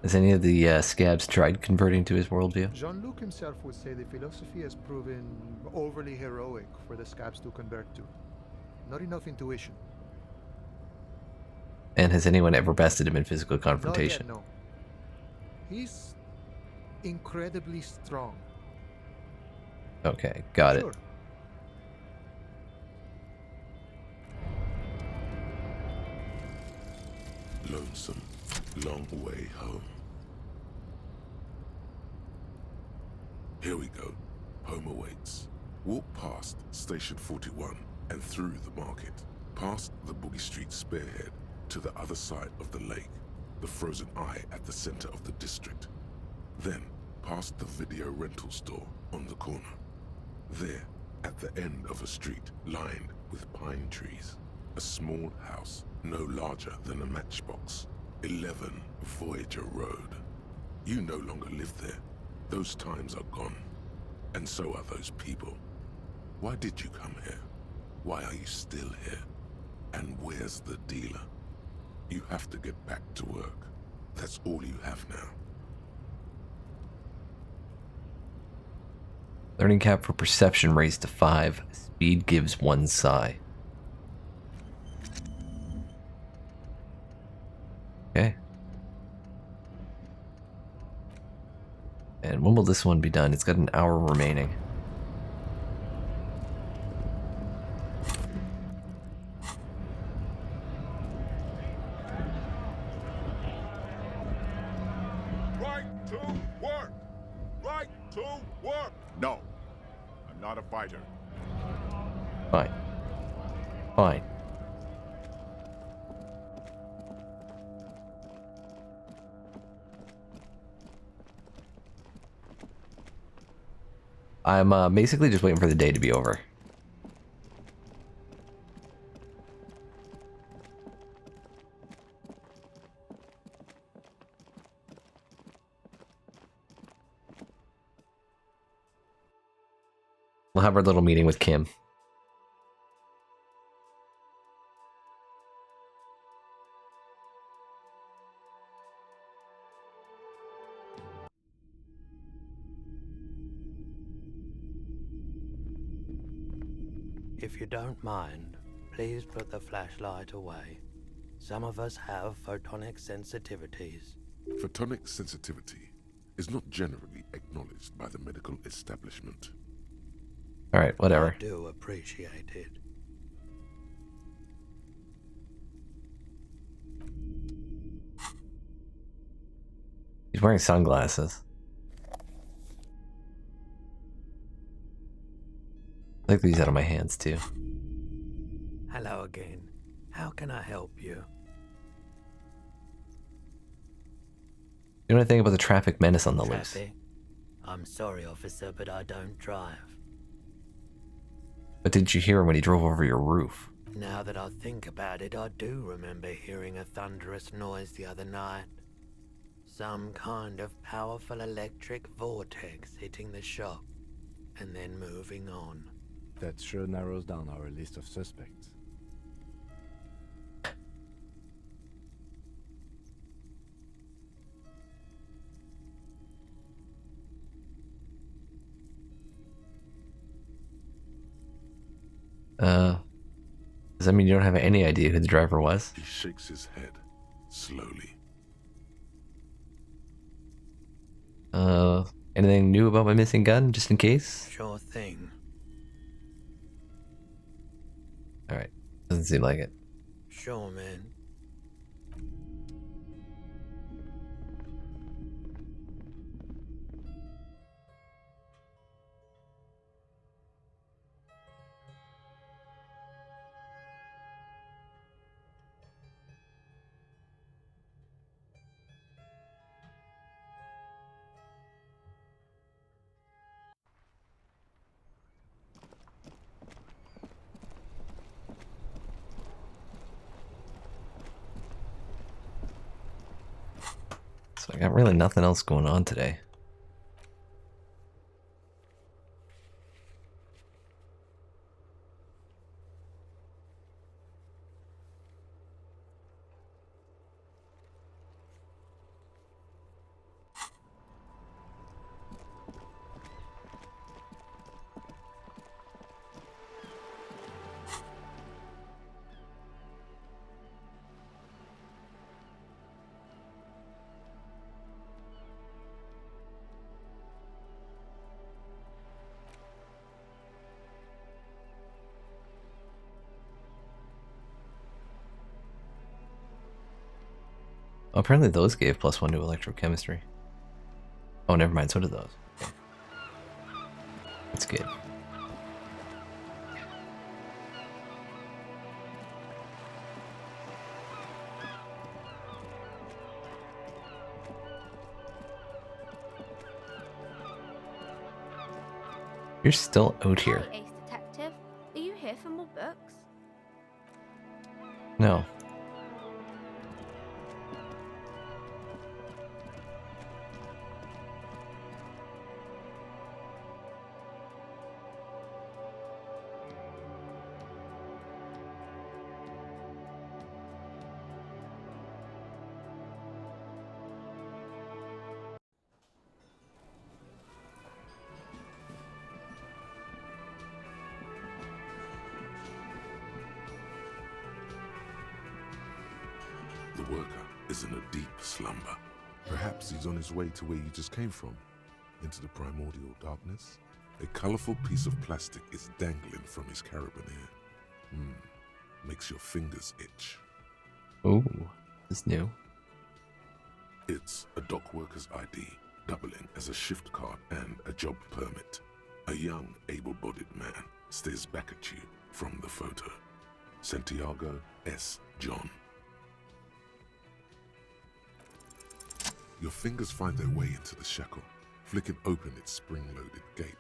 Speaker 1: Has any of the scabs tried converting to his worldview?
Speaker 15: Jean-Luc himself would say the philosophy has proven overly heroic for the scabs to convert to. Not enough intuition.
Speaker 1: And has anyone ever bested him in physical confrontation?
Speaker 15: Not yet, no. He's incredibly strong.
Speaker 1: Okay, got
Speaker 15: Sure.
Speaker 1: it.
Speaker 2: Lonesome, long way home. Here we go. Home awaits. Walk past Station 41 and through the market, past the Boogie Street spearhead to the other side of the lake, the frozen eye at the center of the district. Then, past the video rental store on the corner. There, at the end of a street lined with pine trees, a small house no larger than a matchbox. 11 Voyager Road. You no longer live there. Those times are gone. And so are those people. Why did you come here? Why are you still here? And where's the dealer? You have to get back to work. That's all you have now.
Speaker 1: Learning cap for perception raised to 5. Speed gives 1 psi. Okay. And when will this one be done? It's got an hour remaining.
Speaker 11: Right to work! Right to work! No, I'm not a fighter.
Speaker 1: Fine. Fine. I'm basically just waiting for the day to be over. We'll have our little meeting with Kim.
Speaker 20: If you don't mind, please put the flashlight away. Some of us have photonic sensitivities.
Speaker 2: Photonic sensitivity is not generally acknowledged by the medical establishment.
Speaker 1: Alright, whatever.
Speaker 20: I do appreciate it.
Speaker 1: He's wearing sunglasses. Take these out of my hands too.
Speaker 20: Hello again. How can I help you?
Speaker 1: You know anything about the traffic menace on the loose?
Speaker 20: Traffic? I'm sorry, officer, but I don't drive.
Speaker 1: But didn't you hear him when he drove over your roof?
Speaker 20: Now that I think about it, I do remember hearing a thunderous noise the other night. Some kind of powerful electric vortex hitting the shop, and then moving on.
Speaker 3: That sure narrows down our list of suspects.
Speaker 1: Does that mean you don't have any idea who the driver was?
Speaker 2: He shakes his head, slowly.
Speaker 1: Anything new about my missing gun, just in case?
Speaker 20: Sure thing.
Speaker 1: Alright. Doesn't seem like it.
Speaker 20: Sure, man.
Speaker 1: So I got really nothing else going on today. Oh, apparently those gave +1 to electrochemistry. Oh, never mind, so did those. Okay. That's good. You're still out here.
Speaker 17: Hi, Ace Detective. Are you here for more books?
Speaker 1: No.
Speaker 2: The worker is in a deep slumber. Perhaps he's on his way to where you just came from, into the primordial darkness. A colorful piece of plastic is dangling from his carabiner. Makes your fingers itch.
Speaker 1: Ooh, this new.
Speaker 2: It's a dock worker's ID, doubling as a shift card and a job permit. A young, able-bodied man stares back at you from the photo. Santiago S. John. Your fingers find their way into the shackle, flicking open its spring-loaded gate.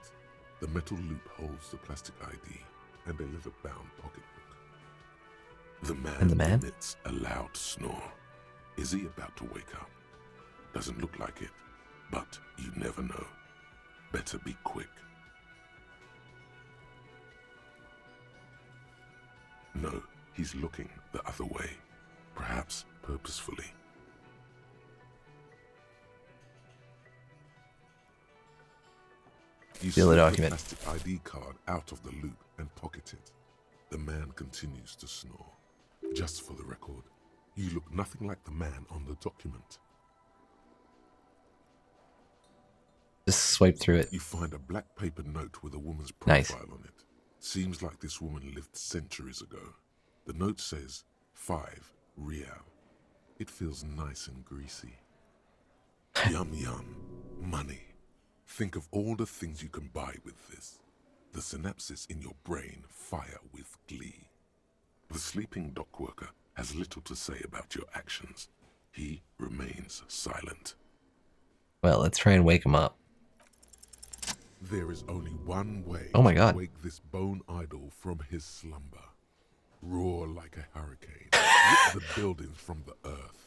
Speaker 2: The metal loop holds the plastic ID and a leather-bound pocketbook. The man emits a loud snore. Is he about to wake up? Doesn't look like it, but you never know. Better be quick. No, he's looking the other way, perhaps purposefully. You
Speaker 1: Steal the
Speaker 2: slip
Speaker 1: document.
Speaker 2: plastic ID card out of the loop and pocket it. The man continues to snore. Just for the record, you look nothing like the man on the document.
Speaker 1: Just swipe through it.
Speaker 2: You find a black paper note with a woman's
Speaker 1: Nice.
Speaker 2: profile on it. Seems like this woman lived centuries ago. The note says 5 real. It feels nice and greasy. Yum yum. Money. Think of all the things you can buy with this. The synapses in your brain fire with glee. The sleeping dock worker has little to say about your actions. He remains silent.
Speaker 1: Well, let's try and wake him up.
Speaker 2: There is only one way
Speaker 1: Oh my
Speaker 2: to
Speaker 1: God.
Speaker 2: wake this bone idol from his slumber. Roar like a hurricane. Rip the buildings from the earth.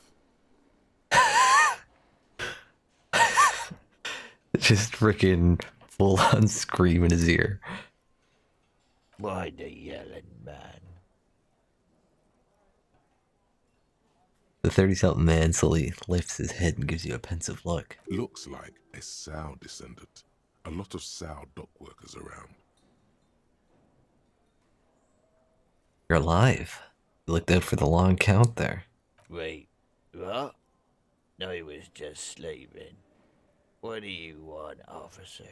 Speaker 1: Just freaking full on scream in his ear.
Speaker 20: Why the yelling, man?
Speaker 1: The 30-something man slowly lifts his head and gives you a pensive look.
Speaker 2: Looks like a Sao descendant. A lot of Sao dock workers around.
Speaker 1: You're alive. You looked out for the long count there.
Speaker 20: Wait, what? No, he was just sleeping. What do you want, officer?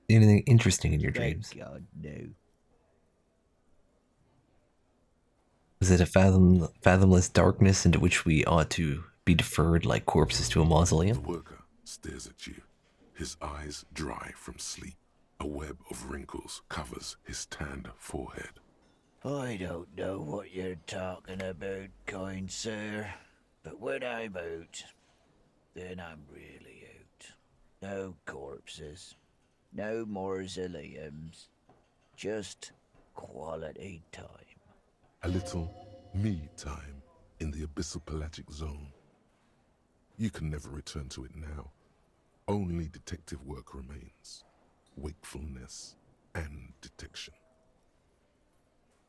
Speaker 1: See anything interesting in your
Speaker 20: Thank
Speaker 1: dreams?
Speaker 20: God, no.
Speaker 1: Is it a fathomless darkness into which we ought to be deferred like corpses to a mausoleum?
Speaker 2: The worker stares at you, his eyes dry from sleep. A web of wrinkles covers his tanned forehead.
Speaker 20: I don't know what you're talking about, kind sir, but when I'm out, then I'm really out. No corpses, no mausoleums, just quality time.
Speaker 2: A little me time in the abyssal pelagic zone. You can never return to it now. Only detective work remains. Wakefulness and detection.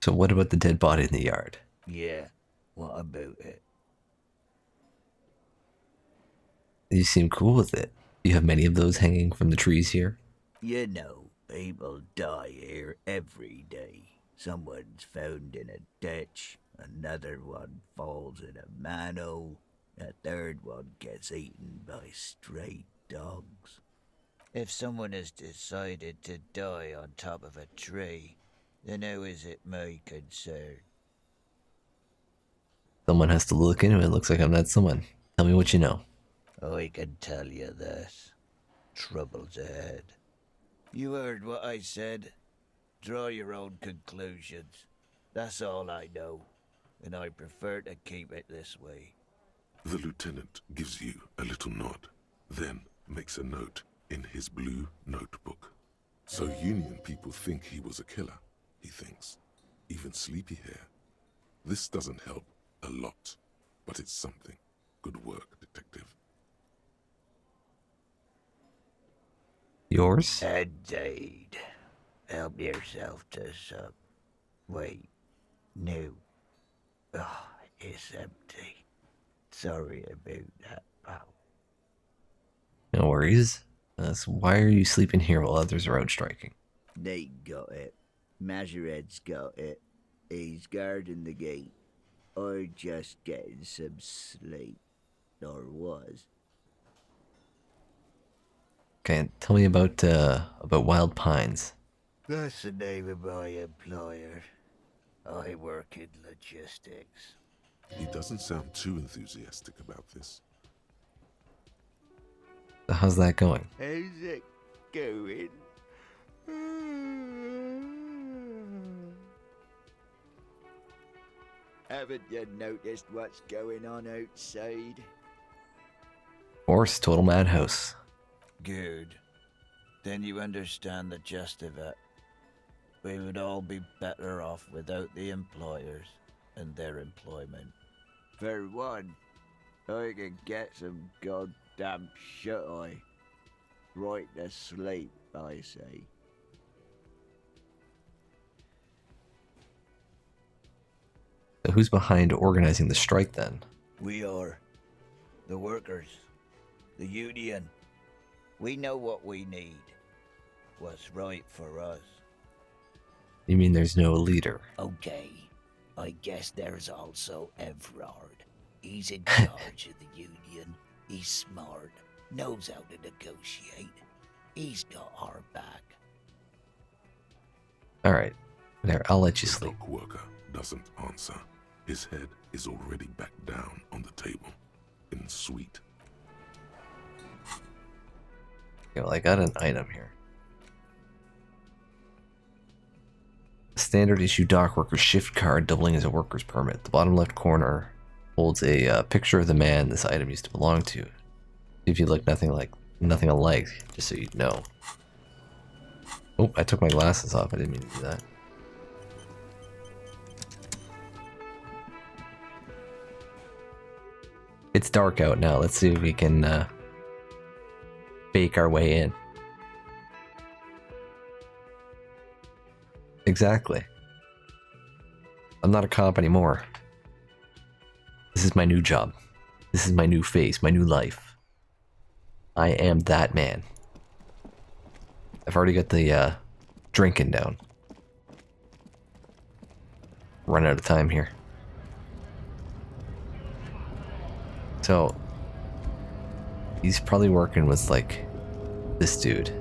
Speaker 1: So what about the dead body in the yard?
Speaker 20: Yeah, what about it?
Speaker 1: You seem cool with it. You have many of those hanging from the trees here?
Speaker 20: You know, people die here every day. Someone's found in a ditch, another one falls in a manhole, a third one gets eaten by stray dogs. If someone has decided to die on top of a tree, then how is it my concern?
Speaker 1: Someone has to look into it. It looks like I'm not someone. Tell me what you know.
Speaker 20: I can tell you this. Trouble's ahead. You heard what I said. Draw your own conclusions. That's all I know, and I prefer to keep it this way.
Speaker 2: The lieutenant gives you a little nod, then makes a note in his blue notebook. So Union people think he was a killer, he thinks. Even sleepy hair. This doesn't help a lot, but it's something. Good work, detective.
Speaker 1: Yours?
Speaker 20: Indeed. Help yourself to some. Wait. No. Oh, it's empty. Sorry about that, pal.
Speaker 1: No worries. So why are you sleeping here while others are out striking?
Speaker 20: Nate got it. Majoret's got it. He's guarding the gate. I'm just getting some sleep. Or was.
Speaker 1: Okay, tell me about Wild Pines.
Speaker 20: That's the name of my employer. I work in logistics.
Speaker 2: He doesn't sound too enthusiastic about this.
Speaker 1: How's that going?
Speaker 20: How's it going? Haven't you noticed what's going on outside?
Speaker 1: Of course, total madhouse.
Speaker 20: Good. Then you understand the gist of it. We would all be better off without the employers and their employment. For one, I can get some goddamn shut-eye. Right to sleep, I say.
Speaker 1: So who's behind organizing the strike then?
Speaker 20: We are. The workers. The union. We know what we need. What's right for us.
Speaker 1: You mean there's no leader?
Speaker 20: Okay. I guess there's also Everard. He's in charge of the union. He's smart. Knows how to negotiate. He's got our back.
Speaker 1: Alright. There, I'll let you
Speaker 2: The
Speaker 1: sleep.
Speaker 2: dock worker doesn't answer. His head is already back down on the table. In sweet.
Speaker 1: Okay, well, I got an item here. Standard issue dock worker shift card doubling as a worker's permit. The bottom left corner holds a picture of the man this item used to belong to. If you look nothing alike, just so you know. Oh, I took my glasses off. I didn't mean to do that. It's dark out now. Let's see if we can bake our way in. Exactly. I'm not a cop anymore. This is my new job. This is my new face, my new life. I am that man. I've already got the drinking down. Run out of time here. So he's probably working with like this dude.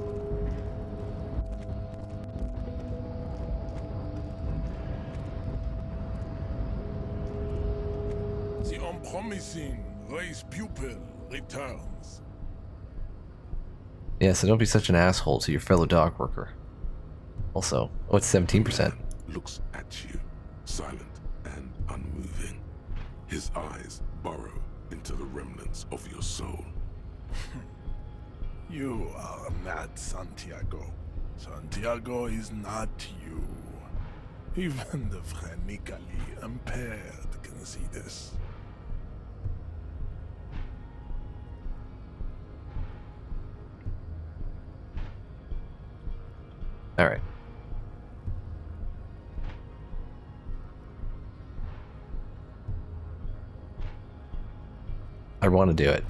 Speaker 14: The unpromising race pupil returns.
Speaker 1: Yeah, so don't be such an asshole to your fellow dock worker. Also, oh, it's 17%.
Speaker 2: Looks at you, silent and unmoving. His eyes burrow into the remnants of your soul.
Speaker 14: You are mad, Santiago. Santiago is not you. Even the phrenically impaired can see this.
Speaker 1: Alright. I want to do it.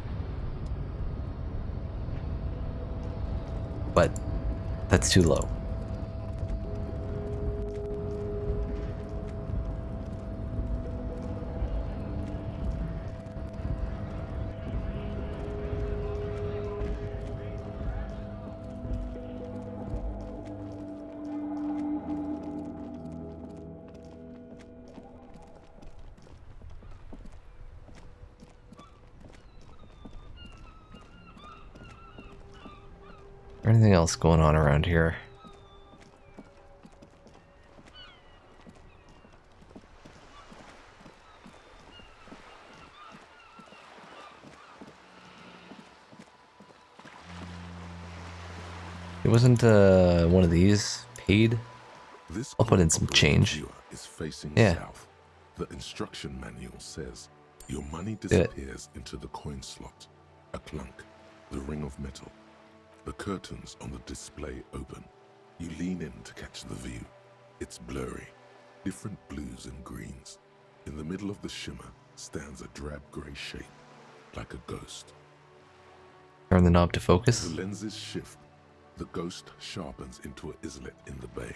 Speaker 1: But that's too low. Anything else going on around here? It wasn't one of these paid?
Speaker 2: This
Speaker 1: I'll put in some change.
Speaker 2: is facing
Speaker 1: Yeah.
Speaker 2: south. The instruction manual says your money disappears into the coin slot. A clunk, the ring of metal. The curtains on the display open. You lean in to catch the view. It's blurry, different blues and greens. In the middle of the shimmer stands a drab grey shape, like a ghost.
Speaker 1: Turn the knob to focus.
Speaker 2: The lenses shift. The ghost sharpens into an islet in the bay.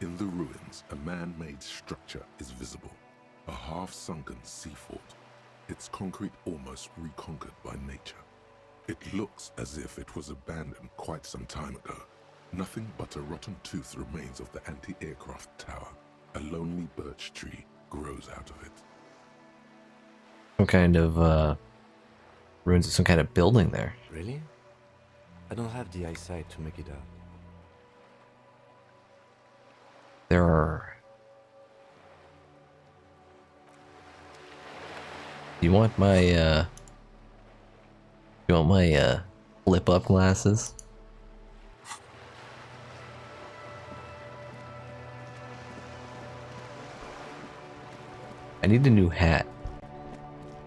Speaker 2: In the ruins, a man-made structure is visible. A half-sunken sea fort. Its concrete almost reconquered by nature. It looks as if it was abandoned quite some time ago. Nothing but a rotten tooth remains of the anti-aircraft tower. A lonely birch tree grows out of it.
Speaker 1: Some kind of, ruins of some kind of building there.
Speaker 3: Really? I don't have the eyesight to make it out.
Speaker 1: There are... You want my, flip-up glasses? I need a new hat.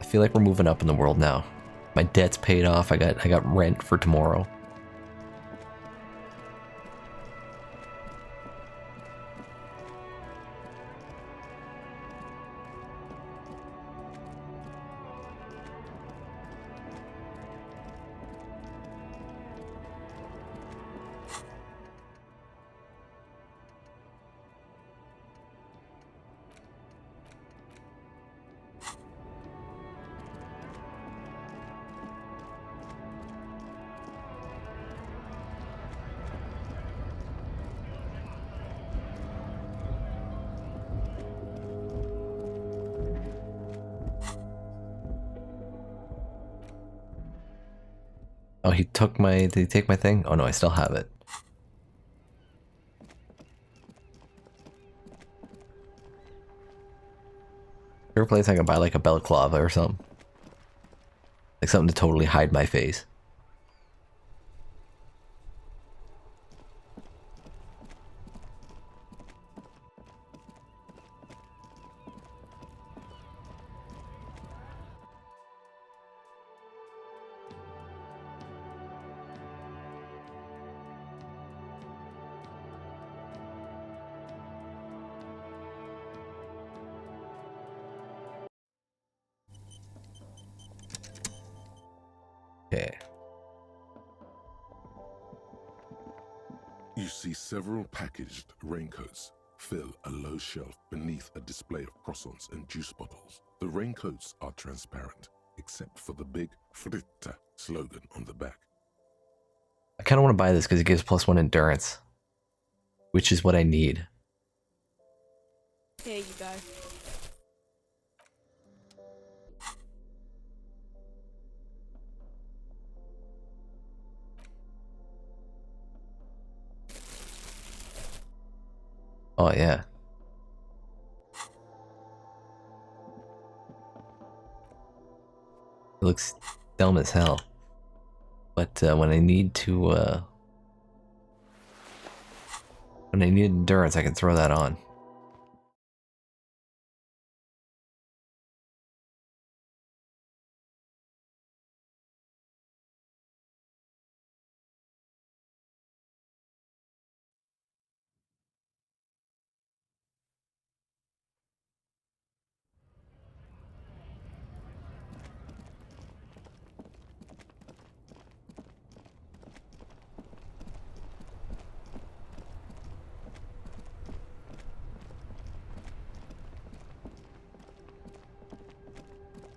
Speaker 1: I feel like we're moving up in the world now. My debt's paid off. I got rent for tomorrow. Oh, he took my... Did he take my thing? Oh no, I still have it. Favorite place I can buy like a balaclava or something. Like something to totally hide my face. Okay.
Speaker 2: You see several packaged raincoats fill a low shelf beneath a display of croissants and juice bottles. The raincoats are transparent, except for the big Fritta slogan on the back.
Speaker 1: I kind of want to buy this because it gives +1 endurance, which is what I need.
Speaker 21: Here you go.
Speaker 1: Oh yeah. It looks dumb as hell. But when I need endurance, I can throw that on.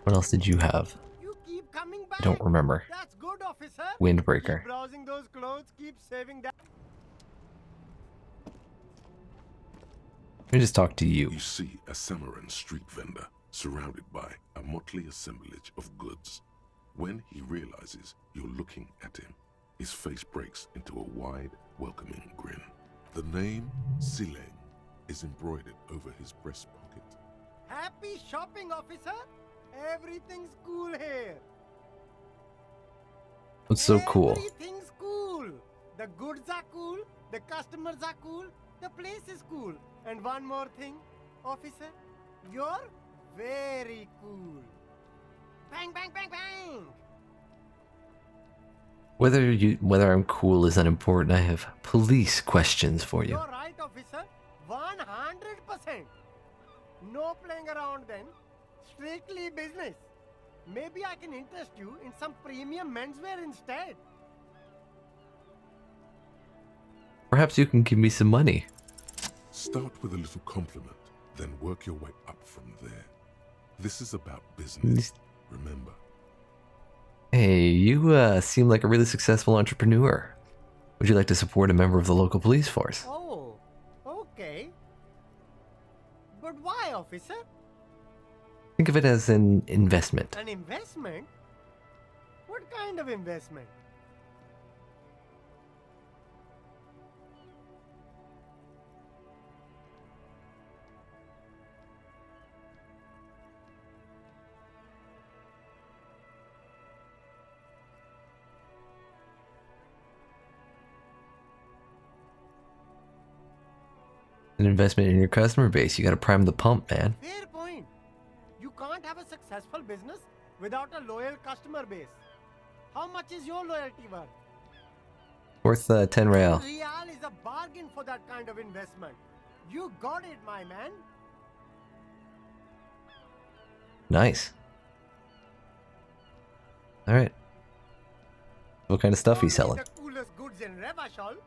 Speaker 1: What else did you have? I don't remember.
Speaker 10: That's good, officer.
Speaker 1: Windbreaker.
Speaker 10: Keep browsing those clothes, keep saving that.
Speaker 1: Let me just talk to you.
Speaker 2: You see a Samaran street vendor surrounded by a motley assemblage of goods. When he realizes you're looking at him, his face breaks into a wide, welcoming grin. The name Sileng is embroidered over his breast pocket.
Speaker 10: Happy shopping, officer. Everything's cool here.
Speaker 1: What's so cool?
Speaker 10: Everything's cool. The goods are cool, the customers are cool, the place is cool. And one more thing, officer, you're very cool. Bang, bang, bang, bang.
Speaker 1: Whether I'm cool is unimportant. I have police questions for you.
Speaker 10: You're right, officer. 100%. No playing around then. Strictly business. Maybe I can interest you in some premium menswear instead.
Speaker 1: Perhaps you can give me some money.
Speaker 2: Start with a little compliment, then work your way up from there. This is about business, remember.
Speaker 1: Hey, you seem like a really successful entrepreneur. Would you like to support a member of the local police force?
Speaker 10: Oh, okay. But why, officer?
Speaker 1: Think of it as an investment.
Speaker 10: An investment? What kind of investment?
Speaker 1: An investment in your customer base. You gotta prime the pump, man.
Speaker 10: Fair point. You can't have a successful business without a loyal customer base. How much is your loyalty worth?
Speaker 1: Worth 10 real.
Speaker 10: Real is a bargain for that kind of investment. You got it, my man.
Speaker 1: Nice. Alright. What kind of stuff are you selling?
Speaker 10: The coolest goods in Revachol.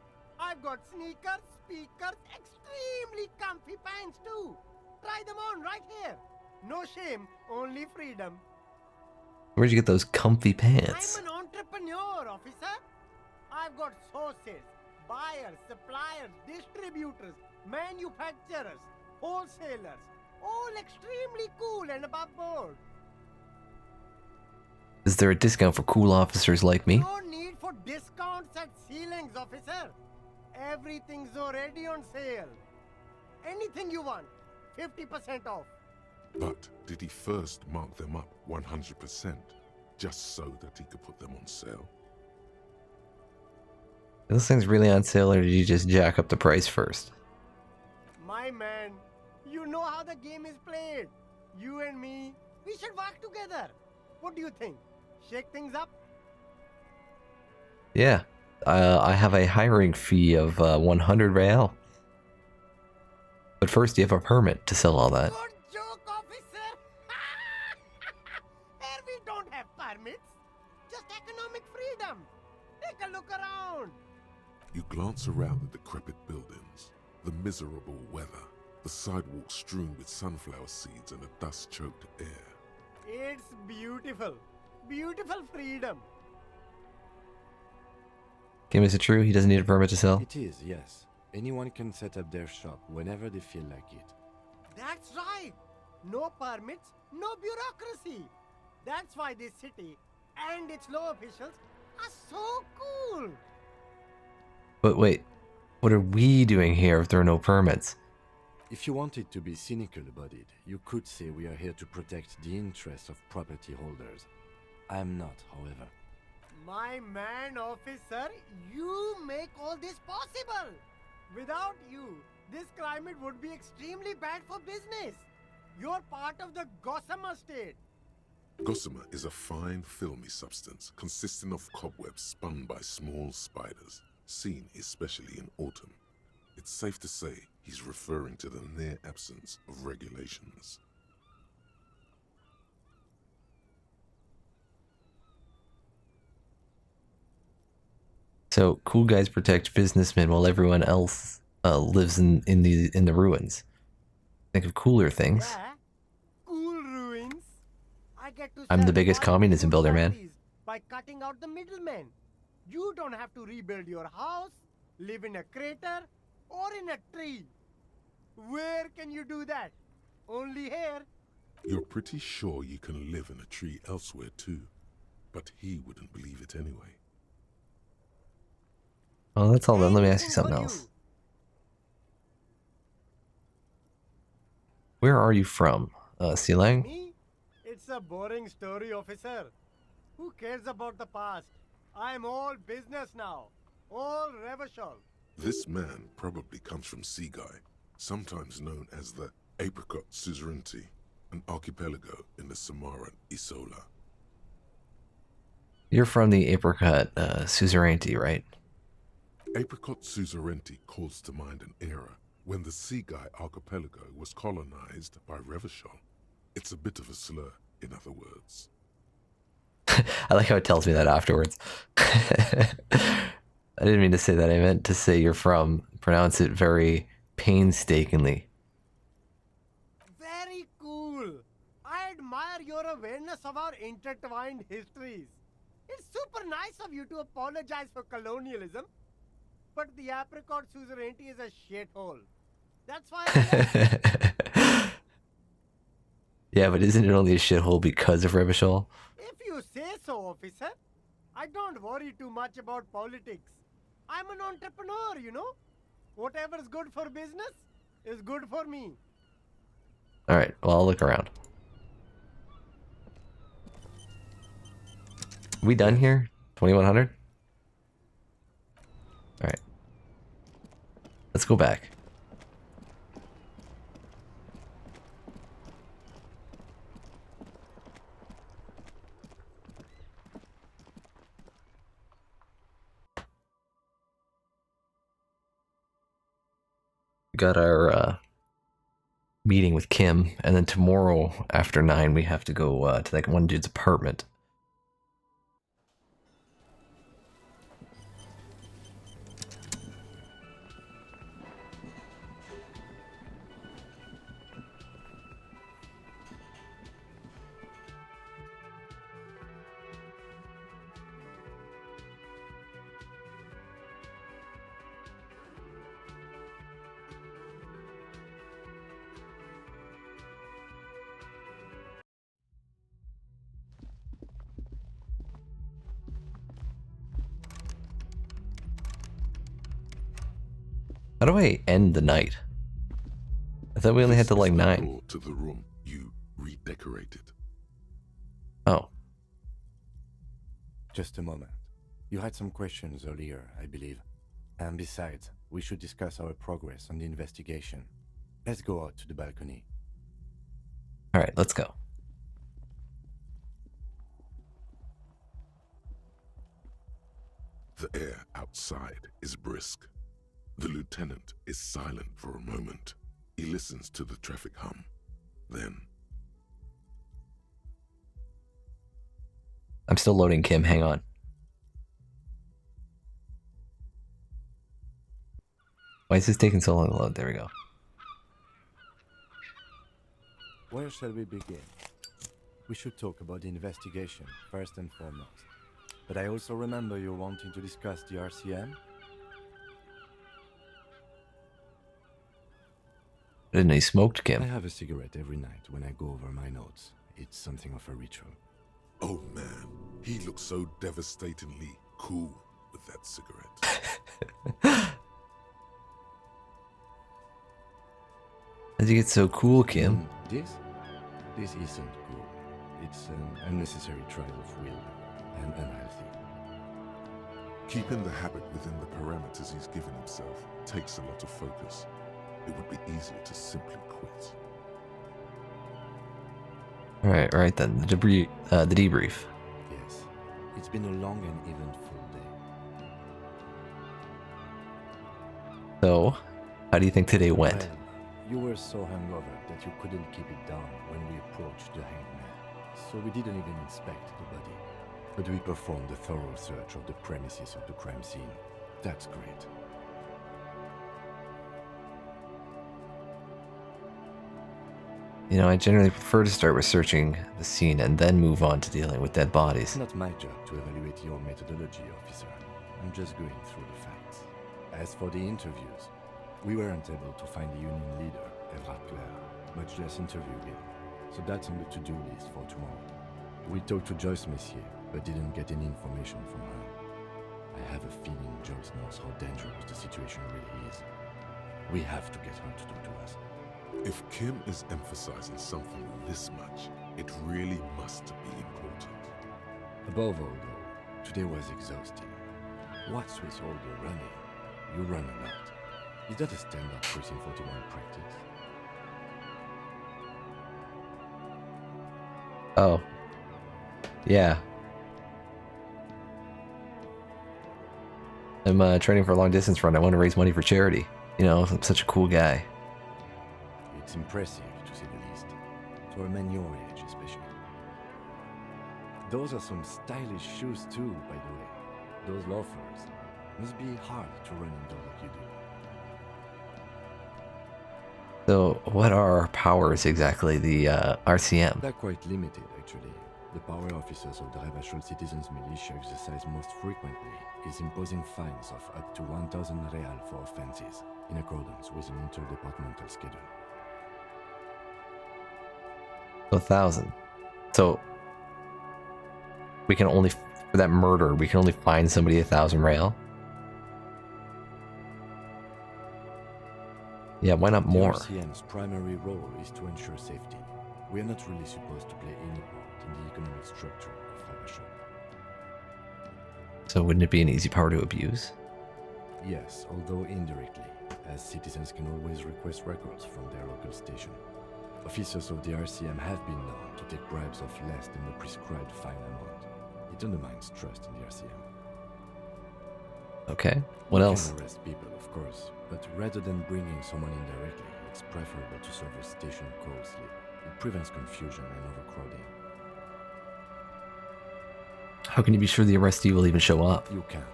Speaker 10: I've got sneakers, speakers, extremely comfy pants too. Try them on right here. No shame, only freedom.
Speaker 1: Where'd you get those comfy pants?
Speaker 10: I'm an entrepreneur, officer. I've got sources, buyers, suppliers, distributors, manufacturers, wholesalers, all extremely cool and above board.
Speaker 1: Is there a discount for cool officers like me?
Speaker 10: No need for discounts at ceilings, officer. Everything's already on sale. Anything you want, 50% off.
Speaker 2: But did he first mark them up 100%, just so that he could put them on sale?
Speaker 1: Are those things really on sale, or did you just jack up the price first?
Speaker 10: My man, you know how the game is played. You and me, we should work together. What do you think? Shake things up?
Speaker 1: Yeah. I have a hiring fee of 100 real. But first, you have a permit to sell all that.
Speaker 10: Good joke, officer. Here we don't have permits. Just economic freedom. Take a look around.
Speaker 2: You glance around the decrepit buildings, the miserable weather, the sidewalks strewn with sunflower seeds and a dust-choked air.
Speaker 10: It's beautiful. Beautiful freedom.
Speaker 1: Kim, is it true he doesn't need a permit to sell?
Speaker 3: It is, yes. Anyone can set up their shop whenever they feel like it.
Speaker 10: That's right. No permits, no bureaucracy. That's why this city and its law officials are so cool.
Speaker 1: But wait, what are we doing here if there are no permits?
Speaker 3: If you wanted to be cynical about it, you could say we are here to protect the interests of property holders. I am not, however.
Speaker 10: My man, officer, you make all this possible. Without you, this climate would be extremely bad for business. You're part of the gossamer state.
Speaker 2: Gossamer is a fine, filmy substance consisting of cobwebs spun by small spiders, seen especially in autumn. It's safe to say he's referring to the near absence of regulations.
Speaker 1: So cool guys protect businessmen while everyone else lives in the ruins. Think of cooler things.
Speaker 10: Yeah, cool ruins. I get to
Speaker 1: I'm the
Speaker 10: sell
Speaker 1: biggest
Speaker 10: wine
Speaker 1: communism
Speaker 10: to
Speaker 1: builder, man.
Speaker 10: parties by cutting out the middlemen. You don't have to rebuild your house, live in a crater, or in a tree. Where can you do that? Only here.
Speaker 2: You're pretty sure you can live in a tree elsewhere too, but he wouldn't believe it anyway.
Speaker 1: Well, that's all then. Let me ask you something else. Where are you from? Silang?
Speaker 10: Me? It's a boring story, officer. Who cares about the past? I'm all business now. All Revachol.
Speaker 2: This man probably comes from Seaguy, sometimes known as the Apricot Suzerainty, an archipelago in the Samaran Isola.
Speaker 1: You're from the Apricot Suzerainty, right?
Speaker 2: Apricot Suzerainty calls to mind an era when the Seaguy archipelago was colonized by Revachol. It's a bit of a slur, in other words.
Speaker 1: I like how it tells me that afterwards. I didn't mean to say that. I meant to say you're from. Pronounce it very painstakingly.
Speaker 10: Very cool. I admire your awareness of our intertwined histories. It's super nice of you to apologize for colonialism. But the Apricot Suzerainty is a shithole. That's why
Speaker 1: Yeah, but isn't it only a shithole because of Revachol?
Speaker 10: If you say so, officer. I don't worry too much about politics. I'm an entrepreneur, you know. Whatever's good for business is good for me.
Speaker 1: Alright, well, I'll look around. We done here? 2100? Alright. Let's go back. We got our meeting with Kim, and then tomorrow after 9 we have to go to that one dude's apartment. How do I end the night? I thought we only had to like 9.
Speaker 2: Door to the room you redecorated.
Speaker 1: Oh.
Speaker 3: Just a moment. You had some questions earlier, I believe. And besides, we should discuss our progress on the investigation. Let's go out to the balcony.
Speaker 1: Alright, let's go.
Speaker 2: The air outside is brisk. The lieutenant is silent for a moment. He listens to the traffic hum. Then...
Speaker 1: I'm still loading, Kim. Hang on. Why is this taking so long to load? There we go.
Speaker 3: Where shall we begin? We should talk about the investigation, first and foremost. But I also remember you wanting to discuss the RCM.
Speaker 1: I didn't know he smoked, Kim.
Speaker 3: I have a cigarette every night when I go over my notes. It's something of a ritual.
Speaker 2: Oh man, he looks so devastatingly cool with that cigarette.
Speaker 1: How'd you get so cool, Kim?
Speaker 3: This isn't cool. It's an unnecessary trial of will and unhealthy.
Speaker 2: Keeping the habit within the parameters he's given himself takes a lot of focus. It would be easier to simply quit.
Speaker 1: All right then. The debrief.
Speaker 3: Yes, it's been a long and eventful day.
Speaker 1: So, how do you think today went?
Speaker 3: Well, you were so hungover that you couldn't keep it down when we approached the hanged man, so we didn't even inspect the body. But we performed a thorough search of the premises of the crime scene. That's great.
Speaker 1: You know, I generally prefer to start with searching the scene and then move on to dealing with dead bodies.
Speaker 3: It's not my job to evaluate your methodology, officer. I'm just going through the facts. As for the interviews, we weren't able to find the union leader, Everard Clare, much less interview him. So that's on the to-do list for tomorrow. We talked to Joyce Messier, but didn't get any information from her. I have a feeling Joyce knows how dangerous the situation really is. We have to get her to talk to us.
Speaker 2: If Kim is emphasizing something this much, it really must be important.
Speaker 3: Above all, though, today was exhausting. What's with all the running? You run a lot. Is that a standard Precinct 41 practice?
Speaker 1: Oh. Yeah. I'm training for a long distance run. I want to raise money for charity. You know, I'm such a cool guy.
Speaker 3: It's impressive, to say the least. For a man your age, especially. Those are some stylish shoes too, by the way. Those loafers. Must be hard to run indoors like you do.
Speaker 1: So, what are our powers exactly? The RCM?
Speaker 3: They're quite limited, actually. The power officers of the Revachol Citizens Militia exercise most frequently is imposing fines of up to 1,000 real for offenses, in accordance with an interdepartmental schedule.
Speaker 1: 1,000. So, we can only, for that murder, we can only fine somebody 1,000 real? Yeah, why not more?
Speaker 3: The RCM's primary role is to ensure safety. We are not really supposed to play any part in the economic structure of Revachol.
Speaker 1: So wouldn't it be an easy power to abuse?
Speaker 3: Yes, although indirectly, as citizens can always request records from their local station. Officers of the RCM have been known to take bribes of less than the prescribed fine amount. It undermines trust in the RCM.
Speaker 1: Okay, what else?
Speaker 3: You can arrest people, of course, but rather than bringing someone in directly, it's preferable to serve a station call slip. It prevents confusion and overcrowding.
Speaker 1: How can you be sure the arrestee will even show up?
Speaker 3: You can't.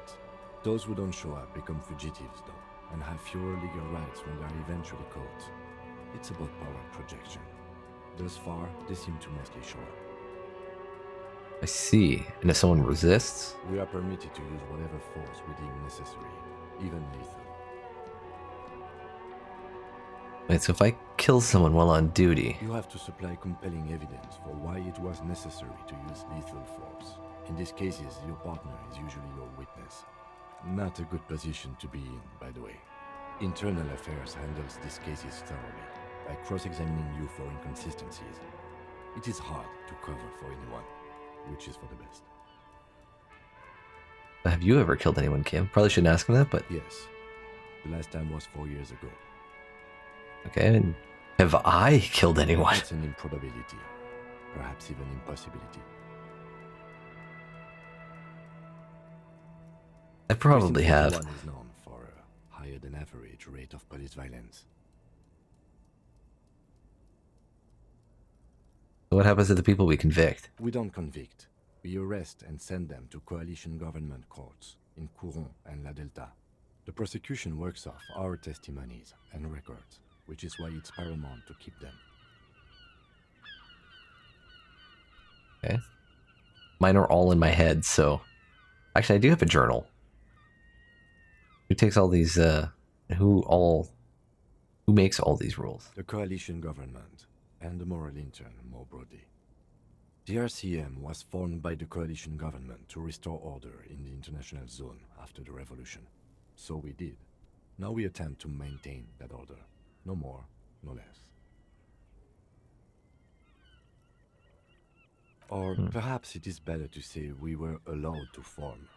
Speaker 3: Those who don't show up become fugitives, though, and have fewer legal rights when they are eventually caught. It's about power projection. Thus far, they seem to mostly show up.
Speaker 1: I see. And if someone resists?
Speaker 3: We are permitted to use whatever force we deem necessary, even lethal.
Speaker 1: Wait, so if I kill someone while on duty...
Speaker 3: You have to supply compelling evidence for why it was necessary to use lethal force. In these cases, your partner is usually your witness. Not a good position to be in, by the way. Internal Affairs handles these cases thoroughly, by cross-examining you for inconsistencies. It is hard to cover for anyone, which is for the best.
Speaker 1: Have you ever killed anyone, Kim? Probably shouldn't ask him that, but...
Speaker 3: Yes. The last time was 4 years ago.
Speaker 1: Okay, and have I killed anyone?
Speaker 3: It's an improbability. Perhaps even impossibility.
Speaker 1: I probably have.
Speaker 3: One is known for a higher than average rate of police violence.
Speaker 1: What happens to the people we convict?
Speaker 3: We don't convict. We arrest and send them to coalition government courts in Couron and La Delta. The prosecution works off our testimonies and records, which is why it's paramount to keep them.
Speaker 1: Okay. Mine are all in my head, so... Actually, I do have a journal. Who takes all these, who makes all these rules?
Speaker 3: The coalition government, and the moral intern more broadly. The RCM was formed by the coalition government to restore order in the international zone after the revolution. So we did. Now we attempt to maintain that order. No more, no less. Or perhaps it is better to say we were allowed to form.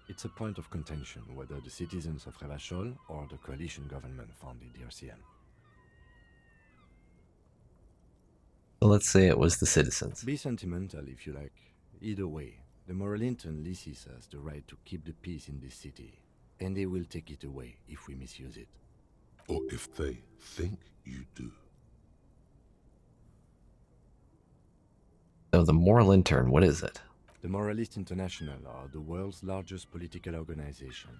Speaker 3: It's a point of contention whether the citizens of Revachol or the coalition government founded the RCM.
Speaker 1: So let's say it was the citizens.
Speaker 3: Be sentimental if you like. Either way, the moral intern leases us the right to keep the peace in this city, and they will take it away if we misuse it.
Speaker 2: Or if they think you do.
Speaker 1: So the moral intern, what is it?
Speaker 3: The Moralist International are the world's largest political organization.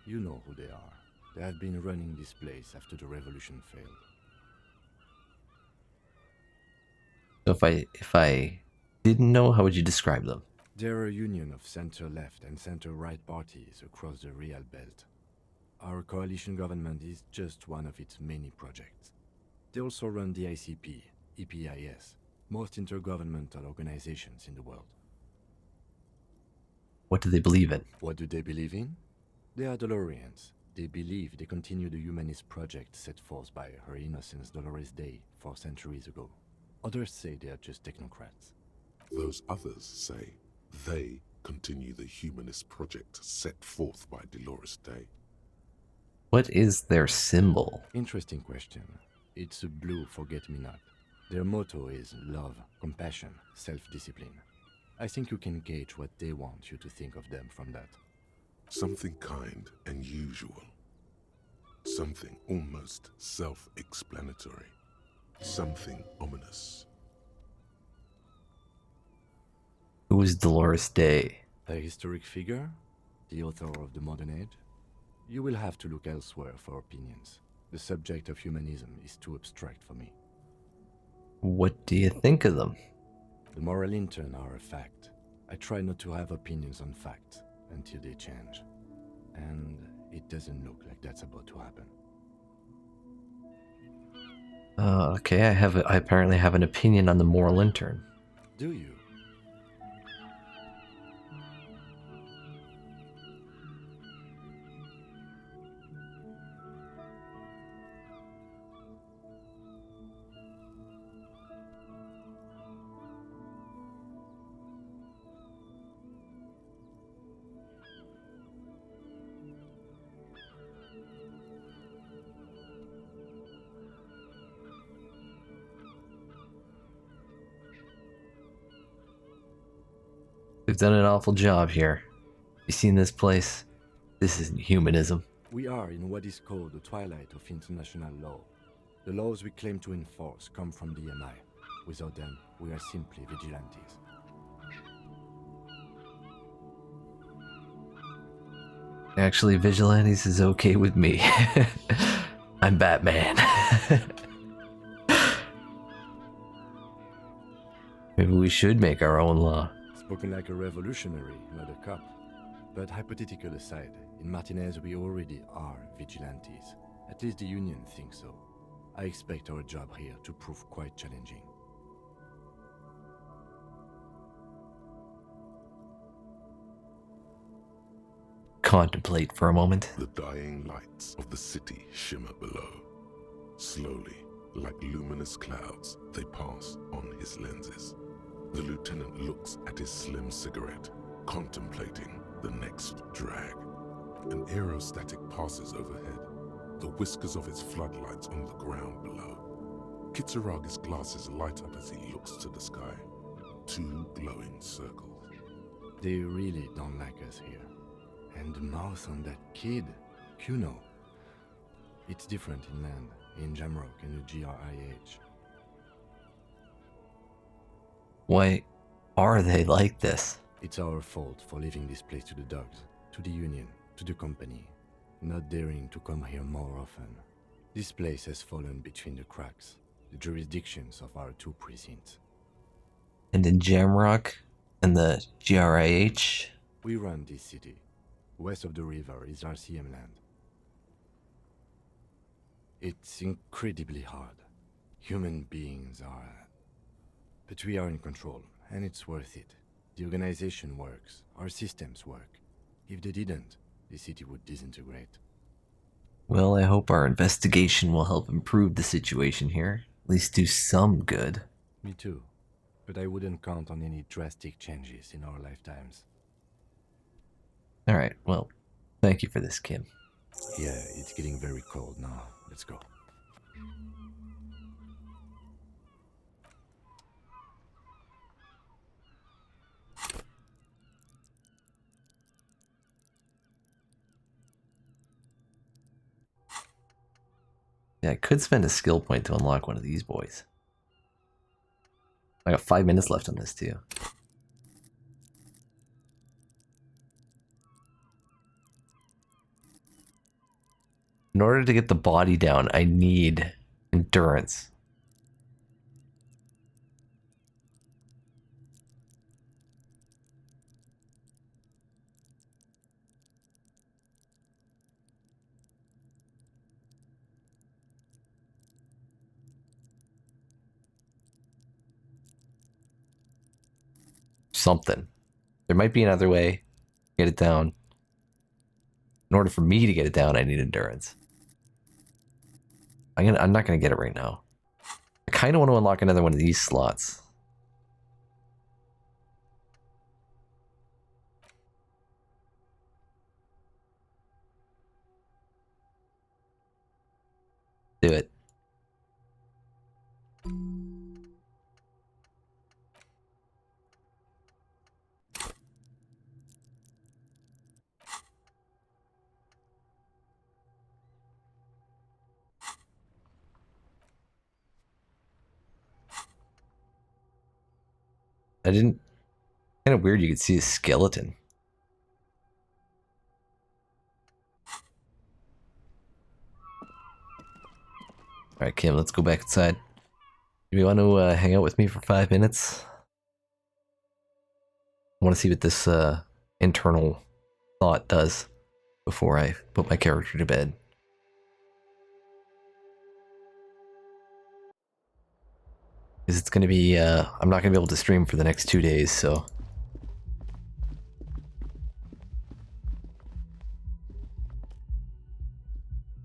Speaker 3: You know who they are. They have been running this place after the revolution failed.
Speaker 1: So if I didn't know, how would you describe them?
Speaker 3: They're a union of center-left and center-right parties across the Real Belt. Our coalition government is just one of its many projects. They also run the ICP, EPIS, most intergovernmental organizations in the world.
Speaker 1: What do they believe in?
Speaker 3: What do they believe in? They are Dolorians. They believe they continue the humanist project set forth by Her Innocence Dolores Day 4 centuries ago. Others say they are just technocrats.
Speaker 2: Those others say they continue the humanist project set forth by Dolores Day.
Speaker 1: What is their symbol?
Speaker 3: Interesting question. It's a blue forget-me-not. Their motto is love, compassion, self-discipline. I think you can gauge what they want you to think of them from that.
Speaker 2: Something kind and usual. Something almost self-explanatory. Something ominous.
Speaker 1: Who is Dolores Day?
Speaker 3: A historic figure? The author of the modern age? You will have to look elsewhere for opinions. The subject of humanism is too abstract for me.
Speaker 1: What do you think of them?
Speaker 3: The moral intern are a fact. I try not to have opinions on facts until they change. And it doesn't look like that's about to happen.
Speaker 1: Okay, I apparently have an opinion on the moral intern.
Speaker 3: Do you?
Speaker 1: We've done an awful job here. You seen this place? This isn't humanism.
Speaker 3: We are in what is called the twilight of international law. The laws we claim to enforce come from the MI. Without them, we are simply vigilantes.
Speaker 1: Actually, vigilantes is okay with me. I'm Batman. Maybe we should make our own law.
Speaker 3: Spoken like a revolutionary, not a cop. But hypothetical aside, in Martinez we already are vigilantes. At least the Union thinks so. I expect our job here to prove quite challenging.
Speaker 1: Contemplate for a moment.
Speaker 2: The dying lights of the city shimmer below. Slowly, like luminous clouds, they pass on his lenses. The lieutenant looks at his slim cigarette, contemplating the next drag. An aerostatic passes overhead, the whiskers of its floodlights on the ground below. Kitsuraga's glasses light up as he looks to the sky. 2 glowing circles.
Speaker 3: They really don't like us here. And the mouth on that kid, Kuno. It's different inland, in Jamrock and the GRIH.
Speaker 1: Why are they like this?
Speaker 3: It's our fault for leaving this place to the dogs, to the Union, to the company, not daring to come here more often. This place has fallen between the cracks, the jurisdictions of our 2 precincts.
Speaker 1: and in Jamrock and the GRIH.
Speaker 3: We run this city. West of the river is RCM land. It's incredibly hard. Human beings are... But we are in control, and it's worth it. The organization works. Our systems work. If they didn't, the city would disintegrate.
Speaker 1: Well, I hope our investigation will help improve the situation here. At least do some good.
Speaker 3: Me too. But I wouldn't count on any drastic changes in our lifetimes.
Speaker 1: Alright, well, thank you for this, Kim.
Speaker 3: Yeah, it's getting very cold now. Let's go.
Speaker 1: Yeah, I could spend a skill point to unlock one of these boys. I got 5 minutes left on this too. In order to get the body down, I need endurance. Something. There might be another way to get it down. In order for me to get it down, I need endurance. I'm not gonna get it right now. I kind of want to unlock another one of these slots. Do it. I didn't... Kind of weird you could see a skeleton. Alright, Kim, let's go back inside. Do you want to hang out with me for 5 minutes? I want to see what this internal thought does before I put my character to bed. Because it's going to be... I'm not going to be able to stream for the next 2 days, so...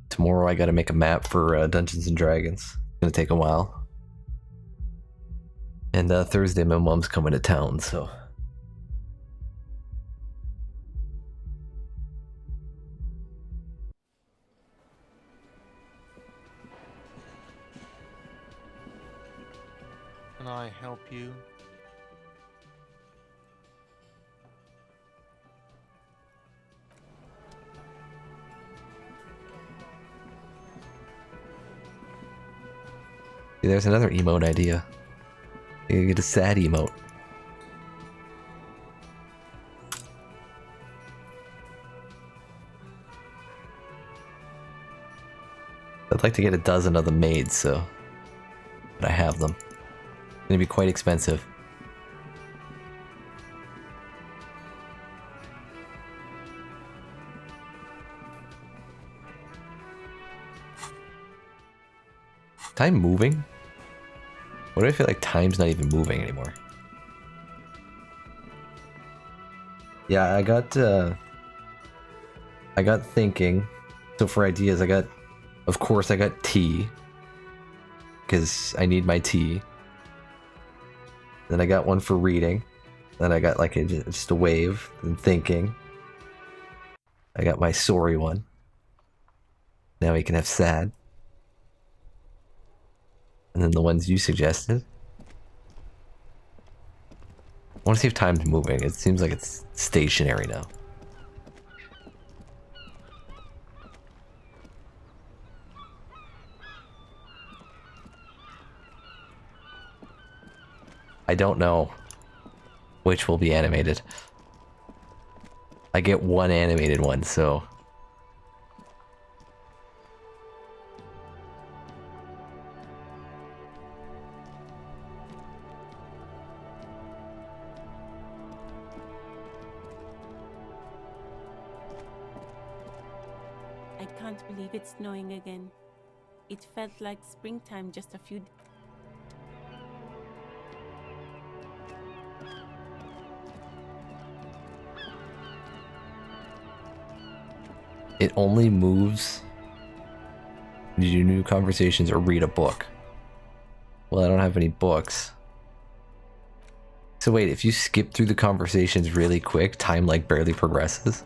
Speaker 1: Tomorrow I gotta make a map for Dungeons and Dragons. It's gonna take a while. And Thursday my mom's coming to town, so...
Speaker 10: Can I help you?
Speaker 1: See, there's another emote idea. You get a sad emote. I'd like to get a dozen of them made, so... But I have them. It's gonna be quite expensive. Time moving? What do I feel like time's not even moving anymore? Yeah, I got thinking. So for ideas, of course I got tea. Because I need my tea. Then I got one for reading. Then I got like just a wave and thinking. I got my sorry one. Now we can have sad. And then the ones you suggested. I want to see if time's moving. It seems like it's stationary now. I don't know which will be animated. I get one animated one, so...
Speaker 18: can't believe it's snowing again. It felt like springtime just a few
Speaker 1: It only moves when you do new conversations or read a book. Well, I don't have any books. So wait, if you skip through the conversations really quick, time like barely progresses?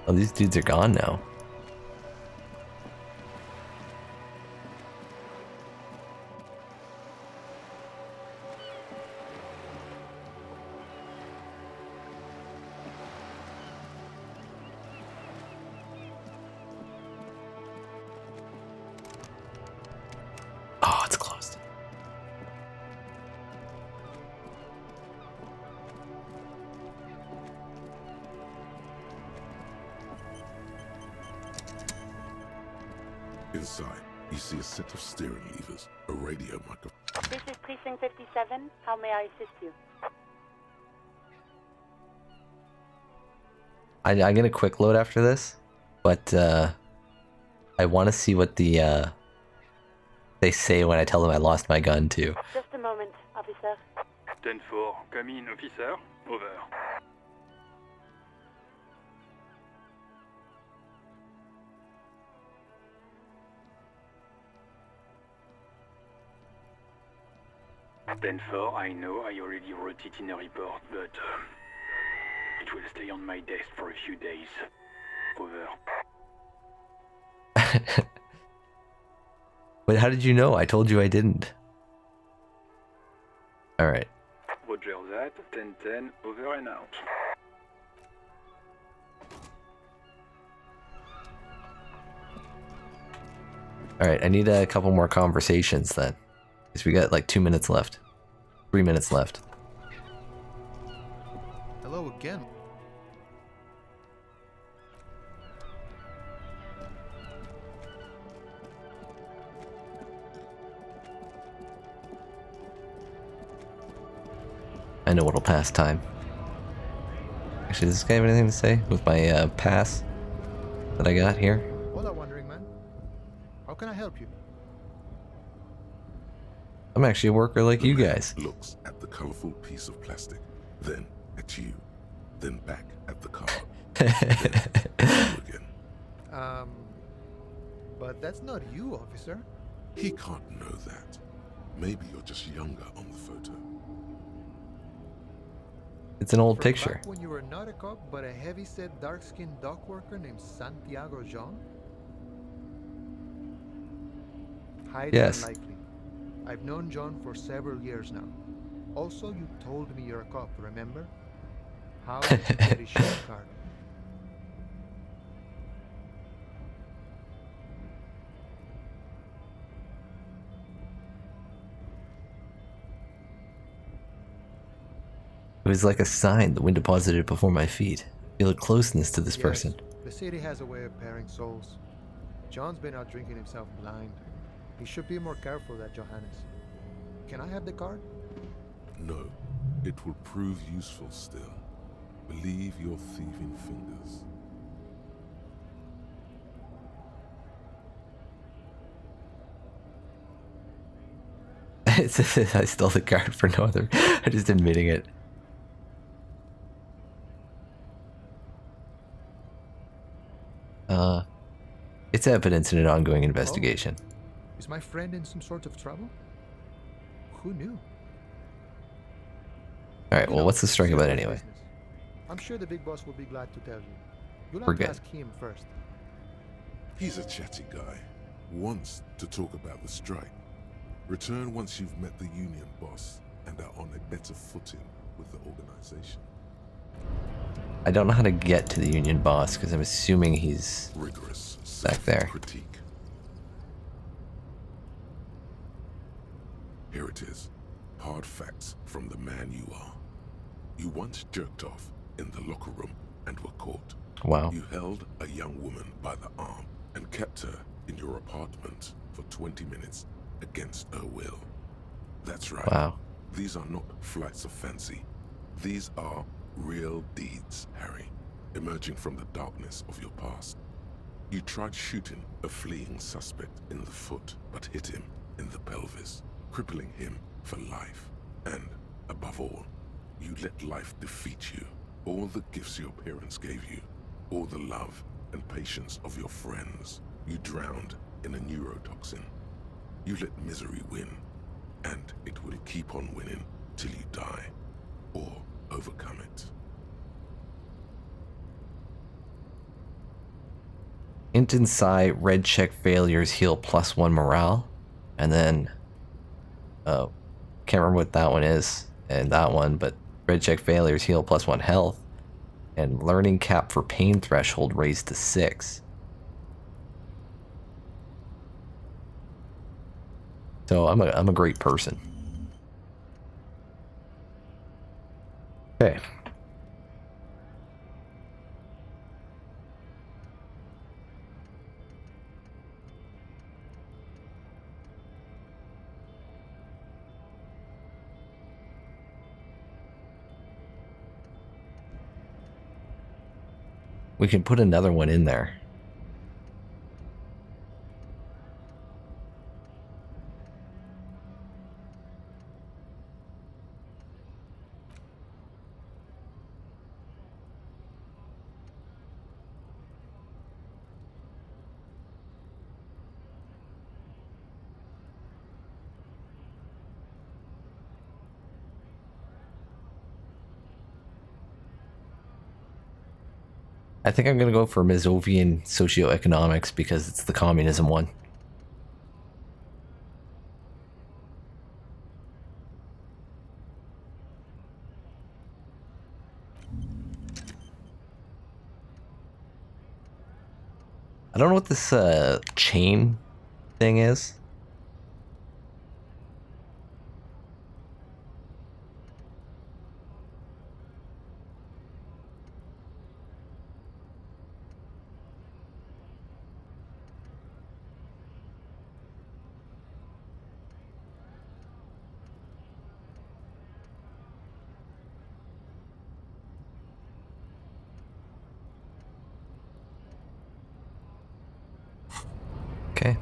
Speaker 1: Oh, these dudes are gone now. Oh, it's closed.
Speaker 2: Inside, you see a set of steering levers, a radio microphone.
Speaker 21: This is Precinct 57. How may I assist you?
Speaker 1: I'm gonna quick load after this, but I want to see what the they say when I tell them I lost my gun too.
Speaker 21: Just a moment, officer.
Speaker 22: 10-4, come in, officer. Over. Benford, I know I already wrote it in a report, but it will stay on my desk for a few days. Over.
Speaker 1: But how did you know? I told you I didn't. Alright.
Speaker 22: Roger that, 10-10, over and out.
Speaker 1: Alright, I need a couple more conversations then. Because we got like 2 minutes left. 3 minutes left.
Speaker 15: Hello again.
Speaker 1: I know what'll pass time. Actually, does this guy have anything to say with my pass that I got here?
Speaker 15: Hola, wandering man. How can I help you?
Speaker 1: I'm actually a worker like you guys.
Speaker 2: Looks at the colorful piece of plastic, then at you, then back at the car. Then at you again.
Speaker 15: But that's not you, officer.
Speaker 2: He can't know that. Maybe you're just younger on the photo.
Speaker 1: It's an old
Speaker 15: From
Speaker 1: picture.
Speaker 15: Back when you were not a cop, but a heavy-set, dark-skinned dock worker named Santiago Jean? Highly
Speaker 1: Yes.
Speaker 15: unlikely. I've known John for several years now. Also, you told me you're a cop, remember? How did you get his shop card?
Speaker 1: It was like a sign the wind deposited before my feet. Feel a closeness to this
Speaker 15: Yes,
Speaker 1: person.
Speaker 15: The city has a way of pairing souls. John's been out drinking himself blind. He should be more careful, that Johannes. Can I have the card?
Speaker 2: No, it will prove useful still. Believe your thieving fingers.
Speaker 1: I stole the card for no other. I'm just admitting it. It's evidence in an ongoing investigation.
Speaker 15: Is my friend in some sort of trouble? Who knew?
Speaker 1: Alright, well, what's the strike about anyway?
Speaker 15: I'm sure the big boss will be glad to tell you. You'll
Speaker 1: We're
Speaker 15: have to
Speaker 1: good.
Speaker 15: ask him first.
Speaker 2: He's a chatty guy. Wants to talk about the strike. Return once you've met the union boss and are on a better footing with the organization.
Speaker 1: I don't know how to get to the union boss because I'm assuming he's
Speaker 2: rigorous
Speaker 1: back there.
Speaker 2: Critique. Here it is. Hard facts from the man you are. You once jerked off in the locker room and were caught.
Speaker 1: Wow.
Speaker 2: You held a young woman by the arm and kept her in your apartment for 20 minutes against her will. That's right.
Speaker 1: Wow.
Speaker 2: These are not flights of fancy. These are real deeds, Harry, emerging from the darkness of your past. You tried shooting a fleeing suspect in the foot, but hit him in the pelvis, crippling him for life. And, above all, you let life defeat you. All the gifts your parents gave you, all the love and patience of your friends, you drowned in a neurotoxin. You let misery win, and it will keep on winning till you die, or overcome it.
Speaker 1: Int inside, red check failures heal +1 morale. And then, can't remember what that one is, and that one, but red check failures heal +1 health. And learning cap for pain threshold raised to 6. So I'm a great person. Okay. We can put another one in there. I think I'm going to go for Mazovian socioeconomics because it's the communism one. I don't know what this chain thing is. Okay.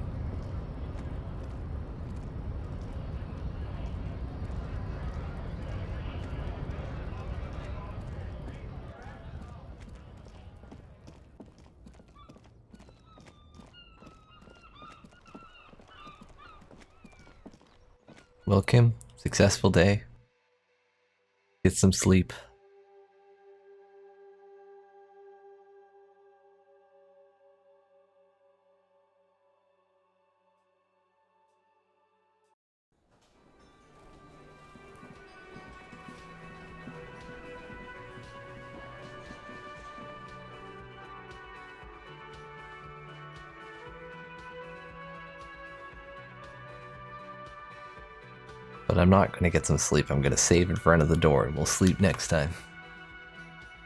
Speaker 1: Well, Kim, successful day. Get some sleep. But I'm not going to get some sleep. I'm going to save in front of the door and we'll sleep next time.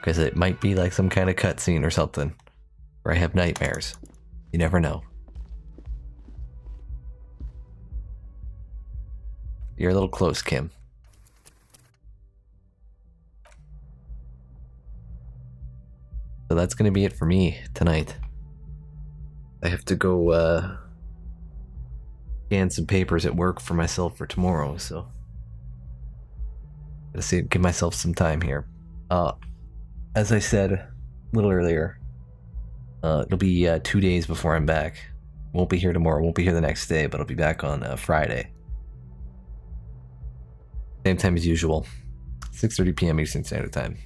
Speaker 1: Because it might be like some kind of cutscene or something. Where I have nightmares. You never know. You're a little close, Kim. So that's going to be it for me tonight. I have to go, scan some papers at work for myself for tomorrow, so let's see, give myself some time here. As I said a little earlier, it'll be 2 days before I'm back. Won't be here tomorrow, won't be here the next day, but I'll be back on Friday. Same time as usual, 6:30 p.m. Eastern Standard Time.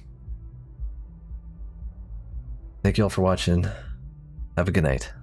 Speaker 1: Thank you all for watching. Have a good night.